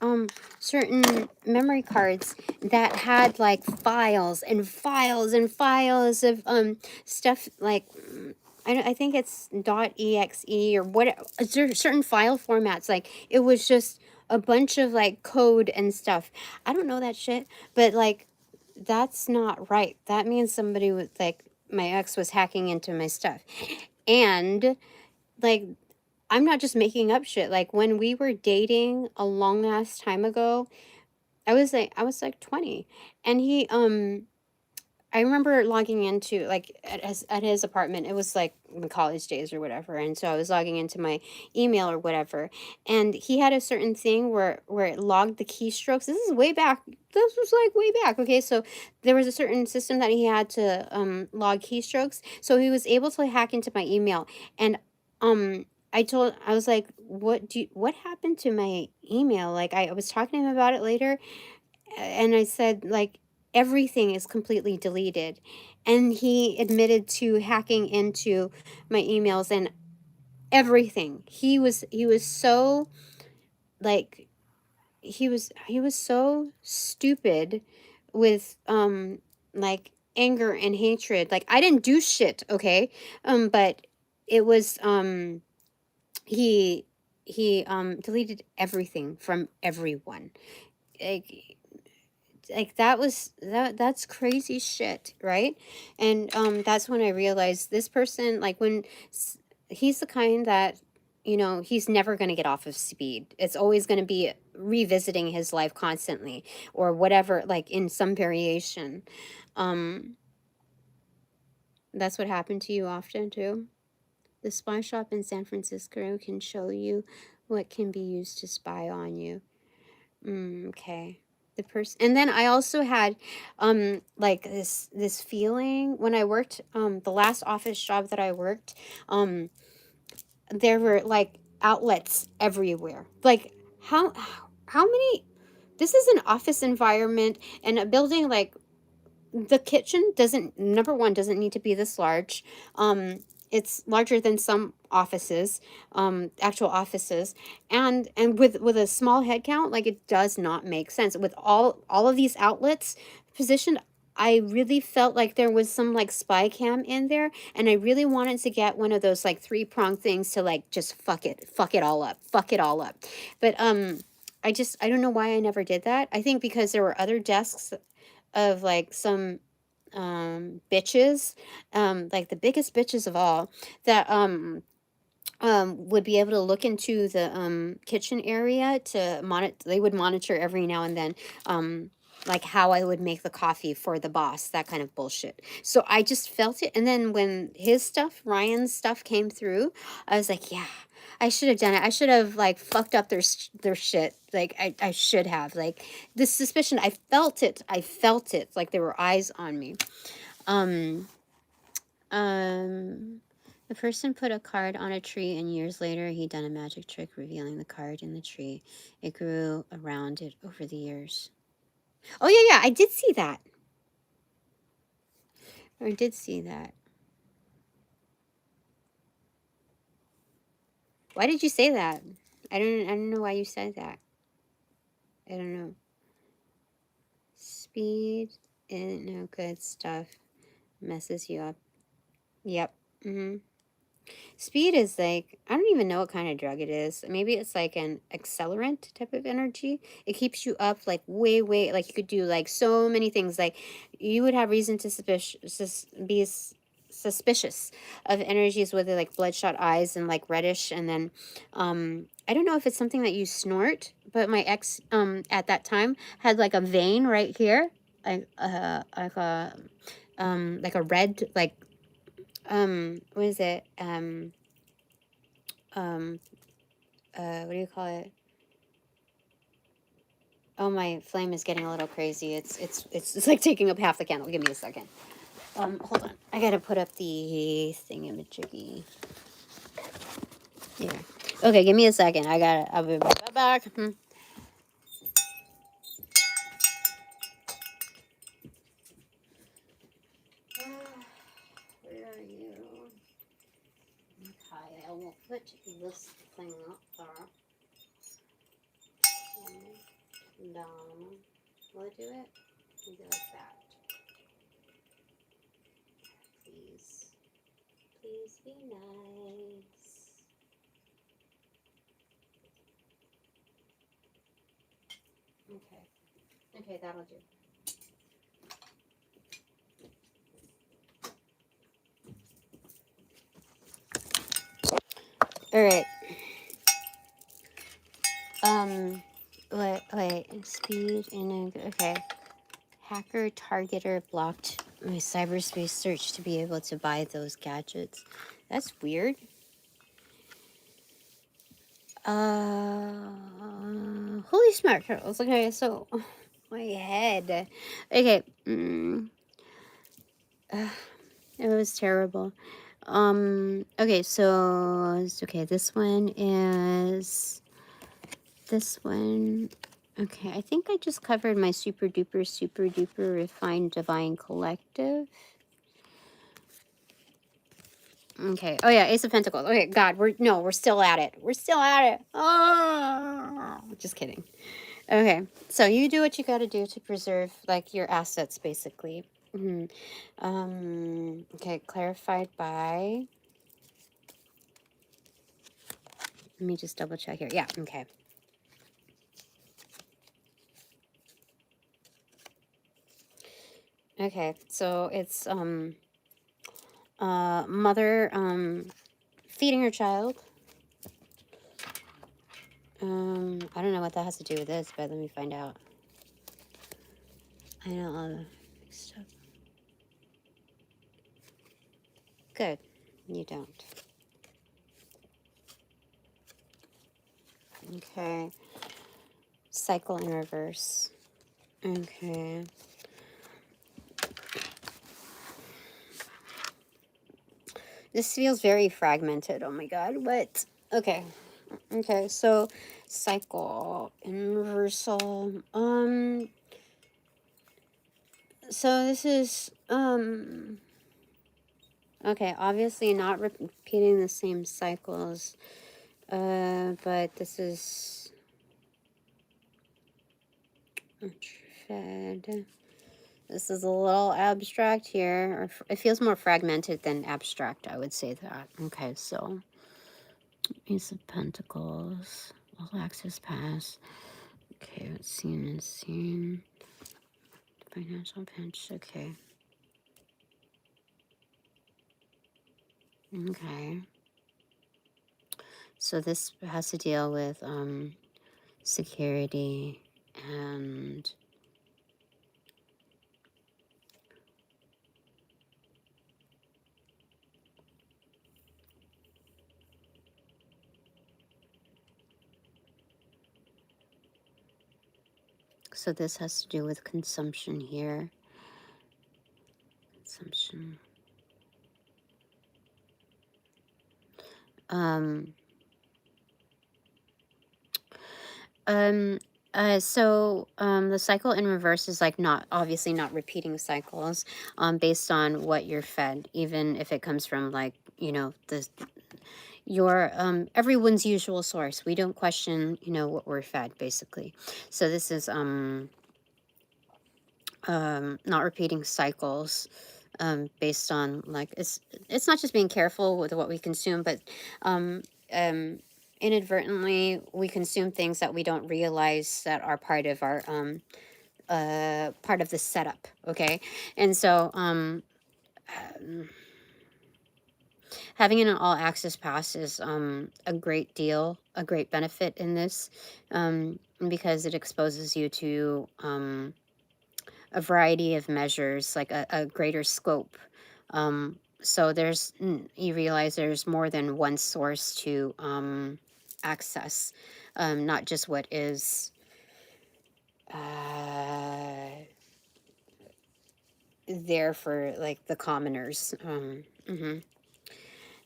certain memory cards that had, like, files and files and files of, stuff, like, I think it's .exe or what, certain file formats, like, it was just a bunch of, like, code and stuff. I don't know that shit, but, like, that's not right. That means somebody with, like, my ex was hacking into my stuff. And, like, I'm not just making up shit. Like, when we were dating a long ass time ago, I was like 20, and he I remember logging into, like, at his apartment. It was like in college days or whatever, and so I was logging into my email or whatever, and he had a certain thing where it logged the keystrokes. This is way back. This was like way back. Okay, so there was a certain system that he had to log keystrokes, so he was able to hack into my email, and I was like, what happened to my email? Like, I was talking to him about it later, and I said, like, everything is completely deleted. And he admitted to hacking into my emails and everything. He was so, like, he was so stupid with like anger and hatred. Like, I didn't do shit, okay? But it was he deleted everything from everyone. Like, that's crazy shit, right? And that's when I realized this person, like, he's the kind that, he's never going to get off of speed. It's always going to be revisiting his life constantly, or whatever, like in some variation. um that's what happened to you often too. The spy shop in San Francisco can show you what can be used to spy on you. Okay. The person, and then I also had like this feeling when I worked the last office job that I worked. There were like outlets everywhere. Like, how many, this is an office environment and a building, like, the kitchen doesn't, number one, doesn't need to be this large. It's larger than some offices, actual offices, and with a small head count, like, it does not make sense with all of these outlets positioned. I really felt like there was some, like, spy cam in there, and I really wanted to get one of those, like, three-prong things to, like, just fuck it all up, but I don't know why I never did that. I think because there were other desks of, like, some bitches, like the biggest bitches of all, that would be able to look into the kitchen area to monitor. They would monitor every now and then, like, how I would make the coffee for the boss, that kind of bullshit. So I just felt it, and then when his stuff, Ryan's stuff, came through, I was like, yeah, I should have done it. I should have, like, fucked up their shit. Like, I should have, like, this suspicion. I felt it like there were eyes on me. um um the person put a card on a tree, and years later he done a magic trick revealing the card in the tree. It grew around it over the years. Oh, yeah, I did see that. Why did you say that? I don't know why you said that. I don't know. Speed and no good stuff messes you up. Yep. Speed is like, I don't even know what kind of drug it is. Maybe it's like an accelerant type of energy. It keeps you up, like, way, like, you could do, like, so many things. Like, you would have reason to be suspicious of energies with, like, bloodshot eyes and, like, reddish. And then I don't know if it's something that you snort, but my ex at that time had, like, a vein right here, like a red, like, what is it, what do you call it? Oh, my flame is getting a little crazy. It's like taking up half the candle. Give me a second. Hold on. I gotta put up the thingamajiggy. Yeah. Okay, give me a second. I'll be right back. Where are you? Okay, I will put this thing up there. Down. Will it do it? Do it like that. Please. Please be nice. Okay, that'll do. All right. Wait, speed and okay. Hacker targeter blocked my cyberspace search to be able to buy those gadgets. That's weird. Holy smokes. Okay, so my head. Okay. It was terrible. Okay, so okay, this one is this one. Okay, I think I just covered my super duper refined divine collective. Okay. Oh yeah, Ace of Pentacles. Okay, God, we're still at it. Oh, just kidding. Okay, so you do what you got to do to preserve, like, your assets, basically. Okay, clarified by Let me just double check here. Yeah, okay. Okay, so it's mother feeding her child. I don't know what that has to do with this, but let me find out. I know all the mixed up. Good. You don't. Okay. Cycle in reverse. Okay. This feels very fragmented. Oh my god. What? Okay. Okay, so cycle in reversal. So this is okay, obviously not repeating the same cycles. But this is fed. This is a little abstract here, or it feels more fragmented than abstract, I would say that. Okay, so Ace of Pentacles, all access pass. Okay, what's seen is seen. Financial pinch, okay. Okay. So this has to deal with security and so this has to do with consumption here. Consumption. The cycle in reverse is like not obviously not repeating cycles based on what you're fed, even if it comes from like, you know, your everyone's usual source. We don't question, you know, what we're fed basically. So this is not repeating cycles based on like it's not just being careful with what we consume, but inadvertently we consume things that we don't realize that are part of our part of the setup. Okay, and so having an all access pass is a great deal, a great benefit in this because it exposes you to a variety of measures, like a greater scope. So you realize there's more than one source to access, not just what is there for like the commoners.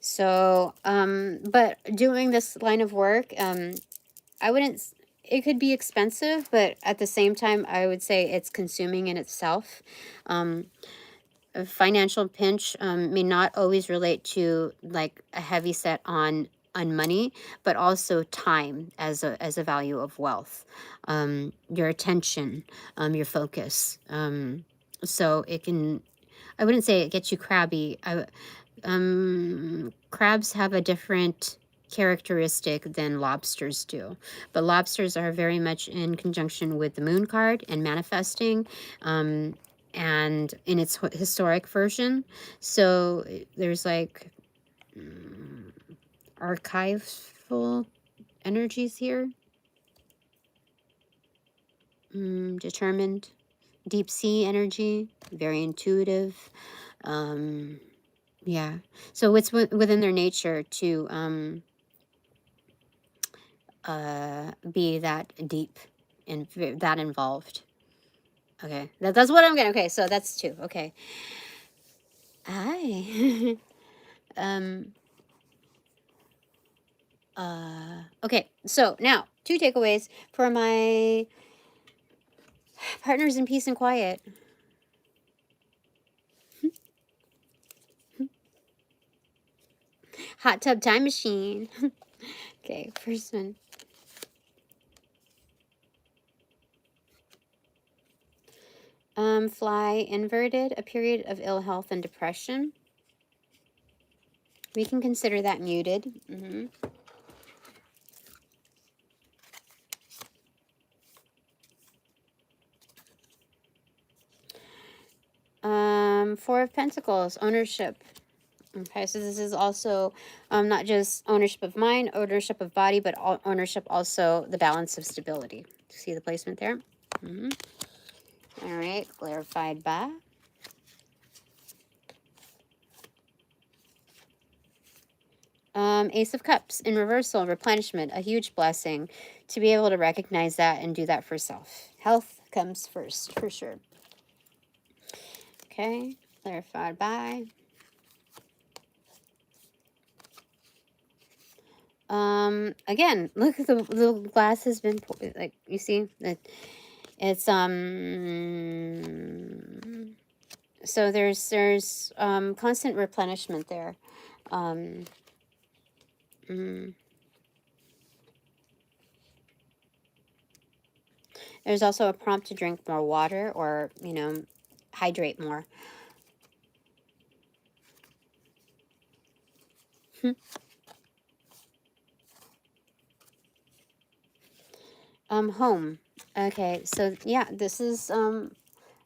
So, but doing this line of work, I wouldn't, it could be expensive, but at the same time, I would say it's consuming in itself. A financial pinch may not always relate to like a heavy set on money, but also time as a value of wealth, your attention, your focus. So it can, I wouldn't say it gets you crabby. Crabs have a different characteristic than lobsters do, but lobsters are very much in conjunction with the moon card and manifesting, and in its historic version. So there's like archival energies here. Determined, deep sea energy, very intuitive. Yeah, so it's within their nature to be that deep and that involved. Okay, that's what I'm getting. Okay, so that's two. Okay. Hi. Okay, so now 2 takeaways for my partners in peace and quiet. Hot tub time machine. Okay, first one. Fly inverted, a period of ill health and depression. We can consider that muted. Four of Pentacles, ownership. Okay, so this is also not just ownership of mind, ownership of body, but ownership also the balance of stability. See the placement there? All right, clarified by. Ace of Cups in reversal, replenishment, a huge blessing to be able to recognize that and do that for self. Health comes first, for sure. Okay, clarified by. Again, look, the glass has been, like, you see that it's, so there's constant replenishment there. There's also a prompt to drink more water or, you know, hydrate more. Home. Okay, so yeah, this is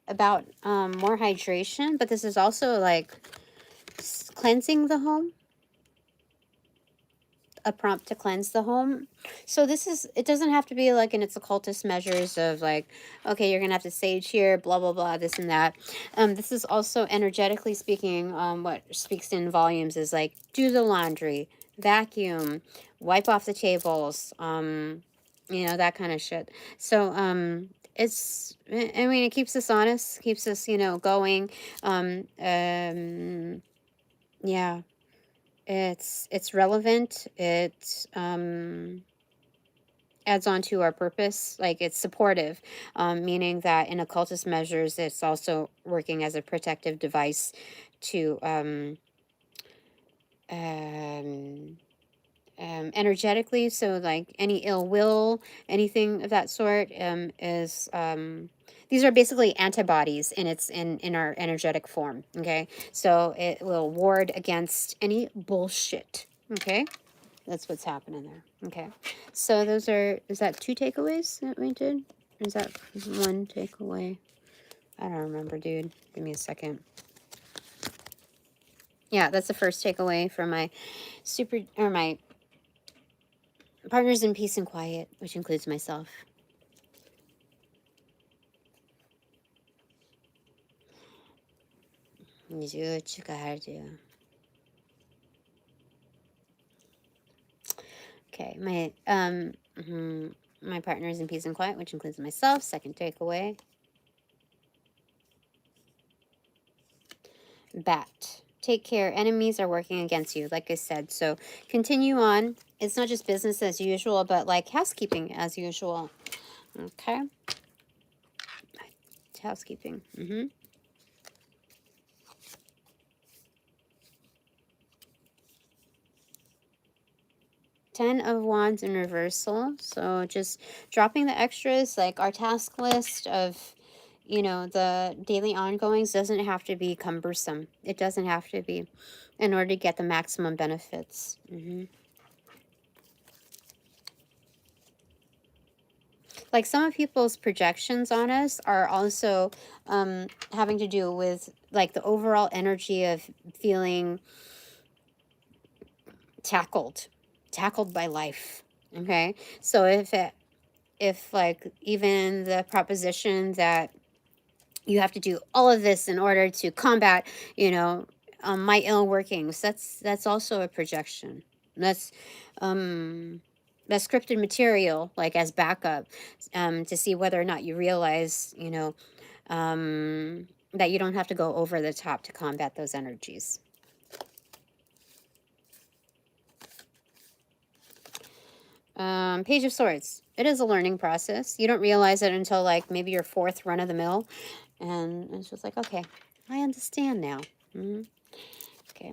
about more hydration, but this is also like cleansing the home. A prompt to cleanse the home. So this is, it doesn't have to be like in its occultist measures of like, okay, you're gonna have to sage here, blah blah blah, this and that. This is also energetically speaking, what speaks in volumes is like do the laundry, vacuum, wipe off the tables, you know, that kind of shit. So it's, I mean, it keeps us honest, keeps us, you know, going. Yeah, it's relevant. It adds on to our purpose. Like it's supportive, meaning that in occultist measures, it's also working as a protective device to energetically. So like any ill will, anything of that sort, is these are basically antibodies in its in our energetic form. Okay, so it will ward against any bullshit. Okay, that's what's happening there. Okay, so those are, is that 2 takeaways that we did? Or is that 1 takeaway? I don't remember, dude. Give me a second. Yeah, that's the first takeaway from my my partners in peace and quiet, which includes myself. You do what you gotta do. Okay, my partners in peace and quiet, which includes myself. Second takeaway. Bat. Take care. Enemies are working against you, like I said. So continue on. It's not just business as usual, but like housekeeping as usual. Okay. Housekeeping. 10 of Wands in reversal. So just dropping the extras, like our task list of, you know, the daily ongoings doesn't have to be cumbersome. It doesn't have to be in order to get the maximum benefits. Like some of people's projections on us are also having to do with like the overall energy of feeling tackled by life. Okay, so if like even the proposition that you have to do all of this in order to combat, you know, my ill workings, that's also a projection. That's scripted material, like as backup, to see whether or not you realize, you know, that you don't have to go over the top to combat those energies. Page of Swords. It is a learning process. You don't realize it until like maybe your 4th run of the mill. And it's just like, okay, I understand now. Okay.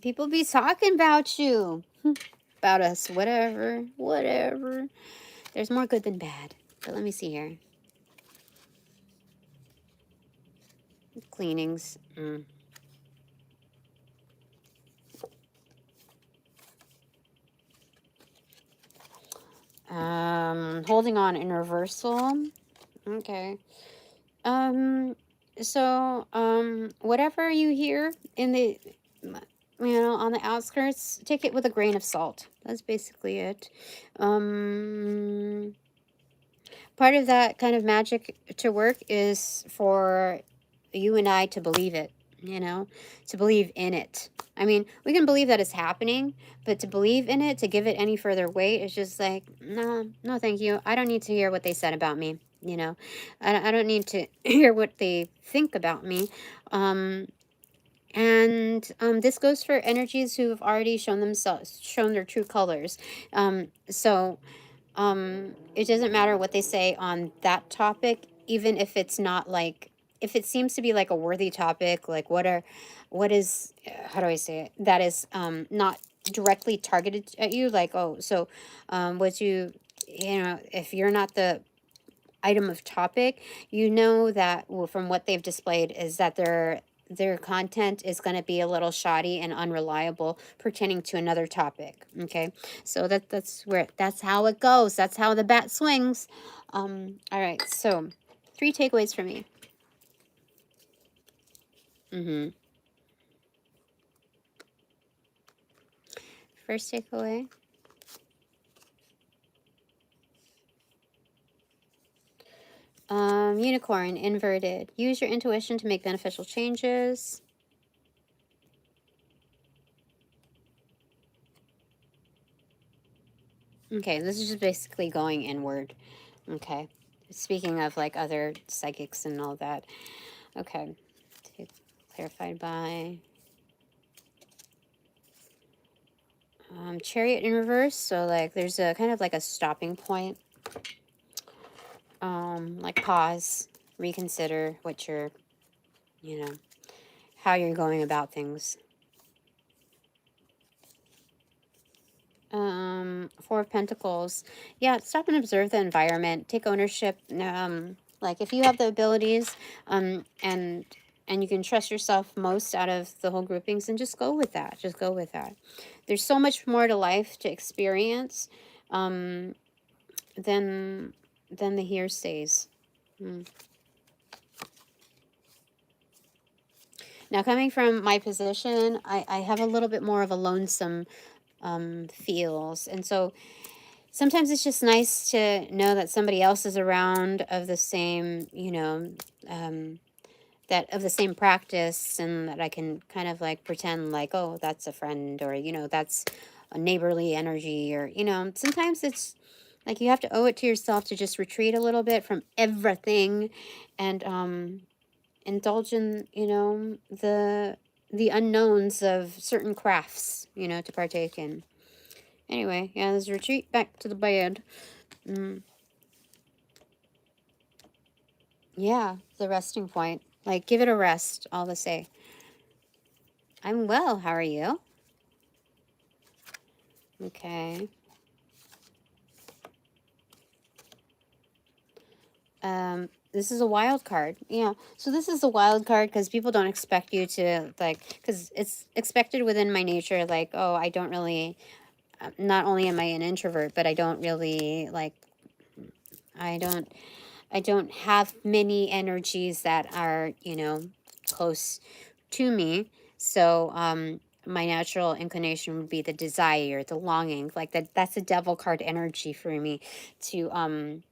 People be talking about you. About us. Whatever. There's more good than bad. But let me see here. Cleanings. Holding on in reversal. Okay. So, whatever you hear in the, on the outskirts, take it with a grain of salt. That's basically it. Part of that kind of magic to work is for you and I to believe it, to believe in it. I mean, we can believe that it's happening, but to believe in it, to give it any further weight, is just like, no, no, thank you. I don't need to hear what they said about me. I don't need to hear what they think about me. This goes for energies who have already shown their true colors. So it doesn't matter what they say on that topic, even if it's not like, if it seems to be like a worthy topic, like what is, how do I say it, that is not directly targeted at you, like, oh, so what if you're not the item of topic, that, well, from what they've displayed, is that their content is going to be a little shoddy and unreliable pertaining to another topic. Okay, so that's how it goes. That's how the bat swings. All right, so 3 takeaways for me. First takeaway, unicorn inverted. Use your intuition to make beneficial changes. Okay, this is just basically going inward. Okay, speaking of like other psychics and all that. Okay, clarified by Chariot in reverse. So like there's a kind of like a stopping point. Like pause, reconsider what you're, how you're going about things. 4 of Pentacles. Yeah, stop and observe the environment. Take ownership. Like if you have the abilities, and you can trust yourself most out of the whole groupings, and just go with that. Just go with that. There's so much more to life to experience, than the hearsays. Now, coming from my position, I have a little bit more of a lonesome feels, and so sometimes it's just nice to know that somebody else is around of the same, that of the same practice, and that I can kind of like pretend like, oh, that's a friend, or that's a neighborly energy, or sometimes it's like you have to owe it to yourself to just retreat a little bit from everything, and indulge in the unknowns of certain crafts, to partake in. Anyway, yeah, let's retreat back to the bed. Yeah, the resting point. Like, give it a rest, all to say. I'm well, how are you? Okay. This is a wild card. Yeah, so this is a wild card because people don't expect you to, like, because it's expected within my nature, like, oh, I don't really, not only am I an introvert, but I don't really, like, I don't have many energies that are, close to me. So, my natural inclination would be the desire, the longing, like that's a devil card energy for me to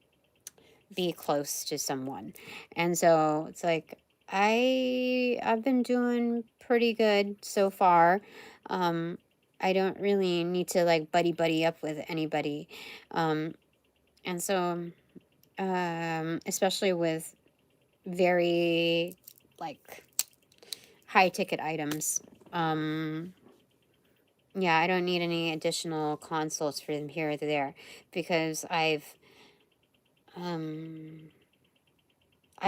be close to someone. And so it's like I've been doing pretty good so far. I don't really need to like buddy up with anybody. And so especially with very like high ticket items. Yeah, I don't need any additional consults for them here or there, because I've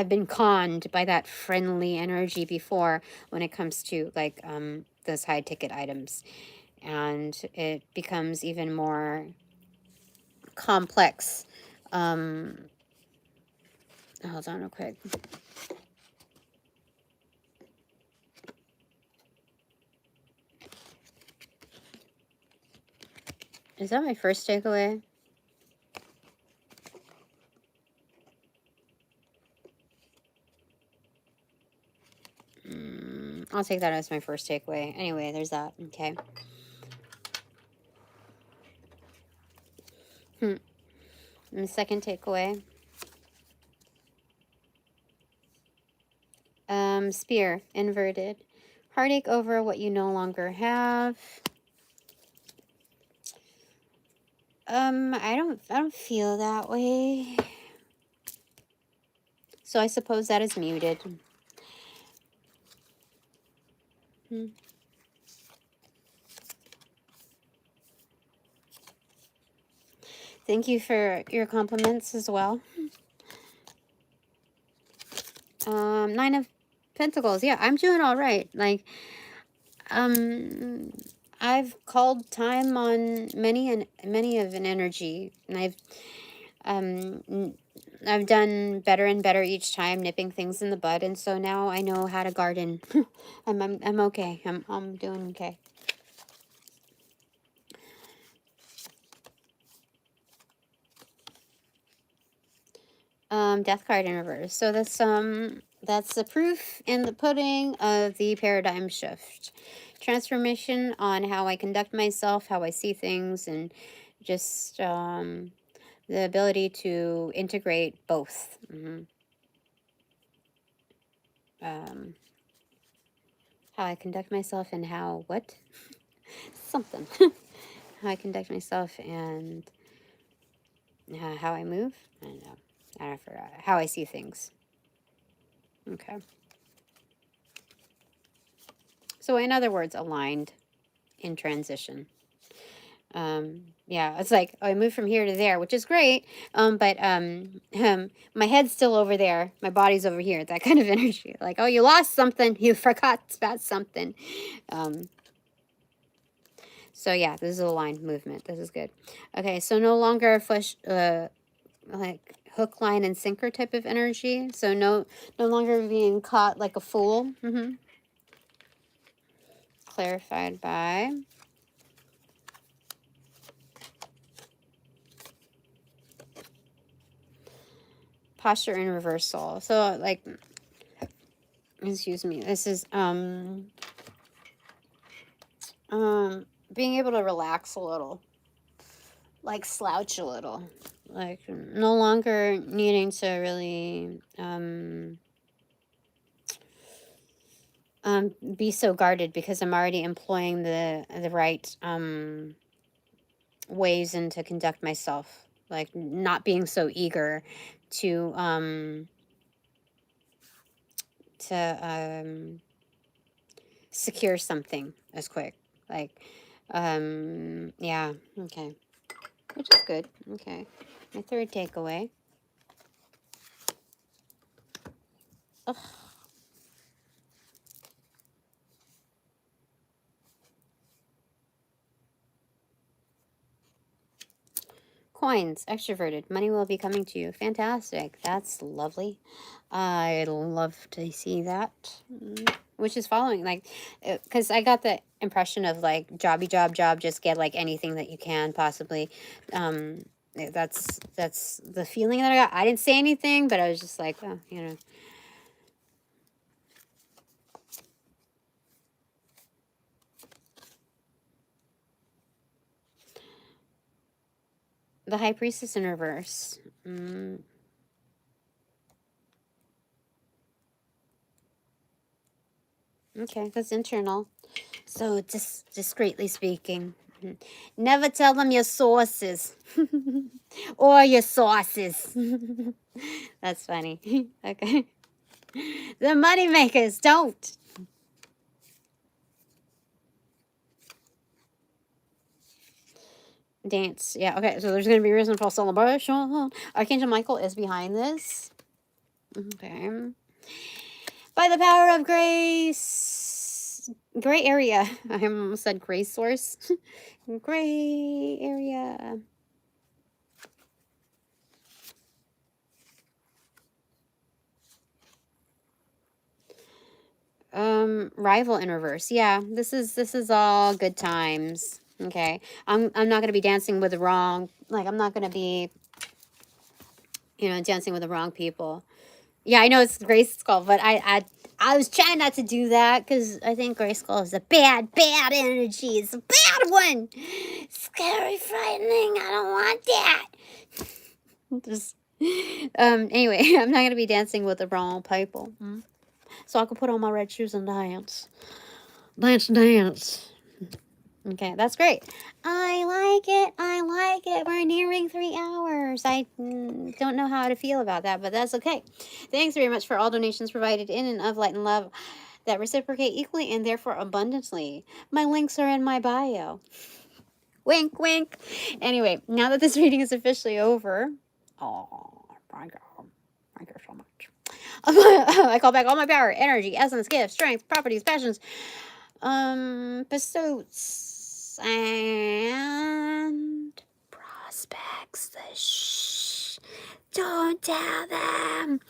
been conned by that friendly energy before when it comes to like those high ticket items, and it becomes even more complex. Hold on real quick. Is that my first takeaway? I'll take that as my first takeaway. Anyway, there's that. Okay. And the second takeaway. Spear, inverted. Heartache over what you no longer have. I don't feel that way. So I suppose that is muted. Thank you for your compliments as well. Nine of Pentacles. Yeah, I'm doing all right. Like, I've called time on many of an energy, and I've done better and better each time, nipping things in the bud, and so now I know how to garden. I'm okay. I'm doing okay. Death card in reverse. So that's the proof in the pudding of the paradigm shift. Transformation on how I conduct myself, how I see things, and just the ability to integrate both. How I conduct myself and how what? Something. How I conduct myself and how I move. I don't know. I forgot. How I see things. Okay. So in other words, aligned in transition. Yeah, it's like, oh, I moved from here to there, which is great. But my head's still over there. My body's over here. That kind of energy. Like, oh, you lost something. You forgot about something. So yeah, this is a aligned movement. This is good. Okay, so no longer like hook, line, and sinker type of energy. So no longer being caught like a fool. Clarified by posture and reversal. So like, excuse me, this is being able to relax a little, like slouch a little, like no longer needing to really be so guarded because I'm already employing the right ways and to conduct myself, like not being so eager to secure something as quick, like yeah, okay, which is good. Okay, my third takeaway. Ugh. Coins, extroverted. Money will be coming to you. Fantastic. That's lovely. I'd love to see that. Which is following, like, because I got the impression of, like, jobby job, just get, like, anything that you can possibly. That's the feeling that I got. I didn't say anything, but I was just like, oh, you know. The High Priestess in reverse. Okay, that's internal. So just discreetly speaking. Never tell them your sources. Or your sauces. That's funny. Okay. The money makers don't. Dance. Yeah, okay. So there's going to be reason for celebration. Archangel Michael is behind this. Okay. By the power of grace. Gray area. I almost said gray source. Gray area. Rival in reverse. Yeah, this is all good times. Okay. I'm not gonna be dancing with the wrong, like, I'm not gonna be, you know, dancing with the wrong people. Yeah, I know it's Grace Skull, but I I was trying not to do that because I think Grayskull is a bad energy. It's a bad one. Scary, frightening. I don't want that. Just, anyway, I'm not going to be dancing with the wrong people. So I can put on my red shoes and dance. Dance. Okay, that's great. I like it. We're nearing 3 hours. I don't know how to feel about that, but that's okay. Thanks very much for all donations provided in and of light and love that reciprocate equally and therefore abundantly. My links are in my bio. Wink, wink. Anyway, now that this reading is officially over, thank you so much. I call back all my power, energy, essence, gifts, strength, properties, passions, pursuits, and prospects. Don't tell them.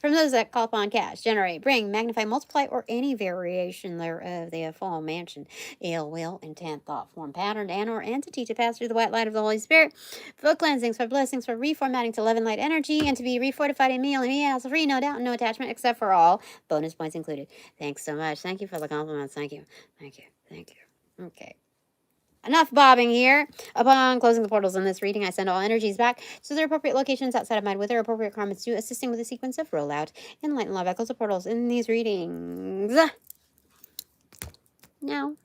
From those that call upon cash, generate, bring, magnify, multiply, or any variation thereof, the aforementioned ill will, intent, thought, form, pattern, and or entity to pass through the white light of the Holy Spirit for cleansings, for blessings, for reformatting to love and light energy, and to be refortified in me, only me, as free, no doubt, and no attachment, except for all bonus points included. Thanks so much. Thank you for the compliments. Thank you. Okay. Enough bobbing here. Upon closing the portals in this reading, I send all energies back to their appropriate locations outside of mind with their appropriate karmas to assisting with the sequence of rollout and light and love echoes of portals in these readings. Now.